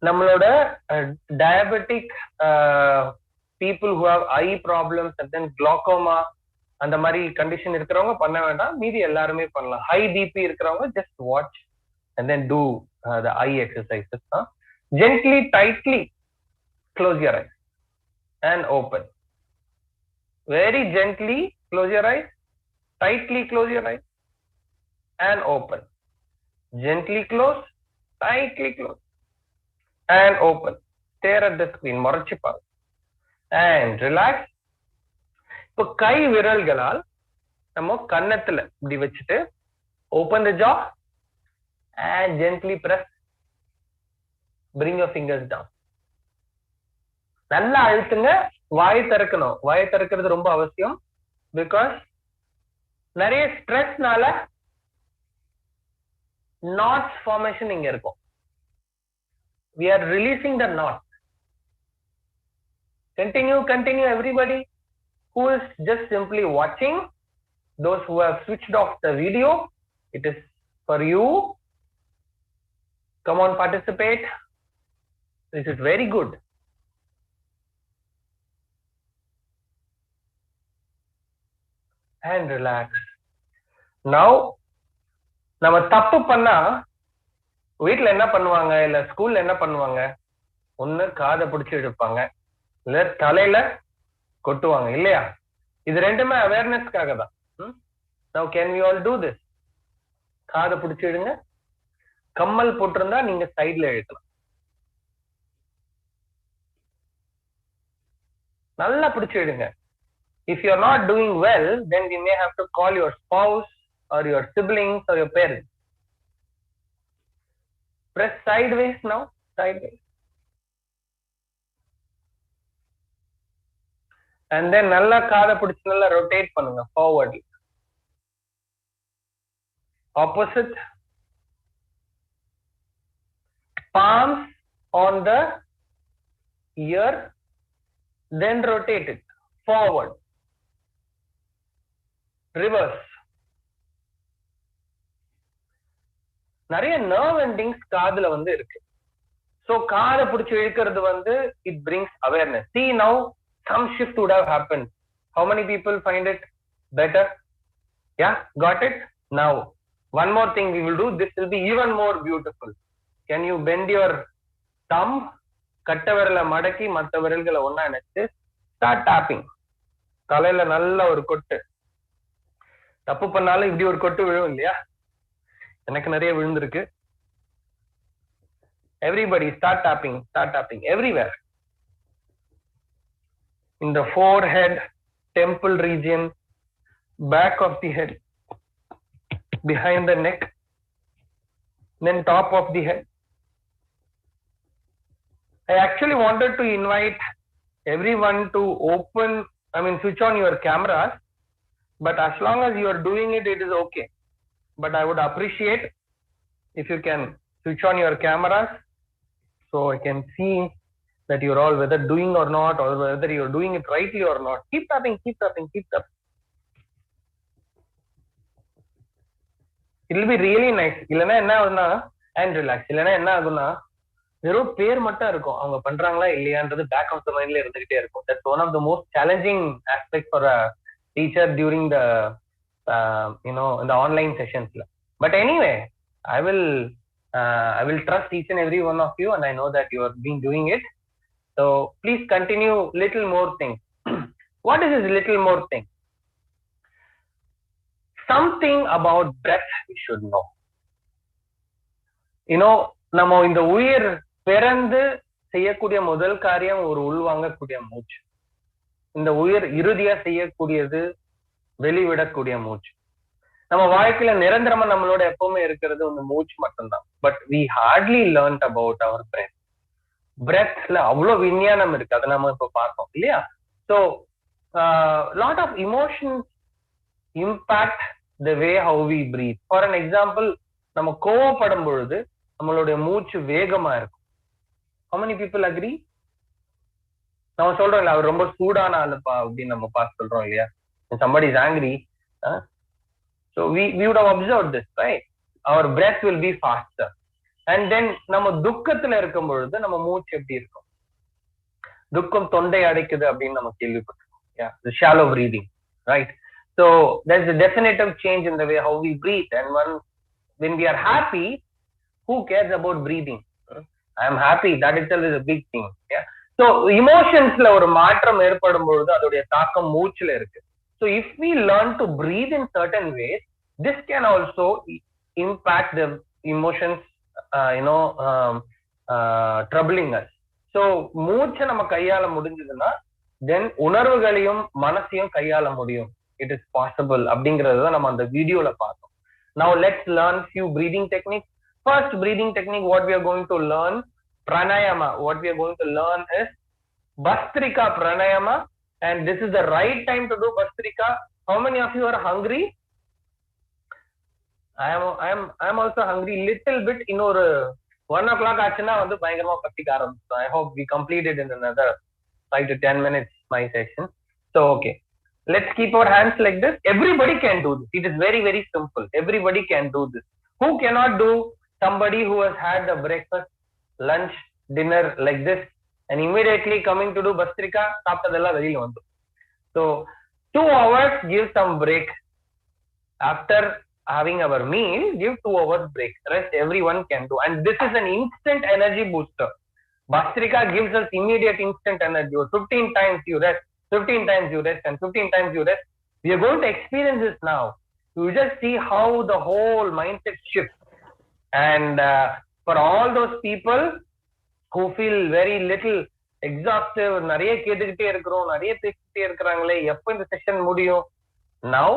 நம்மளோட diabetic people who have eye problems and then glaucoma அந்த மாதிரி condition இருக்கிறவங்க பண்ண வேண்டாம், மீதி எல்லாருமே பண்ணலாம். ஹை பிபி இருக்கிறவங்க just watch and then do the eye exercises. Gently, tightly close your eyes and open. Very gently close your eyes, tightly close your eyes and open. Gently close, tightly close and open. Stare at the screen, முறைச்சு பாருங்க and relax. இப்போ கை விரல்களால் நம்ம கன்னத்துல இப்படி வச்சுட்டு open the jaw and gently press. Bring your fingers down. நல்லா அழுத்துங்க, வாய் திறக்கணும். வாய் திறக்கிறது ரொம்ப அவசியம். பிகாஸ் நிறைய ஸ்ட்ரெஸ்னால knots formation இங்க இருக்கும். We are releasing the knot. Continue everybody who is just simply watching. Those who have switched off the video, it is for you. Come on, participate. This is very good. And relax. Now நம்ம தப்பு பண்ணா வீட்டுல என்ன பண்ணுவாங்க, இல்ல ஸ்கூல்ல என்ன பண்ணுவாங்க, ஒண்ணு காதை பிடிச்சி எடுப்பாங்க, இல்ல தலையில கொட்டுவாங்க இல்லையா? இது ரெண்டுமே அவேர்னஸ்க்காக தான். Now can we all do this? காதை பிடிச்சி எடுங்க. கம்மல் போட்டிருந்தா நீங்க சைட்ல இழுக்கலாம். நல்லா பிடிச்சி எடுங்க. If you are not doing well, then we may have to call your spouse or your siblings or your parents. Press sideways now, sideways. And then நல்லா காதை பிடிச்சு நல்லா rotate பண்ணுங்க forward. Opposite. Palms on the ear, then rotate it forward. Reverse. நிறைய nerve endings காதுல வந்து இருக்கு. So காதை பிடிச்சு இழுக்கிறது வந்து it brings awareness. See now some shift would have happened. How many people find it better? Yeah, got it? Now one more thing we will do. This will be even more beautiful. Can you bend your thumb? கட்ட விரலை மடக்கி மற்ற விரல்களை ஒண்ணா இணைச்சு start tapping. தலையில நல்ல ஒரு கொட்டு. தப்பு பண்ணாலும் இப்படி ஒரு கொட்டு விழும் இல்லையா? எனக்கு நிறைய விழுந்திருக்கு. Everybody start tapping everywhere. In the forehead, temple region, back of the head, behind the neck, then top of the head. I actually wanted to invite everyone to switch on your cameras, but as long as you are doing it, it is okay. But I would appreciate if you can switch on your cameras so I can see that you're all whether doing or not, or whether you're doing it rightly or not. Keep tapping, keep tapping, keep tapping. It will be really nice. இல்லைன்னா என்ன ஆகுதுன்னா, and relax. இல்லைன்னா என்ன ஆகுதுன்னா, வெறும் பேர் மட்டும் இருக்கும், அவங்க பண்றாங்களா இல்லையான்றது பேக் ஆஃப் த மைண்ட்ல இருந்துகிட்டே இருக்கும். That's one of the most challenging aspects for a teacher during the in the online sessions. But anyway, I will trust each and every one of you, and I know that you have been doing it. So please continue little more things. What is this little more thing? Something about breath we should know. நம்ம இந்த உயிர் பிறந்து செய்யக்கூடிய முதல் காரியம் ஒரு உள்வாங்கக்கூடிய மூச்சு. இந்த உயிர் இறுதியா செய்யக்கூடியது வெளிவிடக்கூடிய மூச்சு. நம்ம வாழ்க்கையில நிரந்தரமா நம்மளோட எப்பவுமே இருக்கிறது ஒரு மூச்சு மட்டும்தான். But we hardly learned about our breath. breathல அவ்வளவு விஞ்ஞானம் இருக்கு, அதை நம்ம இப்ப பார்த்தோம் இல்லையா? So lot of emotions impact the way how we breathe. For an example, நம்ம கோவப்படும் பொழுது நம்மளுடைய மூச்சு வேகமா இருக்கும். How many people agree? நம்ம சொல்றோம் இல்ல, அவர் ரொம்ப சூடான ஆளுப்பா அப்படின்னு நம்ம பார்த்து சொல்றோம் இல்லையா? Somebody is angry, so we would have observed this, right? Our breath will be faster. And then நம்ம துக்கத்துல இருக்கும் பொழுது நம்ம மூச்சு எப்படி இருக்கும்? துக்கம் தொண்டை அடைக்குது அப்படின்னு நம்ம கேள்விப்பட்டிருக்கோம். Yeah, the shallow breathing, right? So there's a definitive change in the way how we breathe. And when we are happy, who cares about breathing? I am happy, that itself is a big thing. Yeah. So emotionsல ஒரு மாற்றம் ஏற்படும் பொழுது அதோடைய தாக்கம் மூச்சுல இருக்கு. So if we learn to breathe in certain ways, this can also impact the emotions troubling us. So மூச்சை நம்ம கையாள முடிஞ்சதுன்னா then உணர்வுகளையும் மனசையும் கையாள முடியும். It is possible அப்படிங்கறத நம்ம அந்த வீடியோல பார்த்தோம். Now let's learn few breathing techniques. First breathing technique what we are going to learn, pranayama. What we are going to learn is Bhastrika pranayama, and this is the right time to do Bhastrika. How many of you are hungry? I am also hungry little bit. இன்னொரு 1 o'clock ஆச்சுன்னா வந்து பயங்கரமா பசிக்க ஆரம்பிச்சோம். I hope we completed in another 5 to 10 minutes my session. So okay, let's keep our hands like this. Everybody can do this. It is very, very simple. Everybody can do this. Who cannot do? Somebody who has had the breakfast, lunch, dinner like this and immediately coming to do Bhastrika, சாப்பிட்டதெல்லாம் வெளியில வந்து. So 2 hours, give some break. After having our meal, give 2 hours break. Rest everyone can do, and this is an instant energy booster. Bhastrika gives us immediate instant energy. 15 times you rest, 15 times you rest, and 15 times you rest. We are going to experience this now. You just see how the whole mindset shifts. And for all those people who feel very little exhaustive, நிறைய கேட்டுக்கிட்டே இருக்கிறோம், நிறைய பேசிக்கிட்டே இருக்கிறாங்களே, எப்போ இந்த session முடியும்? Now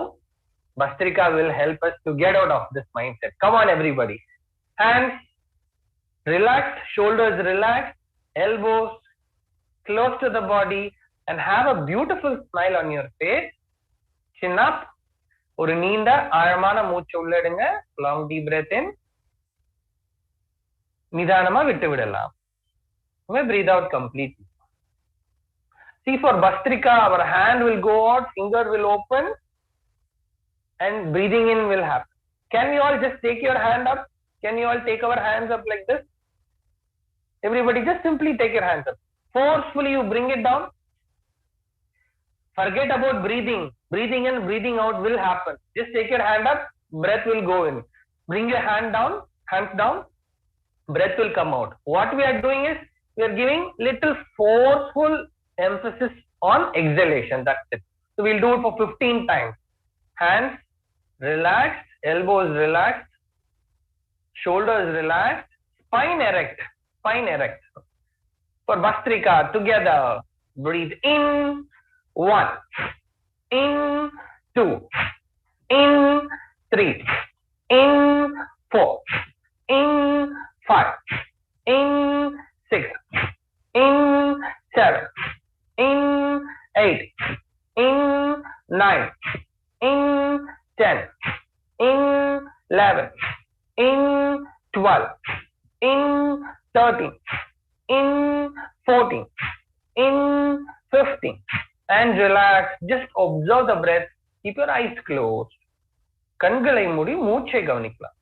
Bhastrika will help us to get out of this mindset. Come on everybody. Hands relaxed, shoulders relaxed, elbows close to the body, and have a beautiful smile on your face. Chin up. ஒரு நீண்ட ஆழமான மூச்சு உள்ளெடுங்க. Long deep breath in. நிதானமா விட்டு விடலாம். Breathe out completely. See, for Bhastrika, our hand will go out, finger will open, and breathing in will happen. Can you all just take your hand up? Can you all take our hands up like this? Everybody just simply take your hands up. Forcefully you bring it down. Forget about breathing. Breathing in, breathing out will happen. Just take your hand up, breath will go in. Bring your hand down, hands down, breath will come out. What we are doing is, we are giving little forceful emphasis on exhalation. That's it. So we'll do it for 15 times. Hands relaxed, elbows relaxed, shoulders relaxed, spine erect, spine erect. For Bhastrika, together, breathe in, 1, in, 2, in, 3, in, 4, in, 5, in, 6, in 7, in 8, in 9, in 10, in 11, in 12, in 13, in 14, in 15, and relax. Just observe the breath. Keep your eyes closed. கண்களை மூடி மூச்சை கவனிக்கலாம்.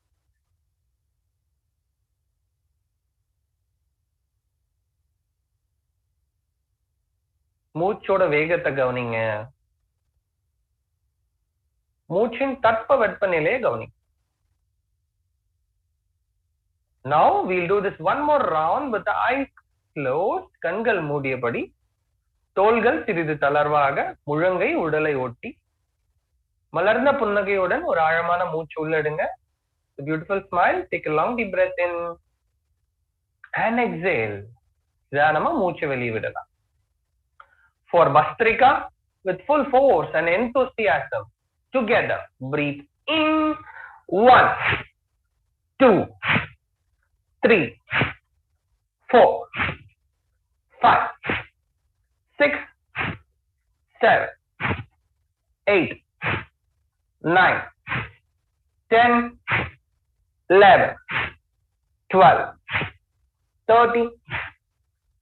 மூச்சோட வேகத்தை கவனிங்க. மூச்சின் தட்ப வெப்பநிலையை கவனிங்க. Now we'll do this one more round with the eyes closed. கண்கள் மூடியபடி, தோள்கள் சிறிது தளர்வாக, முழங்கை உடலை ஒட்டி, மலர்ந்த புன்னகையுடன் ஒரு ஆழமான மூச்சு உள்ளெடுங்க. Beautiful smile. Take a long deep breath in and exhale. நிதானமா மூச்சு வெளியே விடலாம். For Bastrika, with full force and enthusiasm, together, breathe in 1, 2, 3, 4, 5, 6, 7, 8, 9, 10, 11, 12, 13,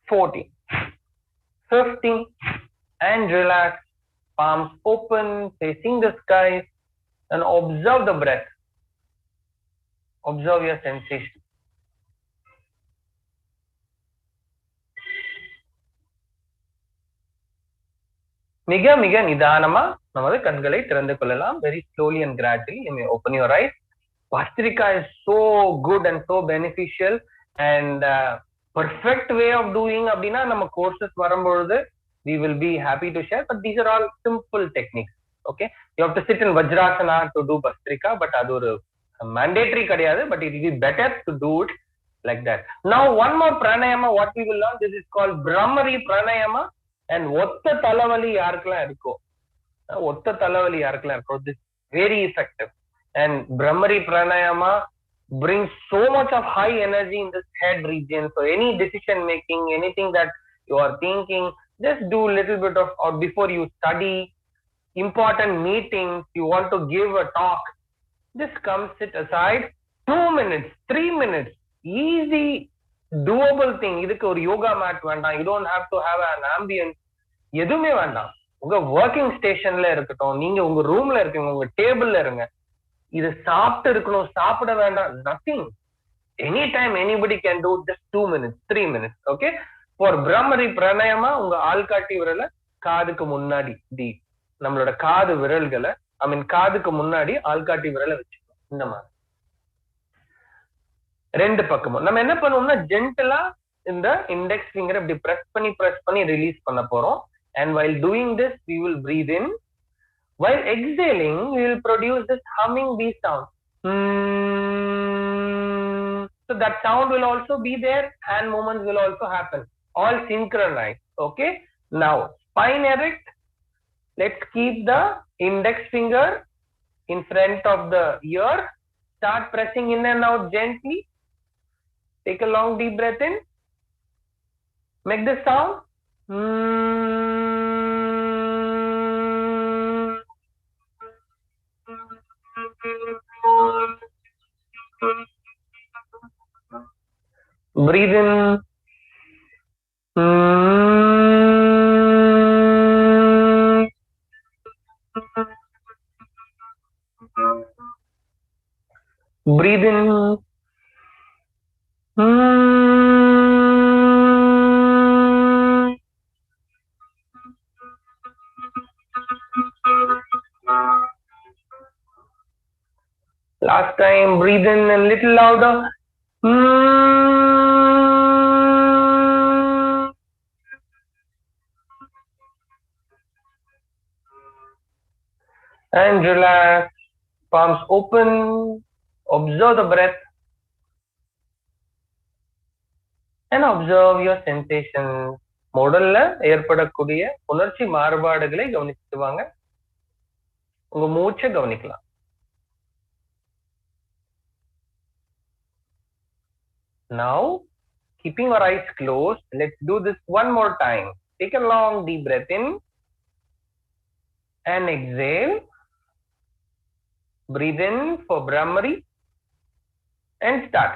14, 15, and relax. Palms open, facing the sky, and observe the breath. Observe your sensation. மிக மிக நிதானமா நமது கண்களை திறந்து கொள்ளலாம். Very slowly and gradually you may open your eyes. Bastrika is so good and so beneficial and perfect way of doing அப்படின்னா நம்ம courses வரும்பொழுது we will be happy to share, but these are all simple techniques. Okay, you have to sit in Vajrasana to do Bastrika, but அது ஒரு mandatory கிடையாது, but it will be better to do it like that. Now one more pranayama what we will learn, this is called Brahmari pranayama. And ஒத்த தலைவலி யாருக்கெல்லாம் இருக்கோ, ஒத்த தலைவலி யாருக்கெல்லாம் இருக்கோ, this very effective. And Brahmari pranayama brings so much of high energy in this head region. So any decision making, anything that you are thinking, just do a little bit of, or before you study, important meetings, you want to give a talk, just come sit aside 2 minutes, 3 minutes, easy doable thing. இதுக்கு ஒரு yoga mat வேண்டாம், you don't have to have an ambience, எதுவுமே வேண்டாம். உங்க working ஸ்டேஷன்ல இருக்கட்டும், நீங்க உங்க ரூம்ல இருக்கீங்க, உங்க டேபிள்ல இருங்க, இது சாப்பிட்டு இருக்கணும், சாப்பிட வேண்டாம், nothing. Any time anybody can do just 2 minutes, 3 minutes. Okay, for Bhramari pranayama உங்க ஆள்காட்டி விரலை காதுக்கு முன்னாடி, நம்மளோட காது விரல்களை காதுக்கு முன்னாடி ஆள்காட்டி விரலை வச்சுக்கணும். இந்த மாதிரி ரெண்டு பக்கமும் நம்ம என்ன பண்ணுவோம்னா ஜென்டலா இந்த இண்டெக்ஸ் ஃபிங்கர் இப்படி பிரஸ் பண்ணி ரிலீஸ் பண்ண போறோம். And while doing this we will breathe in, while exhaling we will produce this humming bee sound. So that sound will also be there, hand movements will also happen, all synchronized. Okay, now spine erect, let's keep the index finger in front of the ear, start pressing in and out gently. Take a long deep breath in, make the sound. Breathe in. Breathe in. Last time, breathe in a little louder. And relax, palms open, observe the breath and observe your sensations. உடல்ல ஏற்படக்கூடிய உணர்ச்சி மாறுபாடுகளை கவனிச்சுட்டு வாங்க. உங்க மூச்சை கவனிக்கலாம். Now keeping our eyes closed, let's do this one more time. Take a long deep breath in and exhale. Breathe in for Brahmari and start.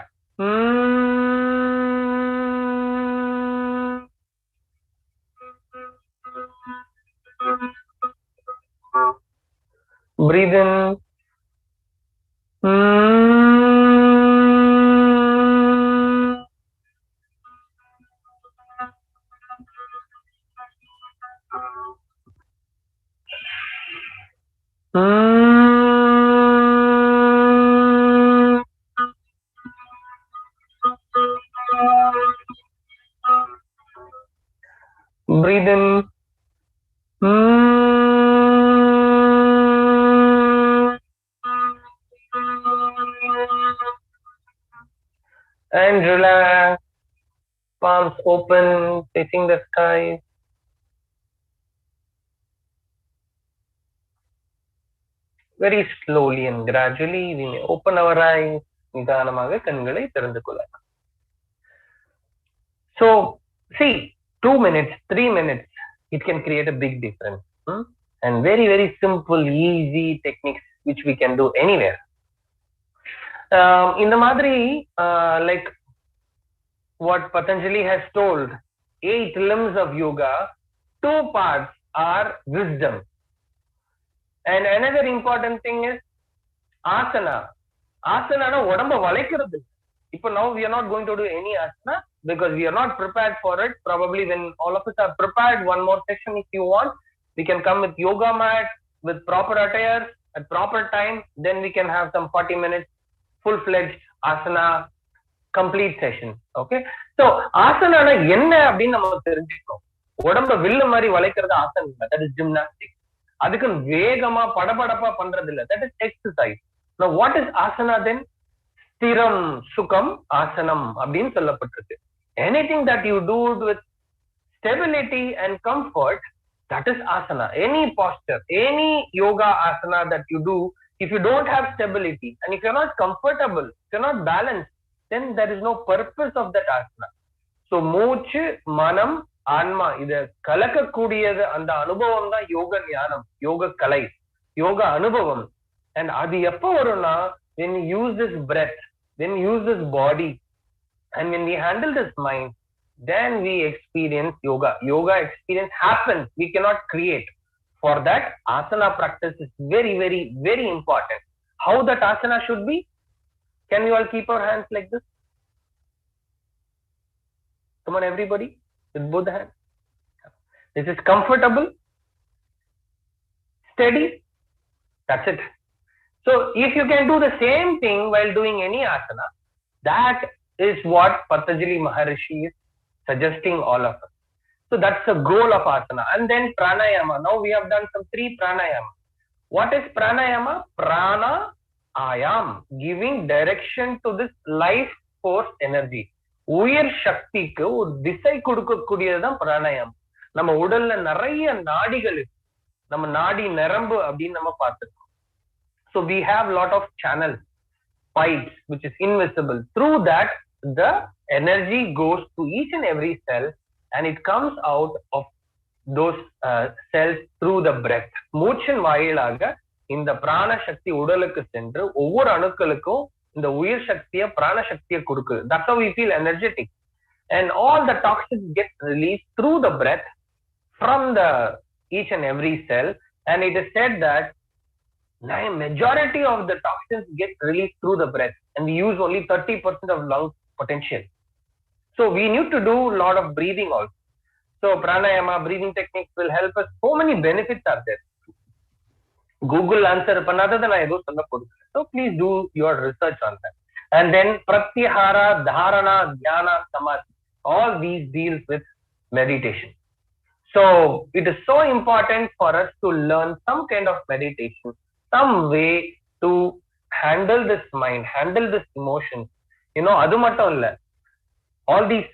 Breathe in. Breathe in. And relax. Palms open, facing the sky. Very slowly and gradually, we may open our eyes. நிதானமாக கண்களை திறந்து கொள்ளலாம். So, see, 2 minutes, 3 minutes, it can create a big difference. And very, very simple, easy techniques which we can do anywhere. In the Madri, like what Patanjali has told, 8 limbs of yoga, 2 parts are wisdom. And another important thing is asana. Asana na odamba valaikiradhu. Now we are not going to do any asana because we are not prepared for it. Probably when all of us are prepared, one more session if you want, we can come with yoga mat, with proper attire at proper time. Then we can have some 40 minutes full-fledged asana complete session. Okay. So asana na enna appdi namu therinjikkom. Odamba villu mari valaikiradhu asana illa. That is gymnastics. அதுக்கு வேகமா படபடப்பா பண்றது இல்ல. That is exercise. Now what is asana then? ஸ்திரம் சுகம் ஆசனம் அப்படின்னு சொல்லப்பட்டிருக்கு. Anything that you do with stability and comfort, that is asana. Any posture, any yoga asana that you do, if you don't have stability and if you're not comfortable, if you're not balanced, then there is no purpose of that asana. So மூச்சு, மனம், ஆன்மா இத கலக்கக்கூடியது அந்த அனுபவம் தான் யோக ஞானம், யோக கலை, யோக அனுபவம். And அது எப்போ வரும்னா when you use this breath, when you use this body, and when we handle this mind, then we experience yoga. Yoga experience happens. We cannot create. For that, asana practice is very, very, very important. How that asana should be? Can we all keep our hands like this? Come on, everybody. With both hands. This is comfortable, steady. That's it. So if you can do the same thing while doing any asana, that is what Patanjali Maharishi is suggesting all of us. So that's the goal of asana. And then pranayama. Now we have done some 3 pranayama. What is pranayama? Prana ayam, giving direction to this life force energy. உயிர் சக்திக்கு ஒரு திசை கொடுக்கக்கூடியதுதான் பிராணாயாமம். நம்ம உடல்ல நிறைய நாடிகள், நம்ம நாடி நரம்பு அப்படின்னு நம்ம பார்த்துருக்கோம். So we have lot of channels, pipes which is invisible. Through that the energy goes to each and every cell and it comes out of those cells through the breath. மூச்சின் வாயிலாக இந்த பிராண சக்தி உடலுக்கு சென்று ஒவ்வொரு அணுக்களுக்கும் இந்த உயிர் சக்தியை பிராண சக்தியை கொடுக்குது. That's how we feel energetic. And all the toxins get released through the breath from the each and every cell. And it is said that majority of the toxins get released through the breath. And we use only 30% of lung potential. So we need to do a lot of breathing also. So pranayama, breathing techniques will help us. So many benefits are there. Google answer பண்ணாததை நான் ஏதோ சொல்ல போறேன். So please do your research on that. And then pratyahara, dharana, dhyana, samadhi, all these deals with meditation. So it is so important for us to learn some kind of meditation, some way to handle this mind, handle this emotion. அது மட்டும் இல்ல, all these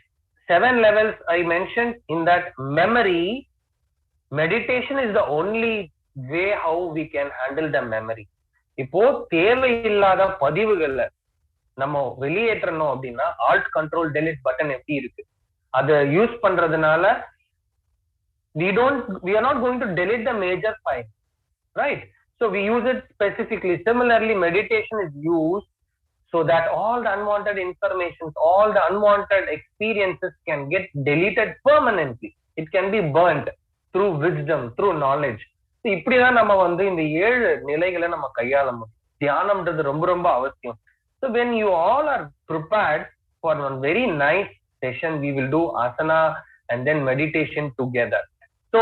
7 levels I mentioned, in that memory, meditation is the only way how we can handle the memory. இப்போ தேவையில்லாத பதிவுகள்ல நம்ம வெளியேற்றணும் அப்படின்னா alt control delete button எப்படி இருக்கு, அதை யூஸ் பண்றதுனால we are not going to delete the major file, right? So we use it specifically. Similarly, meditation is used so that all the unwanted information, all the unwanted experiences can get deleted permanently. It can be burnt through wisdom, through knowledge. So இப்படிதான் நம்ம வந்து இந்த 7 நிலைகளை நம்ம கையாள முடியும். தியானம்ன்றது ரொம்ப ரொம்ப அவசியம். So when you all are prepared for one very nice session, we will do asana and then meditation together. So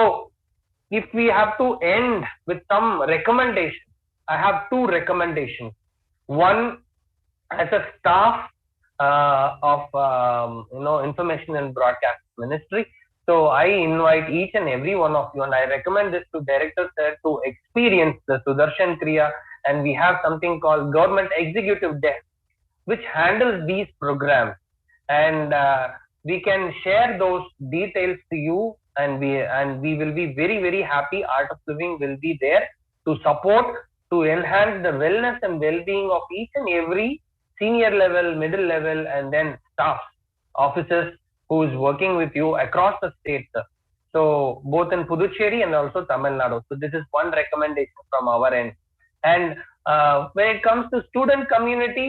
if we have to end with some recommendation, I have 2 recommendations. One, as a staff of information and broadcast ministry, so I invite each and every one of you, and I recommend this to director sir, to experience the Sudarshan Kriya, and we have something called government executive desk which handles these programs, and we can share those details to you, and we will be very very happy. Art of Living will be there to support, to enhance the wellness and well-being of each and every senior level, middle level, and then staff officers who is working with you across the state, sir. So both in Puducherry and also Tamil Nadu. So this is one recommendation from our end. And when it comes to student community,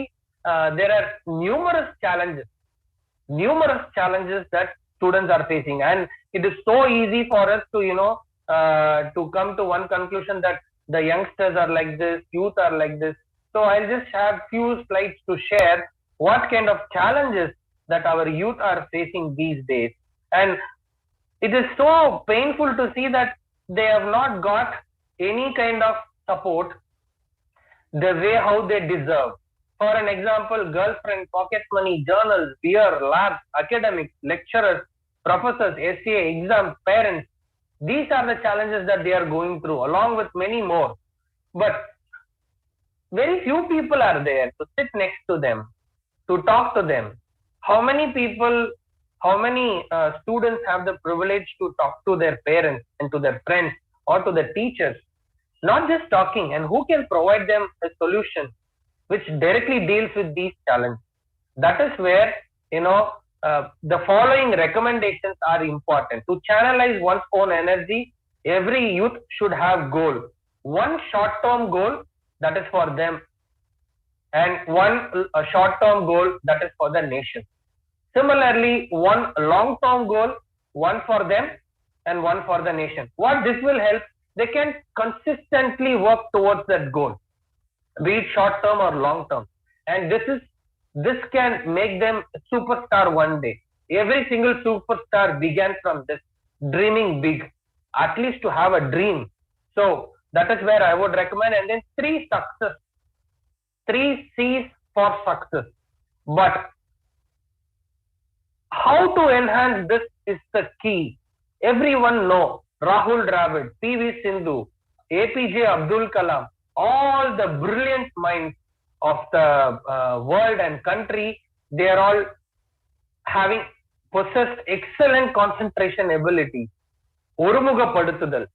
there are numerous challenges that students are facing, and it is so easy for us to to come to one conclusion that the youngsters are like this, youth are like this. So I'll just have few slides to share what kind of challenges that our youth are facing these days. And it is so painful to see that they have not got any kind of support the way how they deserve. For an example, girlfriend, pocket money, journals, beer, labs, academics, lecturers, professors, SCA, exams, parents. These are the challenges that they are going through, along with many more. But very few people are there to sit next to them, to talk to them. How many students have the privilege to talk to their parents and to their friends or to the teachers? Not just talking, and who can provide them a solution which directly deals with these challenges? That is where the following recommendations are important. To channelize one's own energy, every youth should have goal. One short-term goal that is for them, and one short-term goal that is for the nation. Similarly, one long-term goal, one for them and one for the nation. What this will help, they can consistently work towards that goal, be it short-term or long-term. And this can make them superstar one day. Every single superstar began from this, dreaming big, at least to have a dream. So that is where I would recommend. And then 3 C's for success. But how to enhance this is the key. Everyone know Rahul Dravid, PV Sindhu, APJ Abdul Kalam, all the brilliant minds of the world and country, they are all having possessed excellent concentration ability. ஒருமுகப்படுத்துதல்,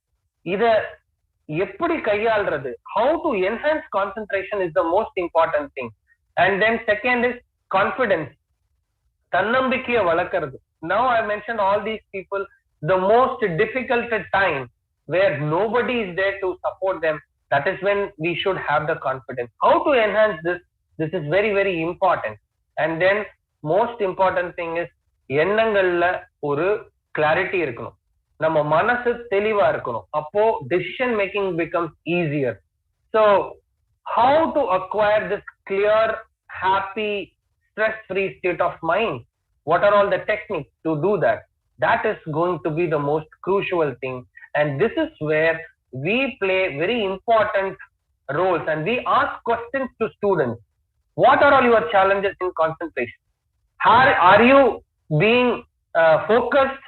இத எப்படி கையாள்றது, how to enhance concentration is the most important thing. And then second is confidence, தன்னம்பிக்கையை வளர்க்கிறது. Now I mentioned all these people, the most difficult time where nobody is there to support them, that is when we should have the confidence. How to enhance this is very very important. And then most important thing is எண்ணங்கள்ல ஒரு clarity இருக்கணும், நம்ம மனசு தெளிவா இருக்கணும். அப்போ decision making becomes easier. So how to acquire this clear, happy, stress-free state of mind? What are all the techniques to do that? That is going to be the most crucial thing. And this is where we play very important roles, and we ask questions to students. What are all your challenges in concentration? Are you being focused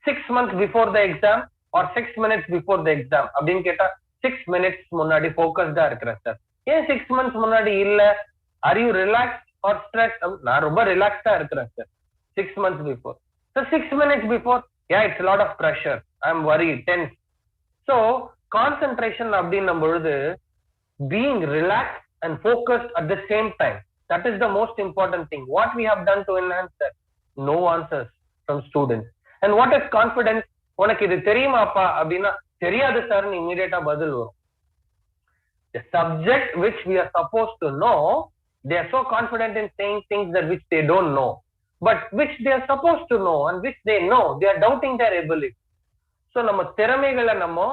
6 months before the exam or 6 minutes before the exam? அப்படின்னு கேட்டா 6 minutes முன்னாடி focused-ஆ இருக்கிறேன் sir. ஏன் 6 months முன்னாடி இல்ல? Are you relaxed or stressed? நான் ரொம்ப relaxed-ஆ இருக்கிறேன் sir 6 months before. So 6 minutes before, yeah, it's a lot of pressure. I'm worried, tense. So concentration அப்படின்னும் பொழுது being relaxed and focused at the same time. That is the most important thing. What we have done to enhance that? No answers from students. And what is confidence? உனக்கு இது தெரியுமாப்பா அப்படின்னா தெரியாது சார்னு இமீடியட்டா பதில் வரும். The subject which we are supposed to know, they are so confident in saying things that which they don't know, but which they are supposed to know and which they know, they are doubting their ability. So நம்ம திறமைகளை நம்ம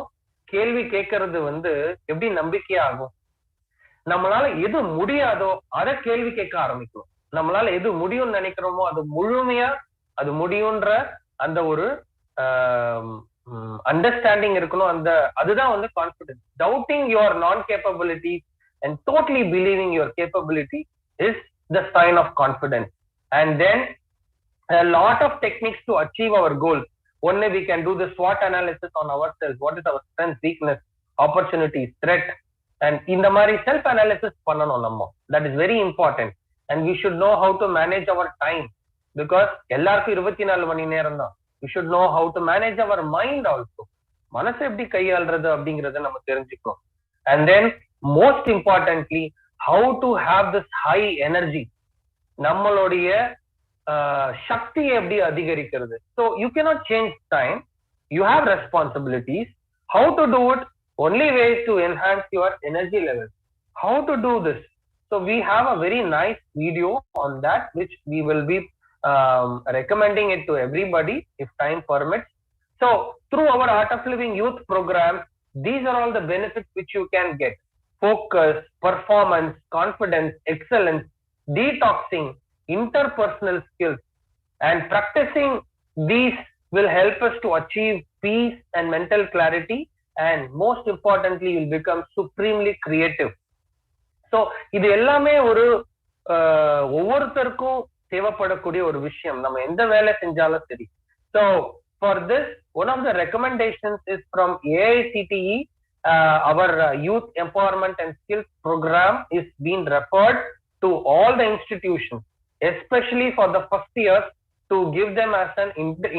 கேள்வி கேட்கறது வந்து எப்படி நம்பிக்கையாகும்? நம்மளால எது முடியாதோ அதை கேள்வி கேட்க ஆரம்பிக்கணும். நம்மளால எது முடியும்னு நினைக்கிறோமோ அது முழுமையா அது முடியும்ன்ற அந்த ஒரு அண்டர்ஸ்டாண்டிங் இருக்கணும். அந்த அதுதான் வந்து confidence. Doubting your own capability and totally believing your capability is the sign of confidence. And then a lot of techniques to achieve our goals. Only we can do the SWOT analysis on ourselves. What is our strength, weakness, opportunities, threat, and in the mari self analysis pannanom nammo. That is very important. And we should know how to manage our time, because ellarku 24 mani neram da. We should know how to manage our mind also. Manasu eppadi kaiyalradhu abingiradha namu therinjikkom. And then most importantly, how to have this high energy. நம்மளுடைய சக்தி எப்படி அதிகரிக்கிறது? So you cannot change time. You have responsibilities. How to do it? Only way is to enhance your energy level. How to do this? So we have a very nice video on that, which we will be recommending it to everybody if time permits. So through our Art of Living youth program, these are all the benefits which you can get: focus, performance, confidence, excellence, detoxing, interpersonal skills. And practicing these will help us to achieve peace and mental clarity, and most importantly you'll become supremely creative. So இது எல்லாமே ஒரு ஒவ்வொருத்தருக்கும் தேவைப்படக்கூடிய ஒரு விஷயம். நம்ம எந்த வேலை செஞ்சாலும் சரி. So for this, one of the recommendations is from AICTE. Our youth empowerment and skills program is being referred to all the institutions, especially for the first years, to give them as an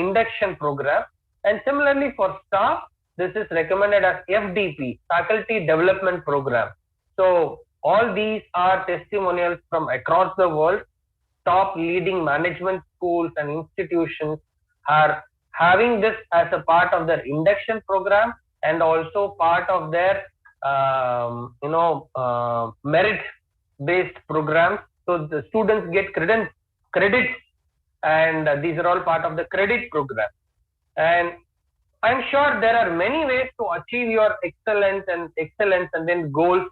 induction program. And similarly for staff, this is recommended as FDP, Faculty Development Program. So all these are testimonials from across the world. Top leading management schools and institutions are having this as a part of their induction program and also part of their merit based programs. So the students get credits, and these are all part of the credit program. And I'm sure there are many ways to achieve your excellence and then goals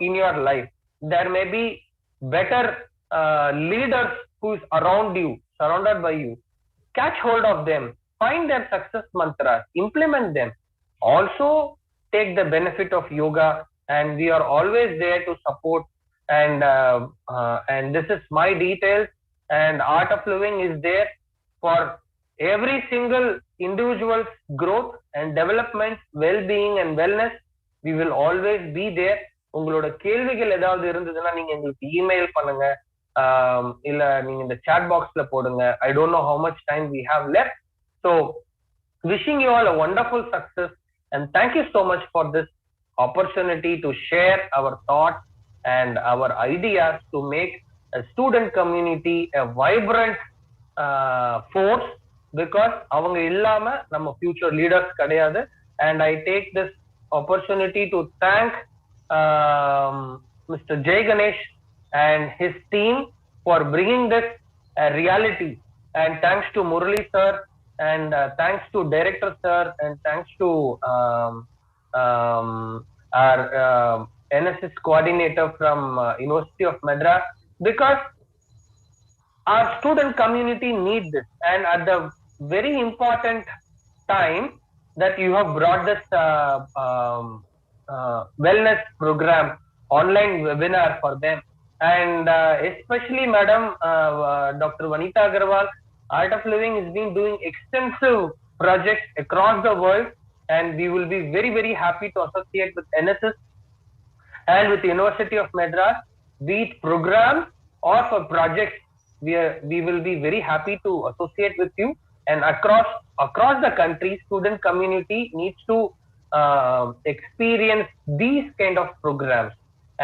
in your life. There may be better leaders who is around you, surrounded by you. Catch hold of them, find their success mantras, implement them. Also take the benefit of yoga, and we are always there to support. And this is my details, and Art of Living is there for every single individual's growth and development, well-being and wellness. We will always be there. உங்களோட கேள்விகள் ஏதாவது இருந்ததுன்னா நீங்க எங்களுக்கு email பண்ணுங்க, இல்ல நீங்க இந்த chat boxல போடுங்க. I don't know how much time we have left. So wishing you all a wonderful success, and thank you so much for this opportunity to share our thoughts and our ideas to make a student community a vibrant force, because அவங்க இல்லாம நம்ம future leaders கிடையாது. And I take this opportunity to thank Mr. Jay Ganesh and his team for bringing this reality. And thanks to Murali sir, and thanks to director sir, and thanks to our NSS coordinator from University of Madras, because our student community needs this. And at the very important time that you have brought this wellness program online webinar for them, and especially Madam Dr. Vanita Agarwal, Art of Living has been doing extensive projects across the world, and we will be very, very happy to associate with NSS and with the University of Madras, be it programs or for projects. We will be very happy to associate with you. And across the country, student community needs to experience these kind of programs,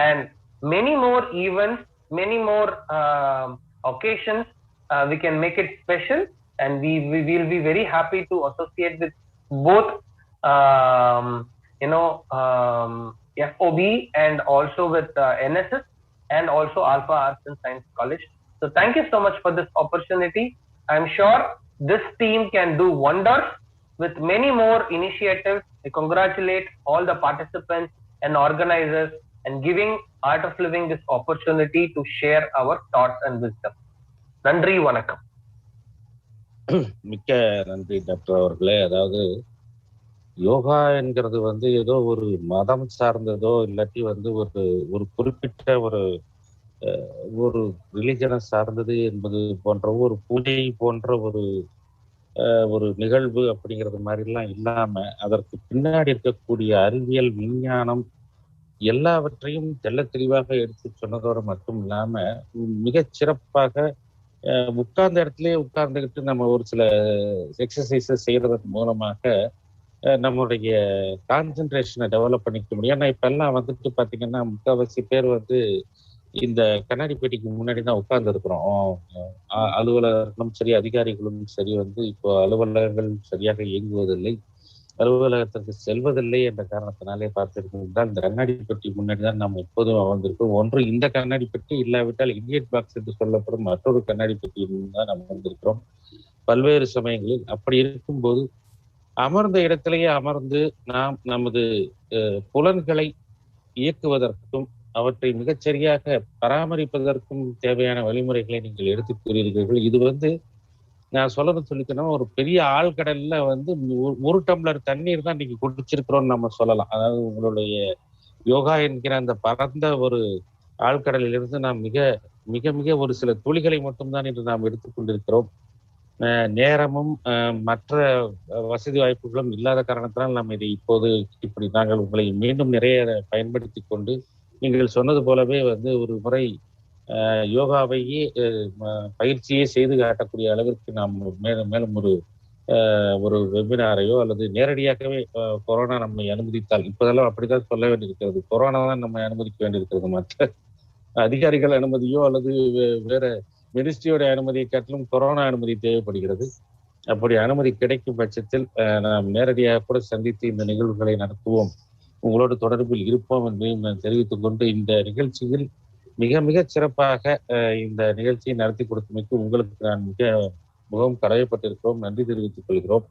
and many more events many more occasions, we can make it special, and we will be very happy to associate with both FOB and also with NSS and also Alpha Arts and Science College. So thank you so much for this opportunity. I'm sure this team can do wonders with many more initiatives. I congratulate all the participants and organizers and giving Art of Living this opportunity to share our thoughts and wisdom. நன்றி வணக்கம். மிக்க நன்றி doctor அவர்களே. அதாவது யோகா என்கிறது வந்து ஏதோ ஒரு மதம் சார்ந்ததோ இல்லாட்டி வந்து ஒரு குறிப்பிட்ட ஒரு ரிலிஜனை சார்ந்தது என்பது போன்ற ஒரு பூஜை போன்ற ஒரு நிகழ்வு அப்படிங்கிறது மாதிரிலாம் இல்லாம அதற்கு பின்னாடி இருக்கக்கூடிய அறிவியல் விஞ்ஞானம் எல்லாவற்றையும் தெள்ள தெளிவாக எடுத்து சொன்னதோடு மட்டும் இல்லாம மிகச் சிறப்பாக உட்கார்ந்த இடத்துலயே உட்கார்ந்துக்கிட்டு நம்ம ஒரு சில எக்ஸசைஸஸ் செய்யறதன் மூலமாக நம்மளுடைய கான்சென்ட்ரேஷனை டெவலப் பண்ணிக்க முடியும். ஏன்னா இப்ப எல்லாம் வந்துட்டு பாத்தீங்கன்னா முக்கால்வாசி பேர் வந்து இந்த கண்ணாடி பெட்டிக்கு முன்னாடி தான் உட்கார்ந்து இருக்கிறோம். அலுவலர்களும் சரி அதிகாரிகளும் சரி வந்து இப்போ அலுவலகங்கள் சரியாக இயங்குவதில்லை, அலுவலகத்திற்கு செல்வதில்லை என்ற காரணத்தினாலே பார்த்திருக்கின்றால் இந்த கண்ணாடி பெட்டி முன்னாடி தான் நாம் எப்போதும் அமர்ந்திருக்கோம். ஒன்று இந்த கண்ணாடி பெட்டி, இல்லாவிட்டால் இடியட் பாக்ஸ் என்று சொல்லப்படும் மற்றொரு கண்ணாடி பெட்டியில் தான் அமர்ந்திருக்கிறோம் பல்வேறு சமயங்களில். அப்படி இருக்கும்போது அமர்ந்த இடத்திலேயே அமர்ந்து நாம் நமது புலன்களை இயக்குவதற்கும் அவற்றை மிகச்சரியாக பராமரிப்பதற்கும் தேவையான வழிமுறைகளை நீங்கள் எடுத்து கூறுகிறீர்கள். இது வந்து நான் சொல்லிக்கணும், ஒரு பெரிய ஆழ்கடல்ல வந்து ஒரு டம்ளர் தண்ணீர் தான் இன்னைக்கு குடிச்சிருக்கிறோம்னு நம்ம சொல்லலாம். அதாவது உங்களுடைய யோகா என்கிற அந்த பரந்த ஒரு ஆழ்கடலிலிருந்து நாம் மிக மிக மிக ஒரு சில துளிகளை மட்டும்தான் இன்று நாம் எடுத்துக்கொண்டிருக்கிறோம். நேரமும் மற்ற வசதி வாய்ப்புகளும் இல்லாத காரணத்தினால் நாம் இதை இப்போது இப்படி நாங்கள் உங்களை மீண்டும் நிறைய பயன்படுத்தி கொண்டு நீங்கள் சொன்னது போலவே வந்து ஒரு முறை யோகாவையே பயிற்சியே செய்து காட்டக்கூடிய அளவிற்கு நாம் மேலும் ஒரு வெபினாரையோ அல்லது நேரடியாகவே கொரோனா நம்மை அனுமதித்தால், இப்போதெல்லாம் அப்படிதான் சொல்ல வேண்டியிருக்கிறது, கொரோனா தான் நம்மை அனுமதிக்க வேண்டியிருக்கிறது, மற்ற அதிகாரிகள் அனுமதியோ அல்லது வேற மினிஸ்ட்ரியோட அனுமதியை காட்டிலும் கொரோனா அனுமதி தேவைப்படுகிறது. அப்படி அனுமதி கிடைக்கும் பட்சத்தில் நாம் நேரடியாக கூட சந்தித்து இந்த நிகழ்வுகளை நடத்துவோம், உங்களோடு தொடர்பில் இருப்போம் என்பதையும் நான் தெரிவித்துக் கொண்டு இந்த நிகழ்ச்சியில் மிக மிக சிறப்பாக இந்த நிகழ்ச்சியை நடத்தி கொடுத்தமைக்கு உங்களுக்கு நான் மிகவும் கடமைப்பட்டிருக்கிறோம், நன்றி தெரிவித்துக் கொள்கிறோம்.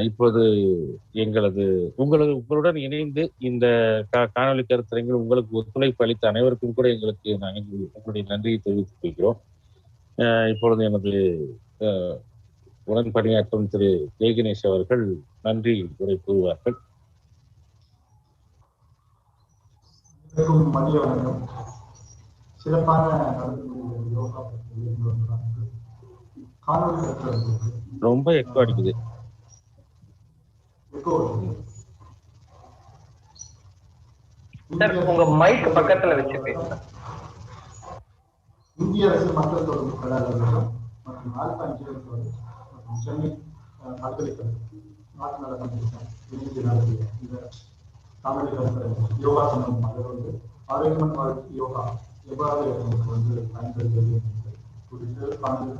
இப்போது உங்களுடன் இணைந்து இந்த காணொலி கருத்தரங்கில் உங்களுக்கு ஒத்துழைப்பு அளித்த அனைவருக்கும் கூட உங்களுடைய நன்றியை தெரிவித்துக் கொள்கிறோம். இப்பொழுது எனது உடன் பணியாற்றும் திரு ஜெயகணேஷ் அவர்கள் நன்றி உரை கூறுவார்கள். ரொம்ப எக்கோ அடிக்குது. சார் உங்க மைக் பக்கத்துல வச்சு பேசுங்க. இந்திய அரசு மக்கள் தொடர்பு கழகம் மற்றும் ஆல்பா இன்சூரன்ஸ் மற்றும் சென்னை பல்கலைக்கழகம் நாட்டு நல சங்கம் இணைந்து நடத்திய இந்த காணொலி யோகா சம்பந்தமாக வந்து ஆரோக்கியமான வாழ்க்கை யோகா எவ்வாறு நமக்கு வந்து பயன்படுகிறது குறித்து காணொலி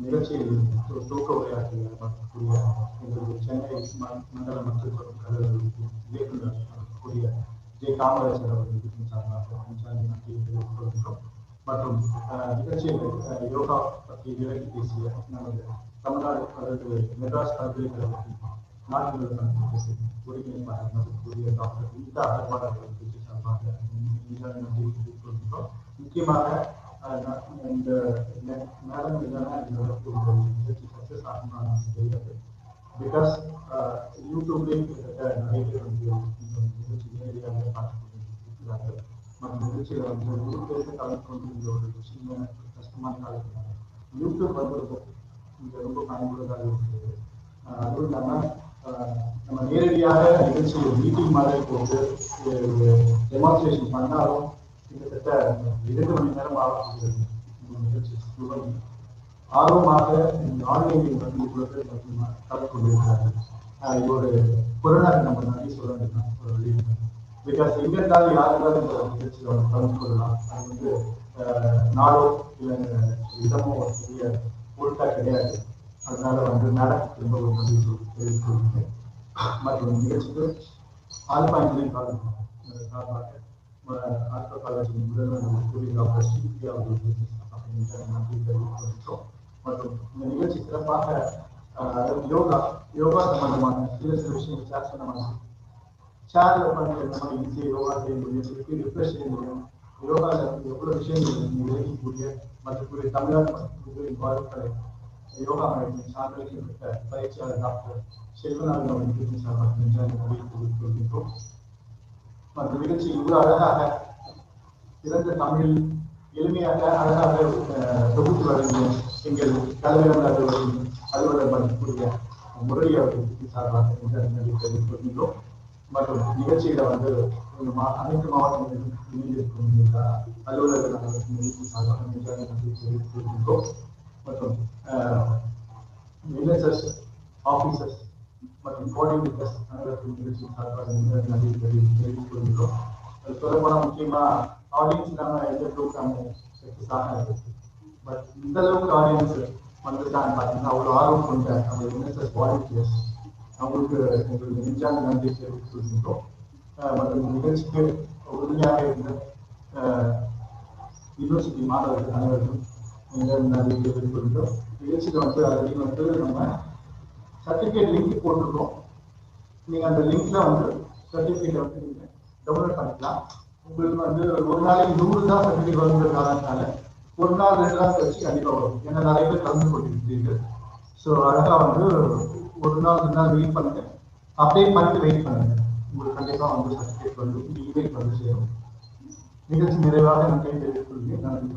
நிகழ்ச்சியில் தூக்க உரையாற்றிய எங்களுடைய சென்னை மண்டல மக்கள் தொடர்பு கழகங்களுக்கு இயக்குநர் கூடிய ஜே காமராஜர் அவர்களுக்கு சார்பாக தெரிவித்துக் மற்றும் நிகழ்ச்சியில் யோகா பற்றி விலகி பேசிய நமது தமிழ்நாடு மெட்ராஸ் பல்கலைக்கழகத்தின் நாட்டு ஒருங்கிணைப்பாளர் கூடிய டாக்டர் கீதா அகர்வால் அவர்களுக்கு சார்பாக நன்றி தெரிவித்துக் கொள்கிறோம். முக்கியமாக இந்த மேடம் இல்லைன்னா நிகழ்ச்சி சக்சஸ் ஆகும்னு தெரியாது. பிகாஸ் யூடியூப்லேயும் கிட்டத்தட்ட நிறைய பேர் வந்து நிகழ்ச்சி நேரடியாக பார்த்து கொண்டிருக்கிறார்கள். மற்றும் நிகழ்ச்சியில் வந்து நூறு பேருக்கு கலந்து கொண்டு ஒரு சின்ன கஷ்டமான காலத்தில் யூடியூப் வந்து இங்கே ரொம்ப பயனுள்ளதாக இருக்கிறது. அதுவும் இல்லாமல் நம்ம நேரடியாக நிகழ்ச்சியை மீட்டிங் மாதிரி போட்டு டெமான்ஸ்ட்ரேஷன் பண்ணாலும் கிட்டத்தட்ட 2 மணி நேரம் ஆகப்படுகிறது. நிகழ்ச்சி ஆர்வமாக ஆன்லைனில் வந்து இவ்வளவு பேர் கலந்து கொண்டிருக்கிறார்கள். இது ஒரு கொரோனா நம்ம நிறைய சொல்ல வேண்டாம் ஒரு வழி. பிகாஸ் எங்க இருந்தாலும் யாருக்காவது இந்த நிகழ்ச்சியில் வந்து கலந்து கொள்ளலாம். அது வந்து நாடோ இல்லை இடமோ பெரிய பொருட்டா கிடையாது. அதனால வந்து மேடத்துக்கு ரொம்ப ஒரு நன்றி தெரிவித்துள்ளேன். மற்றும் நிகழ்ச்சிக்கு ஆல்பா இன்ஜினியரிங் காலேஜ் சார்பாக ஆல்பா காலேஜின் முதல்வர் கூறிய டாக்டர் ஸ்ரீ அவர்களுக்கு நன்றி தெரிவித்துள்ளோம். மற்றும் இந்த நிகழ்ச்சி சிறப்பாக யோகா சம்பந்தமான சில விஷயங்கள் ஷேர் பண்ண சேர்ல உட்காந்து நம்ம ஈஸியாக யோகா செய்ய முடியும், ரிஃப்ரெஷ் செய்ய முடியும். யோகாவில் எவ்வளவு விஷயங்கள் விளைவிக்கக்கூடிய மற்றக்கூடிய தமிழ்நாடு மற்றும் வாழ்க்கை யோகா மையத்தின் சார்பில் பெற்ற பயிற்சியாளர் டாக்டர் செல்வநாதன் அவர்களுக்கு சார்பாக மற்ற நிகழ்ச்சி இவ்வளவு அழகாக சிறந்த தமிழ் எளிமையாக அழகாக தொகுத்து வழங்கிய எங்கள் தலைவர் அலுவலர் மதிப்புரிய முரளி அவர்களுக்கு சார்பாக நன்றி தெரிவித்துள்ளோம். மற்றும் நிகழ்ச்சியில வந்து அனைத்து மாவட்டங்களிலும் இணைந்திருக்கும் அலுவலர்கள் அவர்களுக்கு நிகழ்ச்சி சார்பாக நன்றி தெரிவித்துள்ளோம். மற்றும் என்எஸ்எஸ் ஆபீசர்ஸ் மற்றும் கோஆர்டினேட்டர்ஸ் அனைவருக்கும் நிகழ்ச்சி சார்பாக நன்றி தெரிவித்துள்ளோம். சொல்லப்போனால் முக்கியமா ஆடியன்ஸ் நம்ம எந்த ப்ரோக்ராம் சக்சஸ் ஆகாது. பட் இந்த அளவுக்கு ஆடியன்ஸ் வந்துட்டாங்க பார்த்தீங்கன்னா அவ்வளோ ஆர்வம் கொண்ட நம்ம என்எஸ்எஸ் வாலண்டியர்ஸ் அவங்களுக்கு எங்களுக்கு நெஞ்சான நன்றி தெரிவித்துள்ளோம். மற்றும் நிகழ்ச்சிக்கு உறுதியாக இருந்த யூனிவர்சிட்டி மாணவர்கள் அனைவருக்கும் நன்றி தெரிவித்துள்ளோம். நிகழ்ச்சியில் வந்து அதில் வந்து நம்ம சர்டிஃபிகேட் லிங்க் போட்டிருக்கோம். நீங்க அந்த லிங்க்ல வந்து சர்டிஃபிகேட் வந்து நீங்க டவுன்லோட் பண்ணிக்கலாம். உங்களுக்கு வந்து ஒரு நாளைக்கு 100 தான் சர்டிஃபிகேட் வருங்கிற காரணத்தினால ஒரு நாள் 2 நாள் கழிச்சு கண்டிப்பா வரும். ஏன்னா நிறைய பேர் கலந்து கொண்டிருக்கிறீர்கள். ஸோ அழகா வந்து ஒரு நாள் 2 நாள் வெயிட் பண்ணுங்க, அப்டேட் பண்ணிட்டு வெயிட் பண்ணுங்க. உங்களுக்கு கண்டிப்பா வந்து சர்டிஃபிகேட் வந்து இமெயில் வந்து சேரும். நிகழ்ச்சி நிறைவாக நான் தெரிவித்துள்ளேன். நன்றி.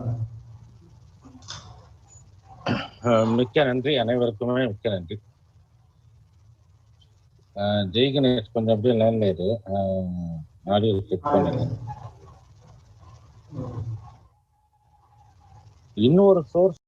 மிக்க நன்றி, அனைவருக்குமே மிக்க நன்றி. ஜெய் கணேஷ் கொஞ்சம் அப்படியே லைன்ல இரு, ஆடியோ செக் பண்ணுங்க. இன்னொரு சோர்ஸ்